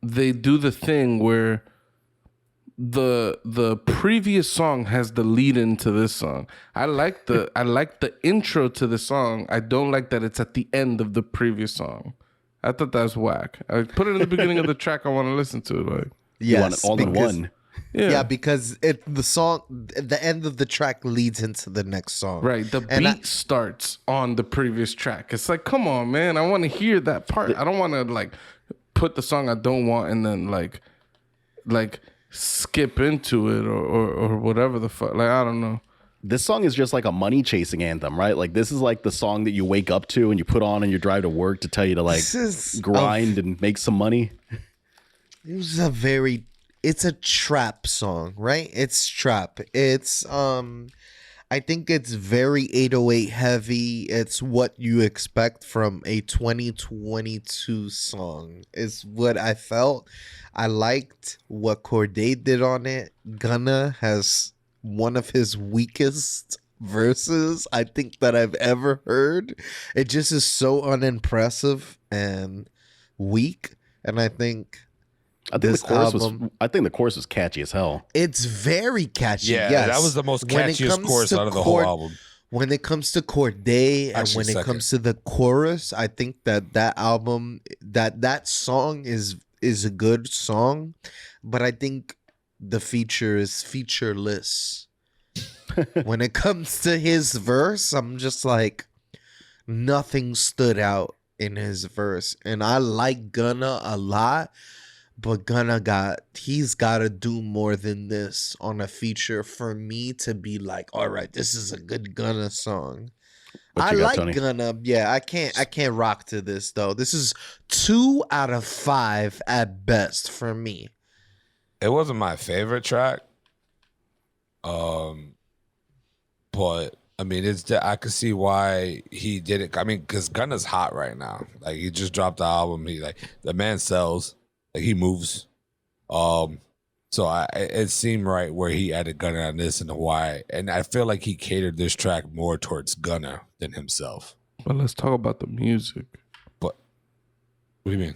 they do the thing where the previous song has the lead into this song. I like the intro to the song. I don't like that it's at the end of the previous song. I thought that's whack. I put it in the beginning of the track I want to listen to. Like, You want it all in one. Yeah, because the end of the track leads into the next song. right. The beat starts on the previous track. It's like, come on, man. I want to hear that part. I don't want to like put the song I don't want and then like skip into it or whatever the fuck. Like, I don't know. This song is just like a money chasing anthem, right? Like this is like the song that you wake up to and you put on and you drive to work to tell you to like grind and make some money. It's a trap song, right? It's trap. It's I think it's very 808 heavy. It's what you expect from a 2022 song. Is what I felt. I liked what Cordae did on it. Gunna has one of his weakest verses I think that I've ever heard. It just is so unimpressive and weak. And I think this album, I think the chorus was catchy as hell. it's very catchy. Yeah, yes. that was the most When it catchiest comes chorus to out of the whole album. When it comes to Cordae and Actually, when it second. comes to the chorus, I think that album, that song is a good song, but I think the feature is featureless. When it comes to his verse, I'm just like, nothing stood out in his verse. And I like Gunna a lot, but he's got to do more than this on a feature for me to be like, all right, this is a good Gunna song. I like Tony? Gunna. Yeah, I can't rock to this though. This is 2 out of 5 at best for me. It wasn't my favorite track. But I mean, I could see why he did it. I mean, because Gunna's hot right now. Like, he just dropped the album. The man sells. Like, he moves. So it seemed right where he added Gunna on this and why. And I feel like he catered this track more towards Gunna than himself. But let's talk about the music. But what do you mean?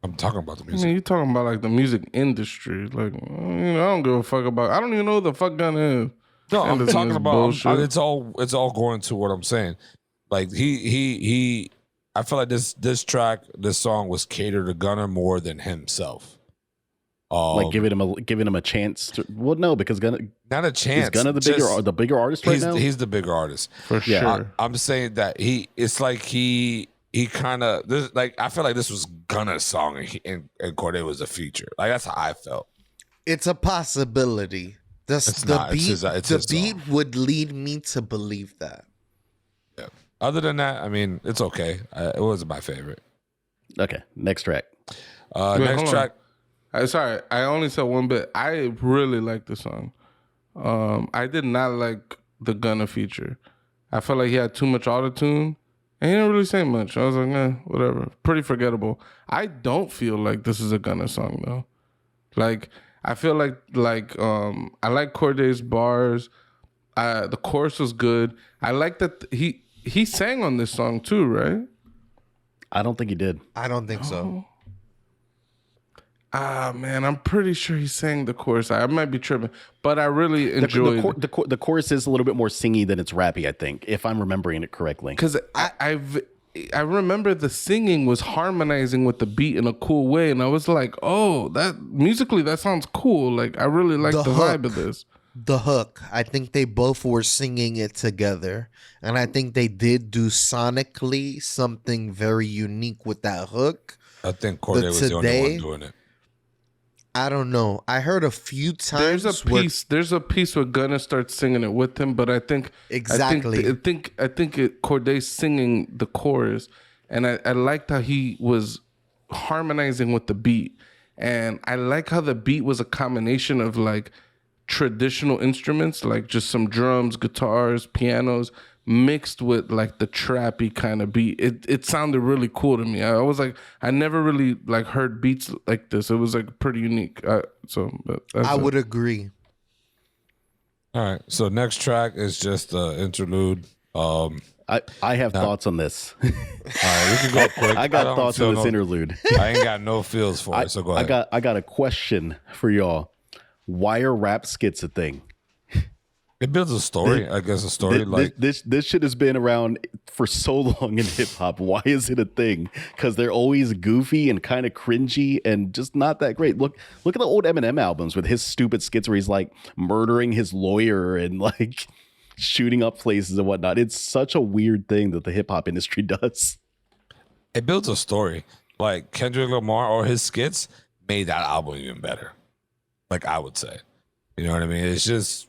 I'm talking about the I music. mean, you're talking about like the music industry. Like, I don't give a fuck about. I don't even know who the fuck Gunna is. No, I'm Anderson talking is about. bullshit. It's all going to what I'm saying. Like he. I feel like this song was catered to Gunna more than himself. Like giving him a chance to, well, no, because Gunna, not a chance. is Gunna the bigger artist right now? He's the bigger artist For sure. I'm saying that it's like he kind of like, I feel like this was Gunna's song and Cordae was a feature. Like, that's how I felt. It's a possibility. The beat would lead me to believe that. Yeah. Other than that, I mean, it's okay. It wasn't my favorite. Okay, next track. Next track. Sorry, I only said one bit. I really like the song. I did not like the Gunna feature. I felt like he had too much autotune, and he didn't really say much. I was like, whatever. Pretty forgettable. I don't feel like this is a Gunna song though. Like, I feel like I like Cordae's bars. The chorus was good. I like that he sang on this song too, right? I don't think he did. I don't think so. Man, I'm pretty sure he sang the chorus. I might be tripping, but I really enjoyed the chorus is a little bit more singy than it's rappy, I think, if I'm remembering it correctly. because I remember the singing was harmonizing with the beat in a cool way, and I was like, oh, that musically that sounds cool. Like, I really like the vibe of this. The hook. I think they both were singing it together. And I think they did do sonically something very unique with that hook. I think Cordae was the only one doing it. I don't know. I heard a few times. There's a piece where Gunna starts singing it with him, but I think exactly. I think Cordae's singing the chorus, and I liked how he was harmonizing with the beat, and I like how the beat was a combination of like traditional instruments, like just some drums, guitars, pianos, mixed with like the trappy kind of beat. It sounded really cool to me. I was like, I never really like heard beats like this. It was like pretty unique. I would agree. All right. So next track is just an interlude. I have thoughts on this. All right, we can go quick. I got thoughts on this interlude. I ain't got no feels for it, so go ahead. I got a question for y'all. Why are rap skits a thing? It builds a story, I guess. A story this shit has been around for so long in hip hop. Why is it a thing? Because they're always goofy and kind of cringy and just not that great. Look at the old Eminem albums with his stupid skits where he's like murdering his lawyer and like shooting up places and whatnot. It's such a weird thing that the hip hop industry does. It builds a story. Like Kendrick Lamar or his skits made that album even better. Like, I would say, you know what I mean? It's just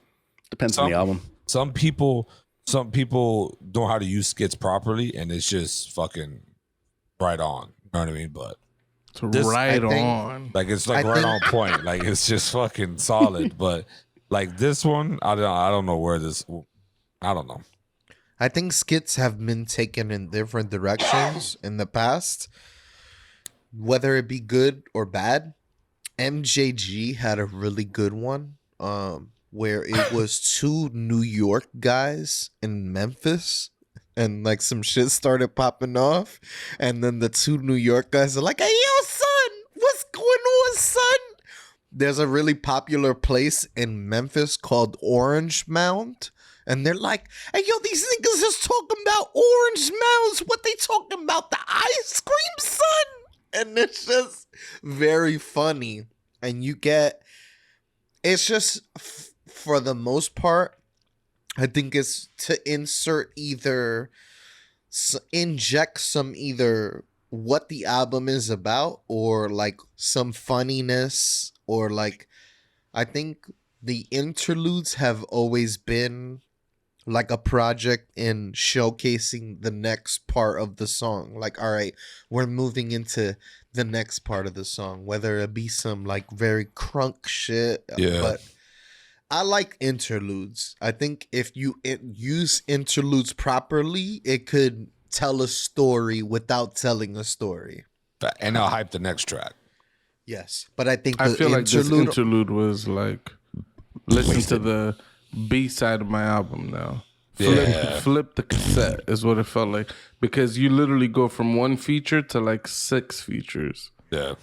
depends on the album. Some people know how to use skits properly, and it's just fucking right on. You know what I mean? But it's right on. Like, it's like right on point. Like, it's just fucking solid. But like this one, I don't know where this. I don't know. I think skits have been taken in different directions in the past, whether it be good or bad. MJG had a really good one. where it was two New York guys in Memphis, and like some shit started popping off, and then the two New York guys are like, "Hey, yo, son, what's going on, son?" There's a really popular place in Memphis called Orange Mound. And they're like, "Hey, yo, these niggas is talking about Orange Mounds. What they talking about? The ice cream, son?" And it's just very funny. And it's just, for the most part, I think it's to inject some either what the album is about, or like some funniness, or like, I think the interludes have always been like a project in showcasing the next part of the song. Like, all right, we're moving into the next part of the song, whether it be some like very crunk shit. Yeah. But I like interludes. I think if you use interludes properly, it could tell a story without telling a story. And I'll hype the next track. Yes, but I think I feel like this interlude was like, listen to the B side of my album now. Flip the cassette is what it felt like, because you literally go from one feature to like 6 features. Yeah.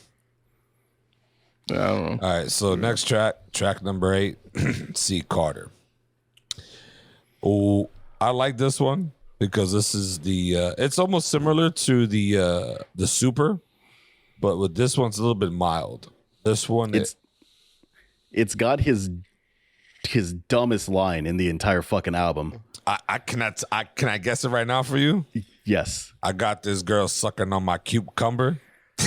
I don't know. All right, so next track number 8, C. Carter. Oh, I like this one because this is it's almost similar to the Super, but with this one's a little bit mild. This one, it's got his dumbest line in the entire fucking album. Can I guess it right now for you? Yes. I got this girl sucking on my cucumber.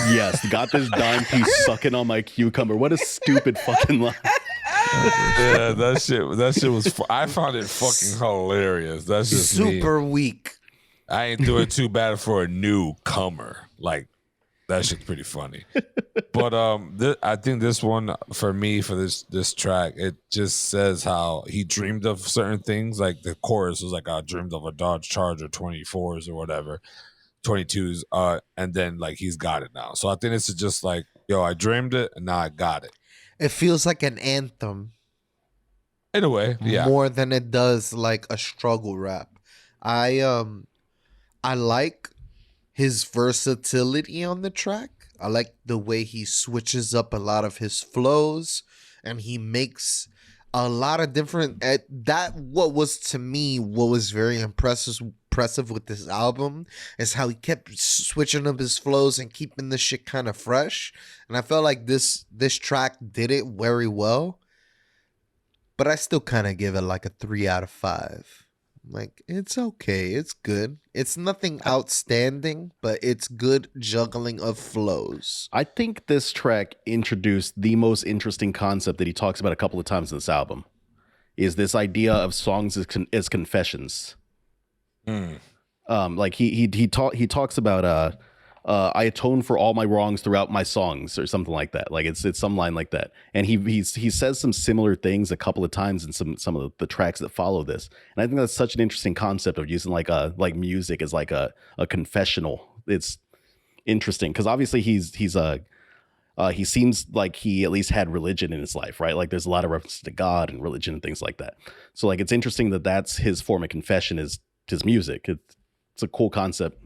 Yes, got this dime piece sucking on my cucumber. What a stupid fucking line. Yeah, that shit was. I found it fucking hilarious. That's just super weak. I ain't doing too bad for a newcomer. Like, that shit's pretty funny. But I think this one, for me, for this track, it just says how he dreamed of certain things. Like the chorus was like, "I dreamed of a Dodge Charger 24s or whatever, 22s," and then like he's got it now. So I think this is just like, yo, I dreamed it and now I got it. It feels like an anthem. In a way, yeah. More than it does like a struggle rap. I like his versatility on the track. I like the way he switches up a lot of his flows, and he makes a lot of different. What was very impressive with this album is how he kept switching up his flows and keeping the shit kind of fresh. And I felt like this track did it very well. But I still kind of give it like a 3 out of 5. Like, it's okay. It's good. It's nothing outstanding, but it's good juggling of flows. I think this track introduced the most interesting concept that he talks about a couple of times in this album, is this idea of songs as confessions. Like he talks about I atone for all my wrongs throughout my songs, or something like that. Like it's some line like that. And he says some similar things a couple of times in some of the tracks that follow this. And I think that's such an interesting concept of using like music as like a confessional. It's interesting because obviously he seems like he at least had religion in his life, right? Like there's a lot of references to God and religion and things like that. So like it's interesting that that's his form of confession, is his music. It's a cool concept.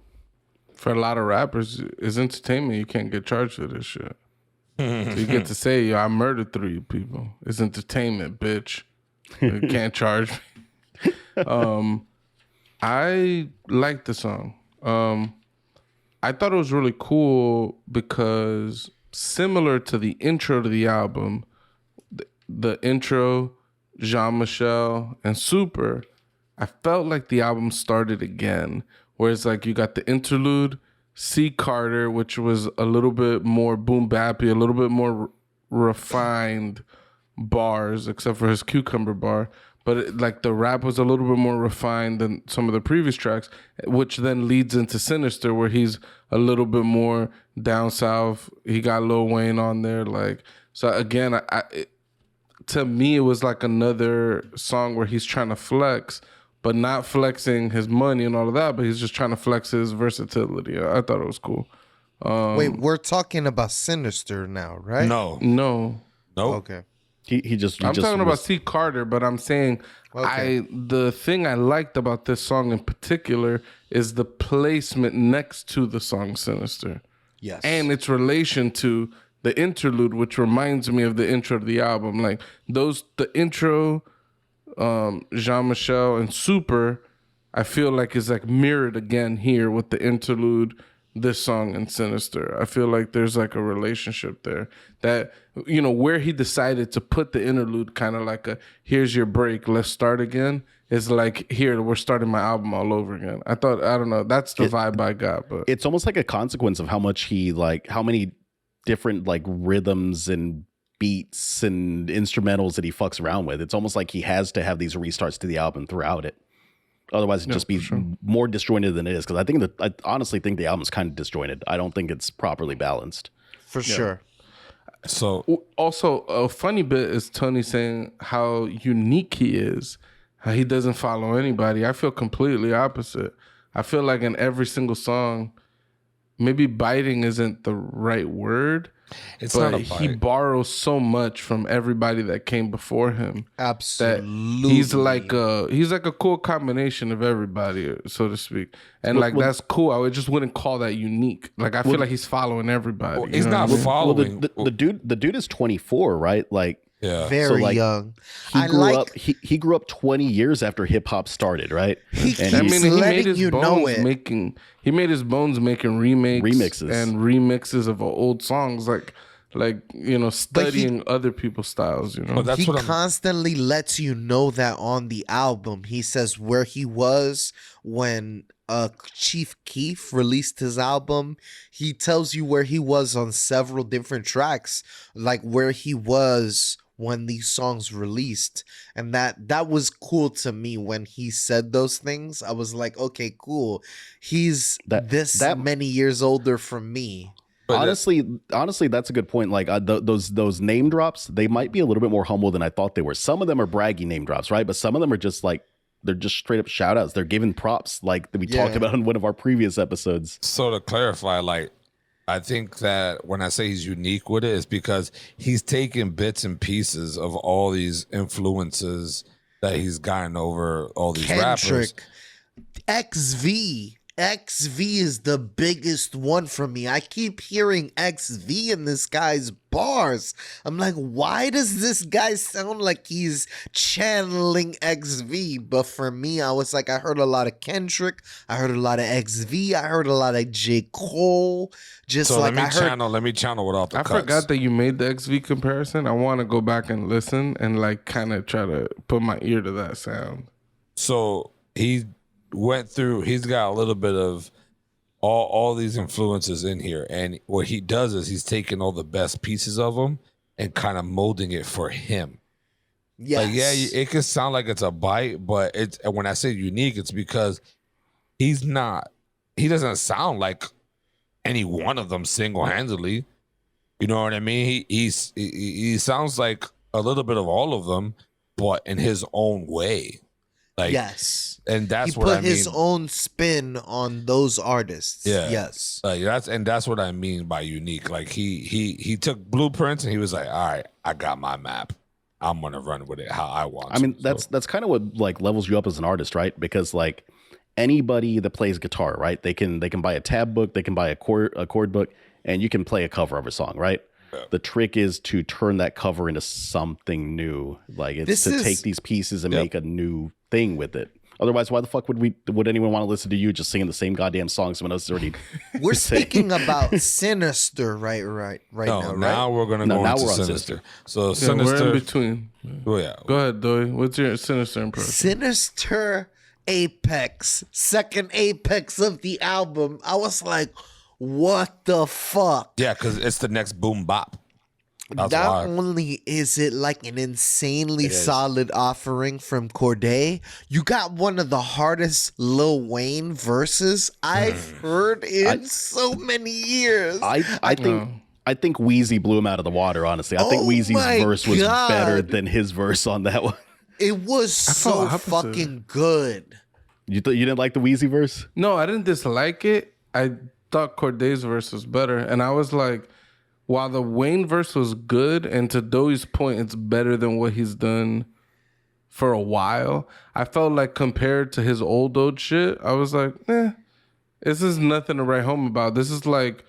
For a lot of rappers, it's entertainment. You can't get charged for this shit. So you get to say, "Yo, I murdered 3 people." It's entertainment, bitch. You can't charge me. I like the song. I thought it was really cool because similar to the intro to the album, the intro, Jean-Michel, and Super, I felt like the album started again. Whereas like you got the interlude, C. Carter, which was a little bit more boom bappy, a little bit more refined bars, except for his cucumber bar. But like the rap was a little bit more refined than some of the previous tracks, which then leads into Sinister, where he's a little bit more down south. He got Lil Wayne on there, like, so again, to me it was like another song where he's trying to flex, but not flexing his money and all of that, but he's just trying to flex his versatility. I thought it was cool. Wait, we're talking about Sinister now, right? No. No. Nope. Okay. I'm talking about C. Carter, but I'm saying the thing I liked about this song in particular is the placement next to the song Sinister. Yes. And its relation to the interlude, which reminds me of the intro to the album. Like the intro, Jean-Michel and Super, I feel like is like mirrored again here with the interlude, this song and Sinister. I feel like there's like a relationship there that, you know, where he decided to put the interlude kind of like here's your break, let's start again, is like, here, we're starting my album all over again. I don't know, that's the vibe I got. But it's almost like a consequence of how many different like rhythms and beats and instrumentals that he fucks around with. It's almost like he has to have these restarts to the album throughout it. Otherwise, it'd just be more disjointed than it is. Because I honestly think the album's kind of disjointed. I don't think it's properly balanced. For sure. So also a funny bit is Tony saying how unique he is, how he doesn't follow anybody. I feel completely opposite. I feel like in every single song, maybe biting isn't the right word. It's but not a bite. He borrows so much from everybody that came before him. Absolutely. He's like a cool combination of everybody, so to speak. And that's cool. I just wouldn't call that unique. Like I feel like he's following everybody. He's not following. The dude is 24, right? Like very young. He grew up 20 years after hip hop started, right? He made his bones making remixes of old songs, like you know, studying other people's styles. You know, he constantly lets you know that on the album. He says where he was when Chief Keef released his album. He tells you where he was on several different tracks, like where he was when these songs released. And that was cool to me when he said those things. I was like, okay, cool. He's that many years older from me. Honestly, that's a good point. Like those name drops, they might be a little bit more humble than I thought they were. Some of them are braggy name drops, right? But some of them are just like, they're just straight up shout outs. They're giving props like we talked about in one of our previous episodes. So to clarify, like, I think that when I say he's unique with it, it's because he's taking bits and pieces of all these influences that he's gotten over all these rappers. XV is the biggest one for me. I keep hearing XV in this guy's bars. I'm like, why does this guy sound like he's channeling XV? But for me, I was like, I heard a lot of Kendrick. I heard a lot of XV. I heard a lot of J. Cole. Let me channel without the cuts. I forgot that you made the XV comparison. I want to go back and listen and like kind of try to put my ear to that sound. So he's got a little bit of all these influences in here, and what he does is he's taking all the best pieces of them and kind of molding it for him. Yes. Like, it can sound like it's a bite, but when I say unique, it's because he doesn't sound like any one of them single-handedly. You know what I mean? He sounds like a little bit of all of them, but in his own way. Like, yes, and that's what I mean. He put his own spin on those artists. Yeah. Yes, that's what I mean by unique. Like he took blueprints and he was like, all right, I got my map. I'm gonna run with it how I want. I mean, that's kind of what like levels you up as an artist, right? Because like anybody that plays guitar, right? They can buy a tab book, they can buy a chord book, and you can play a cover of a song, right? Yeah. The trick is to turn that cover into something new. Like it's take these pieces and make a new thing with it. Otherwise, why the fuck would anyone want to listen to you just singing the same goddamn song someone else is already? We're speaking about Sinister, right now. Right? Now we're gonna go into Sinister. So Sinister, we're in between. Oh yeah. Go ahead, Doy. What's your Sinister impression? Sinister Apex, second Apex of the album. I was like, what the fuck? Yeah, because it's the next boom bop. That's Not only is it like an insanely solid offering from Cordae, you got one of the hardest Lil Wayne verses I've heard in so many years. I think Wheezy blew him out of the water, honestly. I think Wheezy's verse was better than his verse on that one. It was so fucking good. You didn't like the Wheezy verse? No, I didn't dislike it. I thought Cordae's verse was better. And I was like, while the Wayne verse was good, and to Doe's point, it's better than what he's done for a while. I felt like compared to his old shit, I was like, this is nothing to write home about. This is like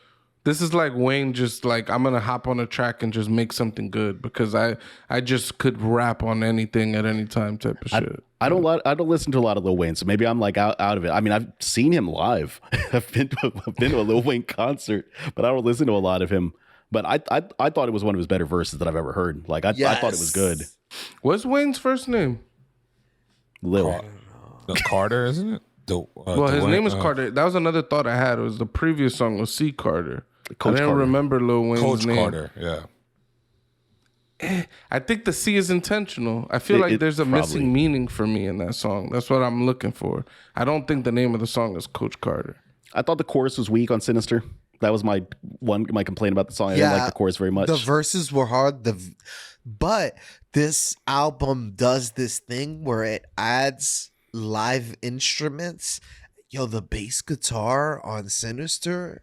Wayne just like, I'm gonna hop on a track and just make something good because I just could rap on anything at any time type of shit. I don't listen to a lot of Lil Wayne, so maybe I'm like out of it. I mean, I've seen him live. I've been to a Lil Wayne concert, but I don't listen to a lot of him. But I thought it was one of his better verses that I've ever heard. Like I thought it was good. What's Wayne's first name? Lil. Carter, isn't it? His name is Cordae. That was another thought I had. It was the previous song was C. Carter. Coach I didn't Carter. remember Lil Wayne's Coach name. Carter, yeah. I think the C is intentional. I feel like there's a missing meaning for me in that song. That's what I'm looking for. I don't think the name of the song is Coach Carter. I thought the chorus was weak on Sinister. That was my complaint about the song. I didn't like the chorus very much. The verses were hard. But this album does this thing where it adds live instruments. Yo, the bass guitar on Sinister,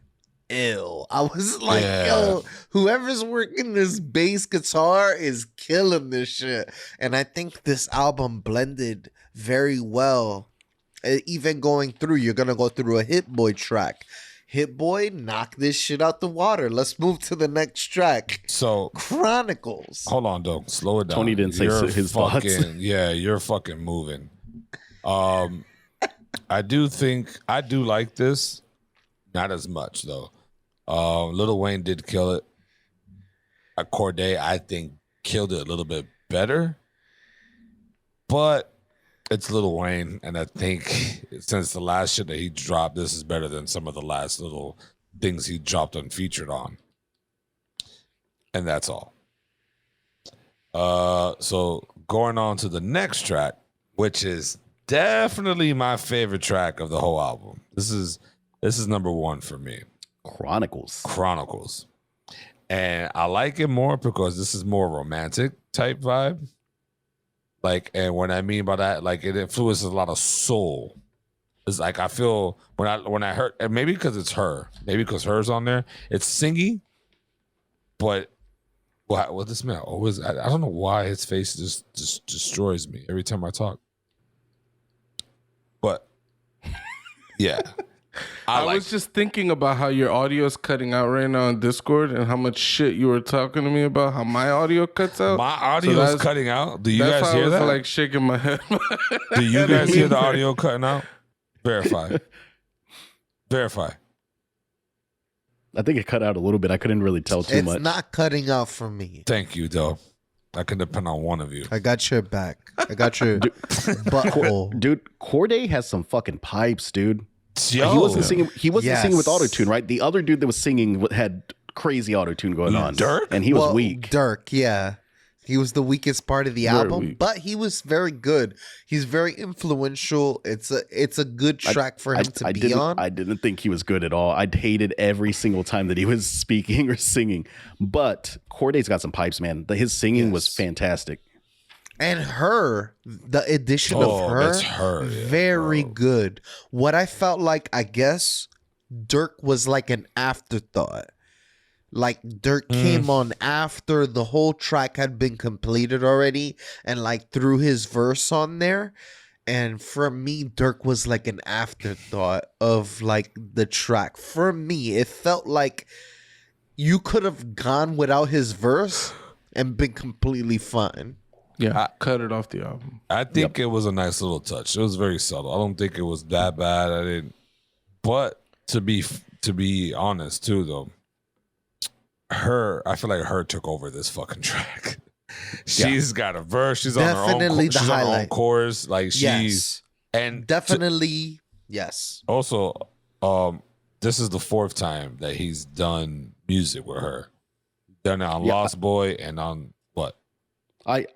ew. I was like, yo, whoever's working this bass guitar is killing this shit. And I think this album blended very well. Even going through, you're going to go through a Hit Boy track. Hit Boy, knock this shit out the water. Let's move to the next track. So Chronicles. Hold on, though. Slow it down. Tony didn't say his thoughts. Yeah, you're fucking moving. I do like this. Not as much though. Lil Wayne did kill it. Cordae, I think, killed it a little bit better. But it's Lil Wayne, and I think since the last shit that he dropped, this is better than some of the last little things he dropped unfeatured on. And that's all. So going on to the next track, which is definitely my favorite track of the whole album. This is number one for me. Chronicles. And I like it more because this is more romantic type vibe. Like, and what I mean by that, like, it influences a lot of soul. It's like I feel when I heard, and maybe because it's her, maybe because hers on there, it's singy, but well, this man always, I don't know why his face just destroys me every time I talk. But yeah, I was just thinking about how your audio is cutting out right now on Discord and how much shit you were talking to me about how my audio cuts out. My audio is cutting out. Do you guys hear that? I was like shaking my head. Do you guys hear the audio cutting out? Verify. I think it cut out a little bit. I couldn't really tell too much. It's not cutting out for me. Thank you, though. I can depend on one of you. I got your back. I got your butthole. Dude, Cordae has some fucking pipes, dude. Yo. He wasn't singing. He wasn't singing with autotune, right? The other dude that was singing had crazy autotune going on. Dirk, and he was weak. Dirk, yeah, he was the weakest part of the album, but he was very good. He's very influential. It's a good track for him to be on. I didn't think he was good at all. I hated every single time that he was speaking or singing. But Cordae's got some pipes, man. His singing was fantastic. And the addition of her, very good. What I felt like, I guess, Dirk was like an afterthought. Like Dirk came on after the whole track had been completed already and like threw his verse on there. And for me, Dirk was like an afterthought of like the track. For me, it felt like you could have gone without his verse and been completely fine. Yeah, cut it off the album. I think it was a nice little touch. It was very subtle. I don't think it was that bad. I didn't. But to be honest, too, though, I feel like her took over this fucking track. She's got a verse. She's Definitely on her own chorus. Like and definitely yes. Also, this is the fourth time that he's done music with her. Done it on Lost Boy and on what? I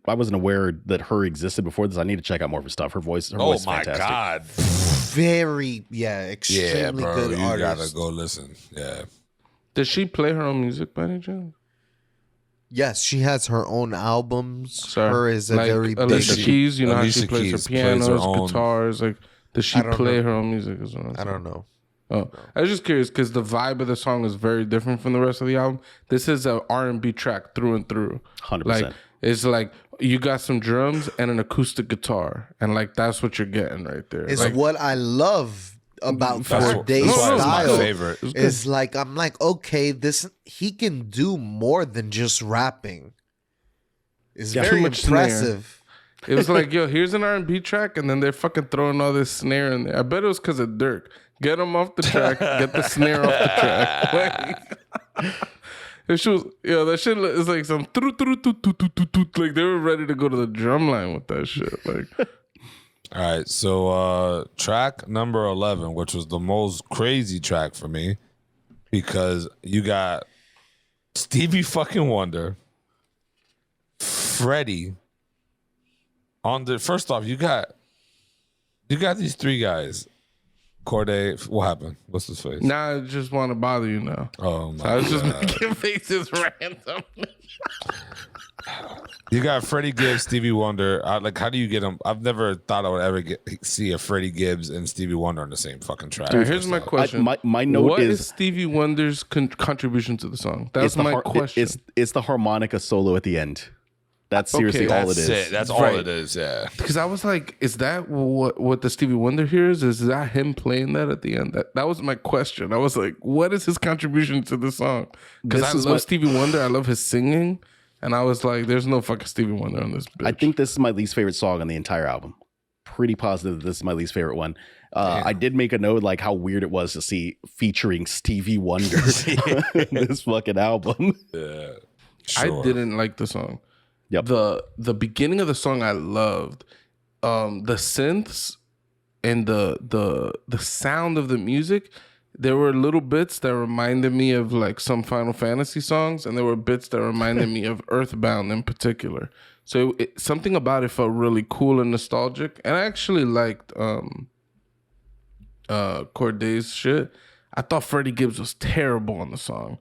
wasn't aware that her existed before this. I need to check out more of her stuff. Her voice is fantastic. God. Very, extremely bro, good you artist. gotta go listen. Yeah. Does she play her own music by any chance? Yes, she has her own albums. Her is a like very Alicia big. Keys, how she Alicia plays Keys her pianos, plays her own. guitars. Like, does she play her own music as well? I don't know. Oh, I was just curious because the vibe of the song is very different from the rest of the album. This is a R&B track through and through. 100%. Like it's like you got some drums and an acoustic guitar, and like that's what you're getting right there. It's like, what I love about That's Cordae's why it's my style. favorite. Is like I'm like, okay, this he can do more than just rapping. It's Yeah, very too much snare. impressive. It was like, yo, here's an R&B track, and then they're fucking throwing all this snare in there. I bet it was because of Dirk. Get him off the track, get the snare off the track. Like, if she was, that shit is like some like they were ready to go to the drum line with that shit. Like, All right, so track number 11, which was the most crazy track for me, because you got Stevie fucking Wonder, Freddie. First off, you got these three guys. Cordae, what happened? What's his face? nah, I just want to bother you now. Oh my So I was just God. making faces randomly. You got Freddie Gibbs, Stevie Wonder. Like, how do you get them? I've never thought I would ever see a Freddie Gibbs and Stevie Wonder on the same fucking track. All right, here's my question. my note What is is Stevie Wonder's contribution to the song? That's my question. It's the harmonica solo at the end. That's seriously all it That's is. it. That's all Right. it is. Yeah. Because I was like, is that what the Stevie Wonder hears? Is that him playing that at the end? That was my question. I was like, what is his contribution to the song? Because This I is love what- Stevie Wonder. I love his singing. And I was like, there's no fucking Stevie Wonder on this bitch. I think this is my least favorite song on the entire album. Pretty positive this is my least favorite one. I did make a note like how weird it was to see featuring Stevie Wonder in this fucking album. Yeah. I Sure. didn't like the song. Yep. The beginning of the song I loved. The synths and the sound of the music. There were little bits that reminded me of like some Final Fantasy songs, and there were bits that reminded me of Earthbound in particular. So something about it felt really cool and nostalgic. And I actually liked Cordae's shit. I thought Freddie Gibbs was terrible on the song.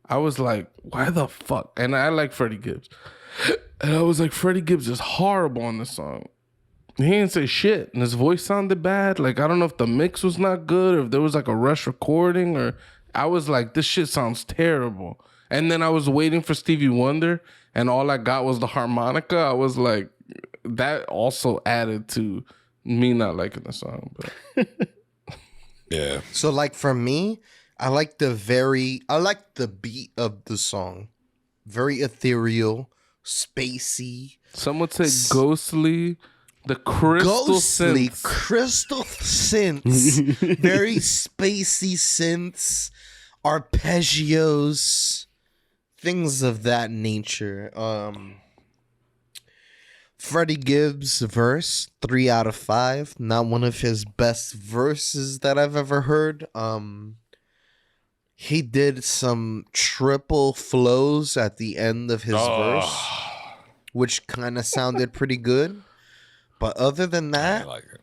I was like, why the fuck? And I like Freddie Gibbs. And I was like, Freddie Gibbs is horrible on this song. He didn't say shit, and his voice sounded bad. Like, I don't know if the mix was not good, or if there was like a rush recording, or I was like, this shit sounds terrible. And then I was waiting for Stevie Wonder, and all I got was the harmonica. I was like, that also added to me not liking the song. But Yeah. So like for me, I like the beat of the song. Very ethereal, spacey. some would say ghostly. The crystal Ghostly synths. crystal synths, very spacey synths, arpeggios, things of that nature. Freddie Gibbs' verse, 3 out of 5. Not one of his best verses that I've ever heard. He did some triple flows at the end of his verse, which kind of sounded pretty good. But other than I that, like it.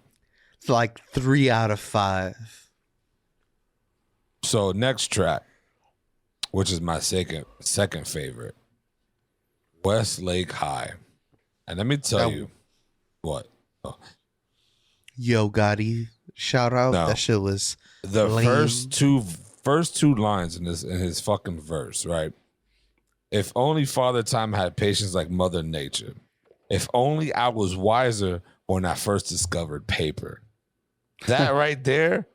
it's like 3 out of 5. So next track, which is my second favorite, Westlake High. And let me tell you what. Oh, Yo, Gotti, shout out. No. That shit was the lame. first two lines in his fucking verse, right? If only Father Time had patience like Mother Nature. If only I was wiser when I first discovered paper. That right there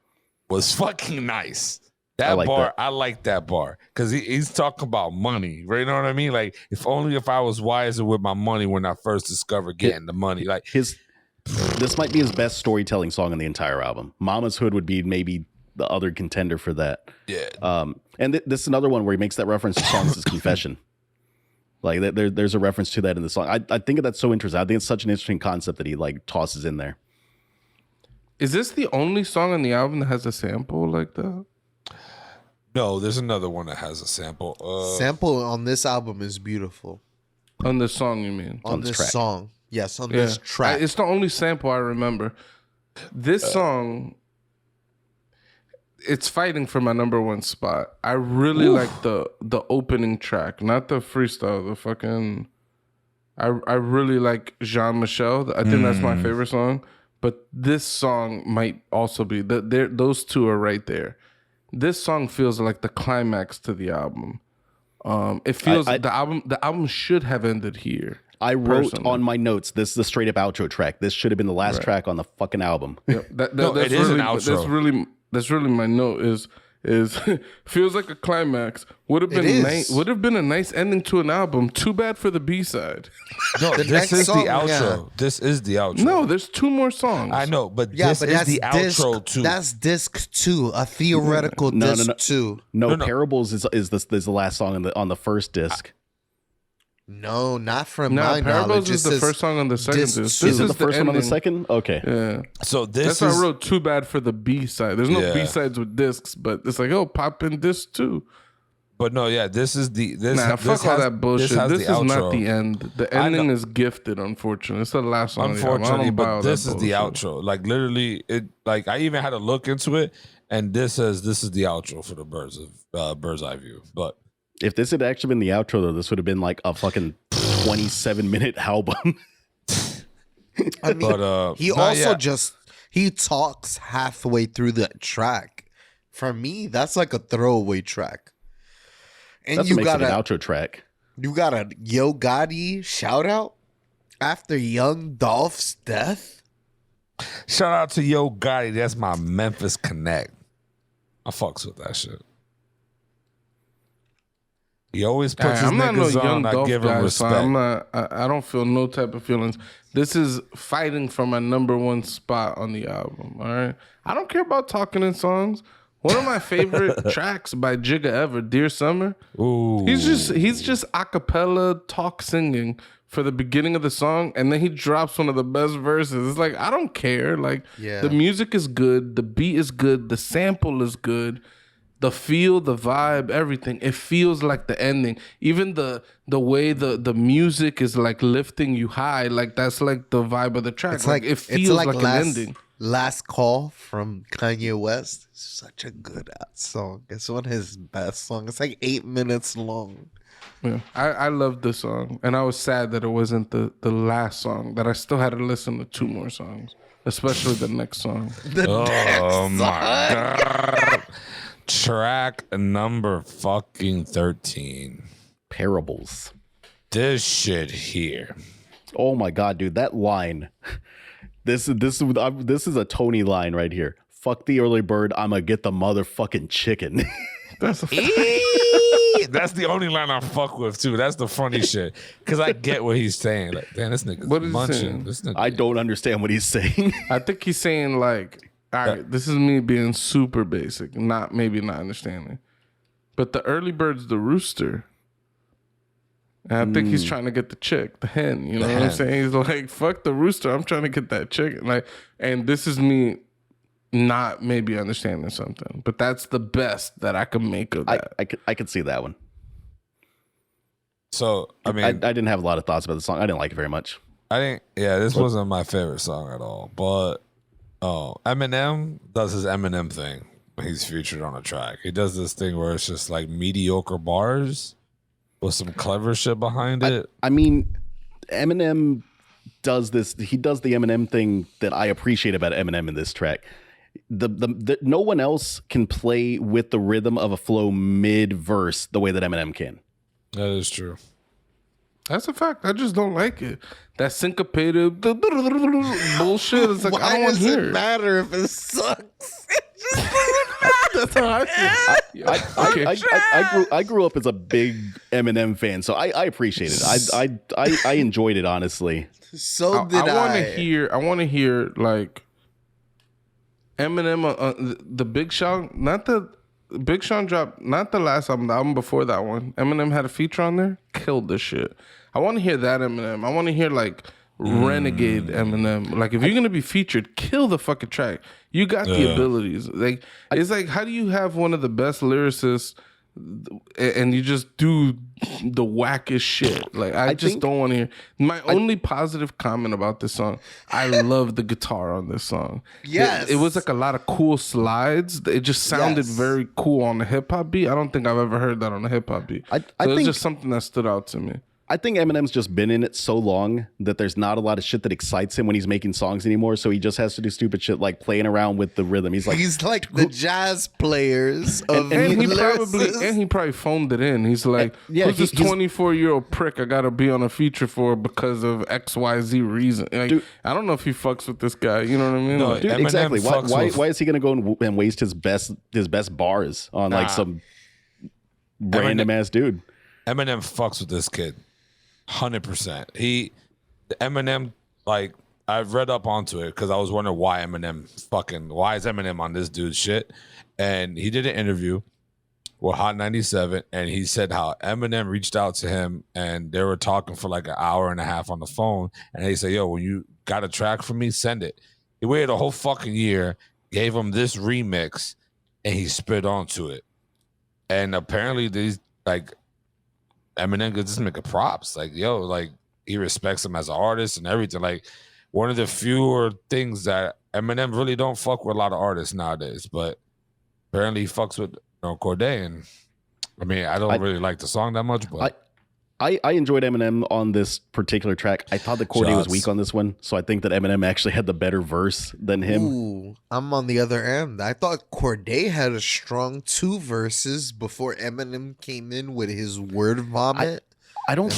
was fucking nice. That like bar, that. I like that bar. Because he's talking about money. Right? You know what I mean? Like, if I was wiser with my money when I first discovered getting the money. Like, This might be his best storytelling song on the entire album. Mama's Hood would be maybe the other contender for that. yeah. And this is another one where he makes that reference to Songs' confession. Like there's a reference to that in the song. I think that's so interesting. I think it's such an interesting concept that he like tosses in there. Is this the only song on the album that has a sample like that? No, there's another one that has a sample. sample on this album is beautiful. On the song, you mean? On this this track. song. Yes, on this track. It's the only sample I remember. This song, it's fighting for my number one spot. I really like the opening track, not the freestyle. The fucking, I really like Jean Michel. I think that's my favorite song. But this song might also be those two are right there. this song feels like the climax to the album. It feels the album should have ended here. I wrote personally. on my notes, this is the straight up outro track. This should have been the last track on the fucking album. Yeah, No, that's it is really, an outro. That's really my note is feels like a climax. Would have been It is. nice. Would have been a nice ending to an album. Too bad for the B-side. No, The this next is song, the outro. yeah. This is the outro. No, there's 2 more songs. I know, but Yeah, this but is that's the disc, outro too. That's disc 2, a theoretical No, no, disc no. 2. No, No. Parables is the last song on the first disc. No, not from No, my Parables knowledge. is It the says first song on the second disc disc. two. This Is it the first one on the ending. second? Okay. Yeah. So this That's why is I wrote too bad for the B-side. There's no Yeah. B-sides with discs, but it's like, oh, pop in disc 2. but no, yeah, this is the this. Nah, this fuck all has- that bullshit. has This the is not outro. the end. The I ending know. is gifted, unfortunately. It's the last song. Unfortunately, but this is the outro. outro. Like literally, it like I even had to look into it, and this is the outro for the bird's eye view. But If this had actually been the outro, though, this would have been like a fucking 27-minute album. I mean, But, he nah, also yeah. he talks halfway through the track. For me, that's like a throwaway track. And That's you what makes got it an a outro track. Yo Gotti shout out after Young Dolph's death. shout out to Yo Gotti. That's my Memphis connect. I fucks with that shit. He always puts his I'm not no niggas young on. I Dolph give him guy, respect. so I'm not. I don't feel no type of feelings. This is fighting for my number 1 spot on the album. All right, I don't care about talking in songs. One of my favorite tracks by Jigga ever, "Dear Summer." Ooh, He's just a cappella talk singing for the beginning of the song, and then he drops one of the best verses. It's like, I don't care. Like, Yeah. the music is good, the beat is good, the sample is good, the feel, the vibe, everything. It feels like the ending. Even the way the music is like lifting you high, like that's like the vibe of the track. It's like it feels like an last, ending. Last Call from Kanye West. Such a good ass song. It's one of his best songs. It's like 8 minutes long. Yeah, I love this song, and I was sad that it wasn't the last song. That I still had to listen to 2 more songs, especially the next song. oh my god! Track number fucking 13. Parables. This shit here. Oh my god, dude, that line. This is a Tony line right here. Fuck the early bird, I'ma get the motherfucking chicken. That's a That's the only line I fuck with too. That's the funny shit. Cause I get what he's saying. Like, damn, this nigga's What is he munching. saying? This nigga. I don't understand what he's saying. I think he's saying like, all right, this is me being super basic, not understanding. But the early bird's the rooster. And I think he's trying to get the chick, the hen. You know what I'm hen. saying? He's like, fuck the rooster, I'm trying to get that chicken. Like, and this is me not maybe understanding something. But that's the best that I can make of that. I could see that one. So I mean, I didn't have a lot of thoughts about the song. I didn't like it very much. I think this wasn't my favorite song at all. But Eminem does his Eminem thing when he's featured on a track. He does this thing where it's just like mediocre bars with some clever shit behind it. I mean, Eminem does this. He does the Eminem thing that I appreciate about Eminem in this track. The no one else can play with the rhythm of a flow mid verse the way that Eminem can. That is true. That's a fact. I just don't like it. That syncopated bullshit. It's like, I Why don't want does to hear it it. matter if it sucks? That's how I feel. I grew up as a big Eminem fan, so I appreciate it. I enjoyed it, honestly. So did I. I want to hear like Eminem, the Big Sean, not the Big Sean dropped, not the last album, the album before that one. Eminem had a feature on there, killed the shit. I want to hear that Eminem. I want to hear like renegade Eminem. Like if you're gonna be featured, kill the fucking track. You got the abilities. Like it's like, how do you have one of the best lyricists and you just do the wackest shit? Like I just think- don't want to hear. My only positive comment about this song, I love the guitar on this song. Yes. It was like a lot of cool slides. It just sounded Yes. very cool on the hip hop beat. I don't think I've ever heard that on a hip hop beat. I So it's think- just something that stood out to me. I think Eminem's just been in it so long that there's not a lot of shit that excites him when he's making songs anymore. So he just has to do stupid shit like playing around with the rhythm. He's like the jazz players of And he probably phoned it in. He's like, who's this 24-year-old prick I gotta be on a feature for because of XYZ reason? Like, dude, I don't know if he fucks with this guy. You know what I mean? No, dude, exactly. Why is he gonna go and waste his best bars on like some random ass dude? Eminem fucks with this kid. 100%. Eminem, like, I've read up onto it because I was wondering why is Eminem on this dude's shit? And he did an interview with Hot 97, and he said how Eminem reached out to him and they were talking for like an hour and a half on the phone, and they say, yo, when you got a track for me, send it. He waited a whole fucking year, gave him this remix, and he spit onto it. And apparently these, like, Eminem could just make a props. Like, yo, like, he respects him as an artist and everything. Like, one of the fewer things that Eminem really don't fuck with a lot of artists nowadays, but apparently he fucks with Cordae. And I mean, I don't really like the song that much, but I enjoyed Eminem on this particular track. I thought that Cordae was weak on this one, so I think that Eminem actually had the better verse than him. Ooh, I'm on the other end. I thought Cordae had a strong 2 verses before Eminem came in with his word vomit. I don't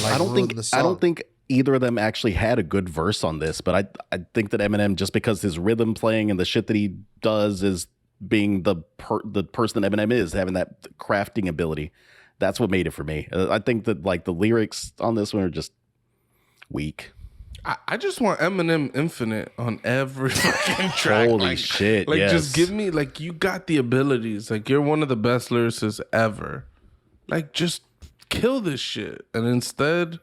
think either of them actually had a good verse on this, but I think that Eminem, just because his rhythm playing and the shit that he does is being the person that Eminem is, having that crafting ability. That's what made it for me. I think that like the lyrics on this one are just weak. I just want Eminem Infinite on every fucking track. Holy shit. Like, yes. just give me, like, you got the abilities. Like, you're one of the best lyricists ever. Like, just kill this shit. And instead,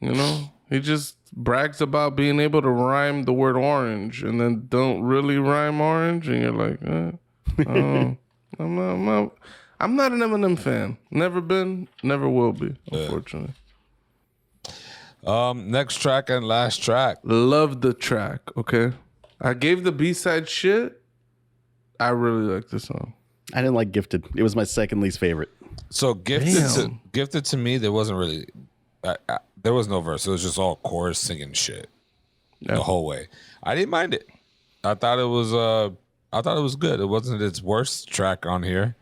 you know, he just brags about being able to rhyme the word orange and then don't really rhyme orange. And you're like, oh, I'm not an Eminem fan. Never been, never will be, unfortunately. Next track and last track. Love the track, okay? I gave the B-side shit. I really like this song. I didn't like Gifted. It was my second least favorite. So Gifted to me, there wasn't really, there was no verse. It was just all chorus singing shit the whole way. I didn't mind it. I thought it was good. It wasn't its worst track on here.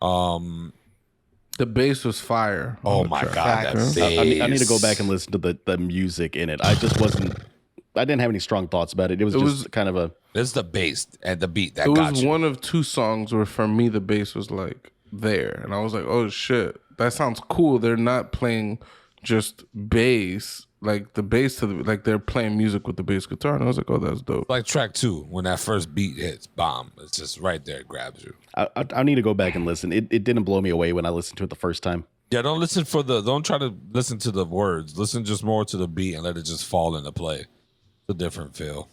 The bass was fire. Oh my god, that bass. I need to go back and listen to the music in it. I didn't have any strong thoughts about it. It was kind of a. It's the bass and the beat that got you. It was one of 2 songs where for me the bass was like there, and I was like, oh shit, that sounds cool. They're not playing just bass. Like the bass to like they're playing music with the bass guitar, and I was like, "Oh, that's dope." Like track 2, when that first beat hits, bomb! It's just right there, it grabs you. I need to go back and listen. It didn't blow me away when I listened to it the first time. Yeah, don't try to listen to the words. Listen just more to the beat and let it just fall into play. It's a different feel.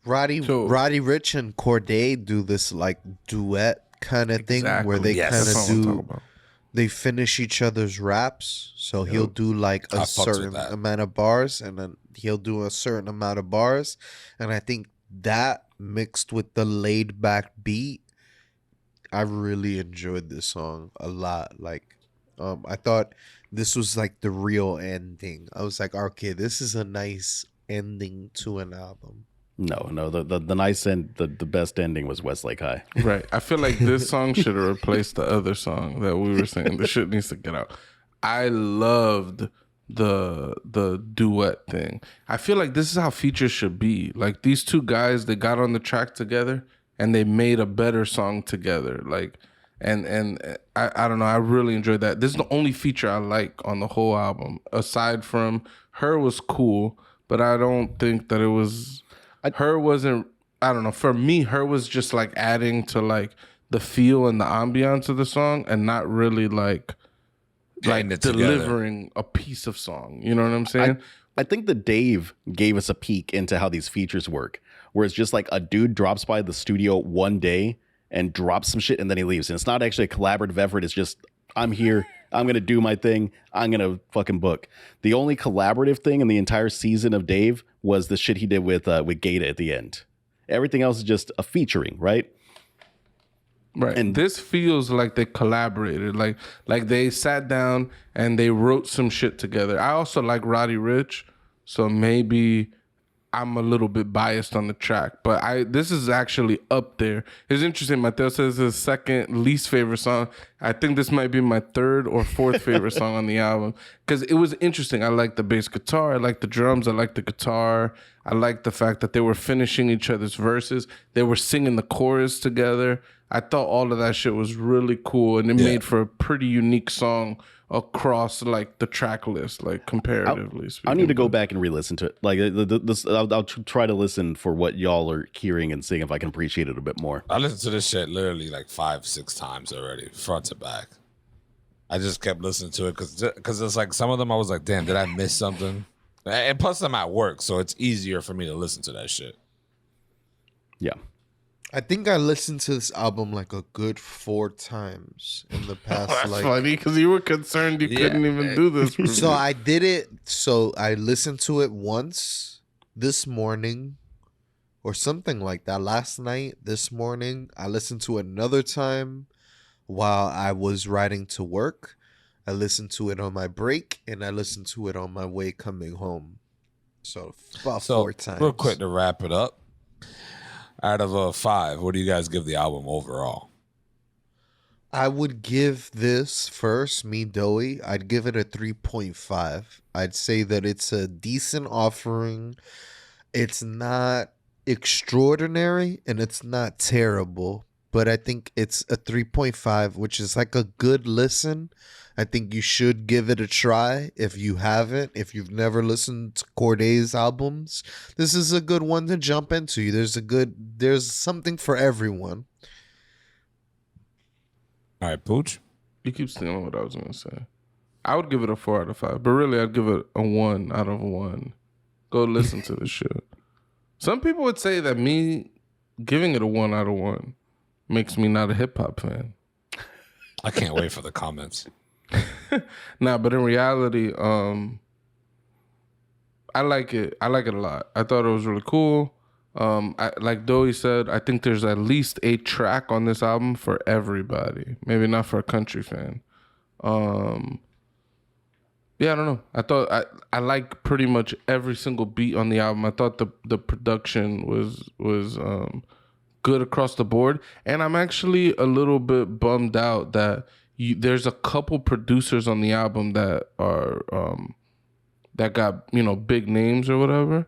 Roddy Ricch and Cordae do this like duet kind of thing where they kind of do. They finish each other's raps, so he'll do like a certain amount of bars, and then he'll do a certain amount of bars, and I think that mixed with the laid back beat, I really enjoyed this song a lot. Like, I thought this was like the real ending. I was like, okay, this is a nice ending to an album. No, the nice end, the best ending was Westlake High. Right. I feel like this song should have replaced the other song that we were saying. This shit needs to get out. I loved the duet thing. I feel like this is how features should be. Like these 2 guys, they got on the track together and they made a better song together. Like, and I don't know. I really enjoyed that. This is the only feature I like on the whole album. Aside from Her was cool, but I don't think that it was. Her wasn't, I don't know, for me, Her was just like adding to like the feel and the ambiance of the song and not really like delivering a piece of song. You know what I'm saying? I think that Dave gave us a peek into how these features work, where it's just like a dude drops by the studio one day and drops some shit and then he leaves. And it's not actually a collaborative effort. It's just, I'm here. I'm going to do my thing. I'm going to fucking book. The only collaborative thing in the entire season of Dave was the shit he did with Gaeta at the end. Everything else is just a featuring, right? Right. And- this feels like they collaborated, like they sat down and they wrote some shit together. I also like Roddy Ricch, so maybe I'm a little bit biased on the track, but this is actually up there. It's interesting. Mateo says his second least favorite song. I think this might be my third or fourth favorite song on the album because it was interesting. I like the bass guitar. I like the drums. I like the guitar. I like the fact that they were finishing each other's verses. They were singing the chorus together. I thought all of that shit was really cool, and it made for a pretty unique song across like the track list, like comparatively speaking. I need to go back and re-listen to it. Like I'll try to listen for what y'all are hearing and seeing if I can appreciate it a bit more. I listened to this shit literally like 5-6 times already, front to back. I just kept listening to it because it's like some of them I was like, damn, did I miss something? And plus I'm at work, so it's easier for me to listen to that shit. Yeah. I think I listened to this album like a good 4 times in the past. That's like, funny because you were concerned you couldn't even do this. For so me. I did it. So I listened to it once this morning, or something like that. Last night, this morning, I listened to it another time while I was riding to work. I listened to it on my break, and I listened to it on my way coming home. So about 4 times. Real quick to wrap it up. Out of a 5, what do you guys give the album overall? I would give this first, me Doey, I'd give it a 3.5. I'd say that it's a decent offering. It's not extraordinary and it's not terrible, but I think it's a 3.5, which is like a good listen. I think you should give it a try if you haven't. If you've never listened to Cordae's albums, this is a good one to jump into. There's something for everyone. All right, Pooch. You keep stealing what I was gonna say. I would give it a 4 out of 5, but really I'd give it a 1 out of 1. Go listen to this shit. Some people would say that me giving it a 1 out of 1 makes me not a hip hop fan. I can't wait for the comments. Nah, but in reality, I like it. I like it a lot. I thought it was really cool. Like Doey said, I think there's at least a track on this album for everybody. Maybe not for a country fan. Yeah, I don't know. I thought I like pretty much every single beat on the album. I thought the production was good across the board, and I'm actually a little bit bummed out that there's a couple producers on the album that are that got big names or whatever,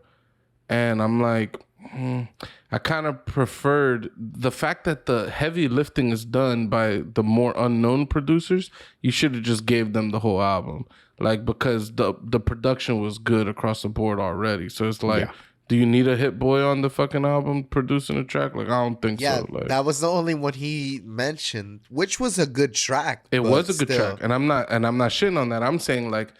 and I'm like, I kind of preferred the fact that the heavy lifting is done by the more unknown producers. You should have just gave them the whole album, like, because the production was good across the board already. So it's like, do you need a Hit Boy on the fucking album producing a track? Like, I don't think so. Like, that was the only one he mentioned, which was a good track. It was a good track, and I'm not shitting on that. I'm saying, like,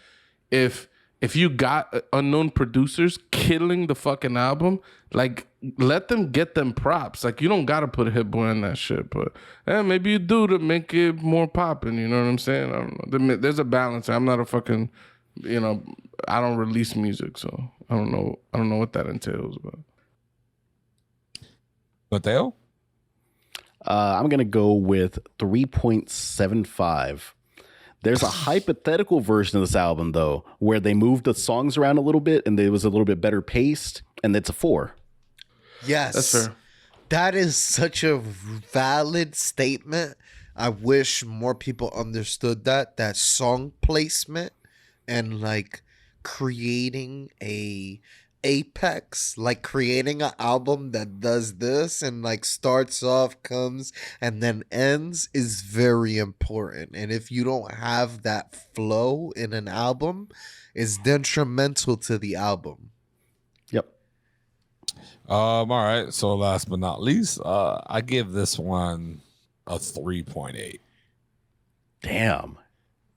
if you got unknown producers killing the fucking album, like, let them get them props. Like, you don't gotta put a Hit Boy on that shit, but maybe you do to make it more popping. You know what I'm saying? I don't know. There's a balance. I'm not a fucking, I don't release music, so I don't know what that entails. But Mateo? I'm gonna go with 3.75. There's a hypothetical version of this album, though, where they moved the songs around a little bit and it was a little bit better paced, and it's a 4. Yes. that's fair. That is such a valid statement. I wish more people understood that song placement and like creating a apex, like creating an album that does this and like starts off, comes, and then ends is very important. And if you don't have that flow in an album, it's detrimental to the album. Yep. All right. So last but not least, I give this one a 3.8. Damn.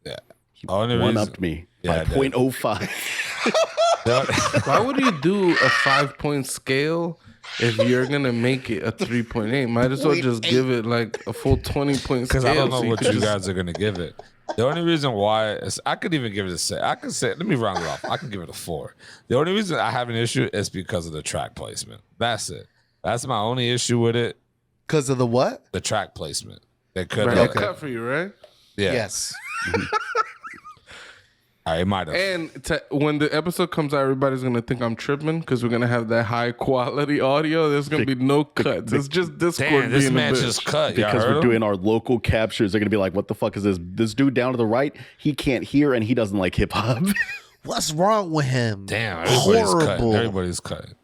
Yeah. One upped me by I did. 0.05. Why would you do a 5-point scale if you're gonna make it a 3.8? Might as well just give it like a full 20-point scale. Because I don't know so what could you just- guys are gonna give it. The only reason why is I could even give it a 6. I could say, let me round it off. I can give it a 4. The only reason I have an issue is because of the track placement. That's it. That's my only issue with it. Because of the what? The track placement. They could Right, have. they cut for you, right? Yeah. Yes. I might have. And when the episode comes out, everybody's gonna think I'm tripping because we're gonna have that high quality audio. There's gonna be no cuts. It's just Discord Damn, this being man a bitch. just cut. Y'all Because heard we're him? doing our local captures. They're going to be like, what the fuck is this? This dude down to the right, he can't hear and he doesn't like hip hop. What's wrong with him? Damn, everybody's Horrible. cutting. Everybody's cutting.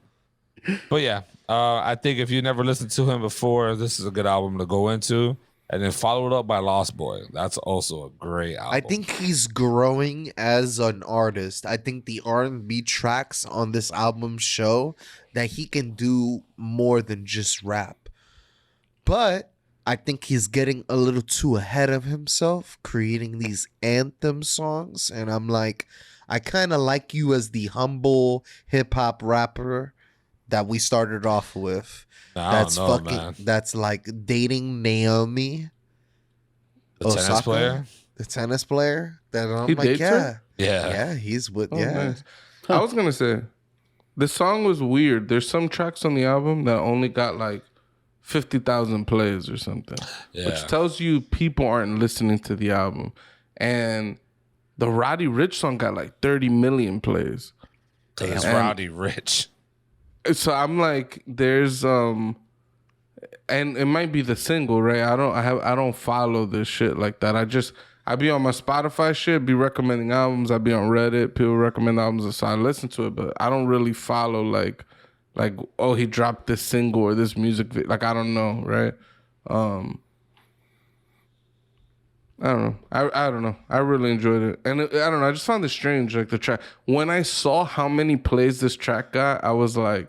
But yeah, I think if you never listened to him before, this is a good album to go into. And then follow it up by Lost Boy. That's also a great album. I think he's growing as an artist. I think the R&B tracks on this album show that he can do more than just rap. But I think he's getting a little too ahead of himself, creating these anthem songs. And I'm like, I kind of like you as the humble hip hop rapper that we started off with. I don't know, man. That's like dating Naomi, The tennis Osaka, player? the tennis player. That I'm He like, dates her? Yeah. he's with Oh, yeah. nice. I was gonna say the song was weird. There's some tracks on the album that only got like 50,000 plays or something, Yeah. which tells you people aren't listening to the album. And the Roddy Ricch song got like 30 million plays. It's And- Rowdy Rich. So I'm like, there's and it might be the single, right? I don't follow this shit like that. I be on my Spotify shit, be recommending albums. I be on Reddit, people recommend albums, so I listen to it, but I don't really follow like oh, he dropped this single or this music video. Like I don't know, right? I don't know. I don't know. I really enjoyed it, and I don't know. I just found it strange, like the track. When I saw how many plays this track got, I was like,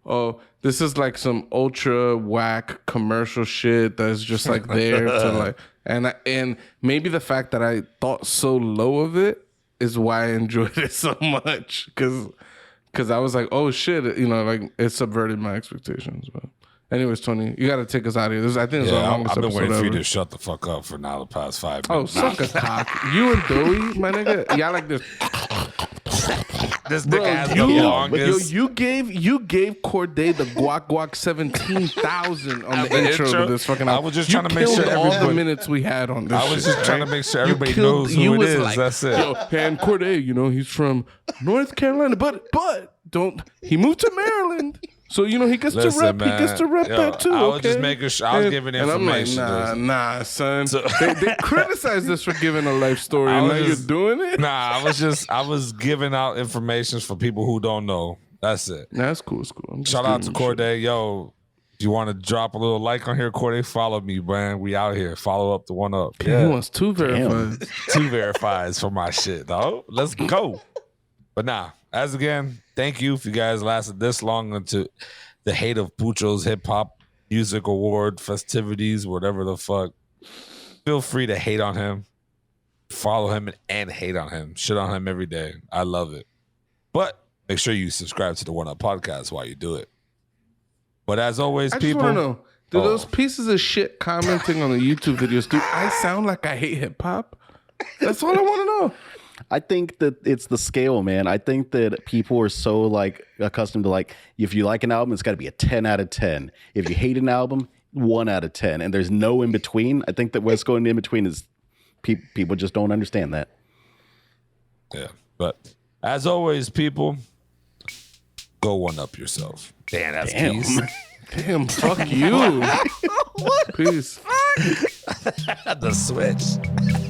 "Oh, this is like some ultra whack commercial shit that's just like there to like." And maybe the fact that I thought so low of it is why I enjoyed it so much, because I was like, "Oh shit," like it subverted my expectations, but. Anyways, Tony, you got to take us out of here. I think it's the Yeah, longest I've been episode waiting for you ever. to shut the fuck up for now the past 5 Oh, minutes. suck a cock. You and Doey, my nigga. Y'all like this. This Bro, nigga has the longest. you gave Cordae the guac 17,000 on the intro to this fucking I album. was just You trying to make killed sure all the everybody- minutes we had on this I was shit, just trying to right? make sure You everybody killed- knows you who it was is. like, That's it. Yo, and Cordae, he's from North Carolina, but he moved to Maryland. So he gets Listen, to rep. man. He gets to rep Yo, that too. I was okay? just making sure. I was giving And I'm like, information. nah, son. So- they criticize this for giving a life story, I and was now just- you're doing it. Nah, I was giving out information for people who don't know. That's it. Nah, that's cool. It's cool. I'm just Shout out to giving them shit. Cordae. Yo, if you want to drop a little like on here, Cordae, follow me, man. We out here. Follow up the one up. He Yeah. wants 2 verified. 2 verifies for my shit, dog. Let's go. But nah, as again, thank you if you guys lasted this long into the Hate of Pucho's Hip Hop Music Award festivities, whatever the fuck. Feel free to hate on him. Follow him and hate on him. Shit on him every day. I love it. But make sure you subscribe to the One Up Podcast while you do it. But as always, I just people. want to know, do Oh. those pieces of shit commenting on the YouTube videos, do I sound like I hate hip hop? That's all I want to know. I think that it's the scale, man. I think that people are so like accustomed to like, if you like an album, it's got to be a 10 out of 10. If you hate an album, 1 out of 10. And there's no in between. I think that what's going in between is people just don't understand that. Yeah. But as always, people, go one up yourself. Damn, that's peace. Damn, fuck you. Peace. The switch.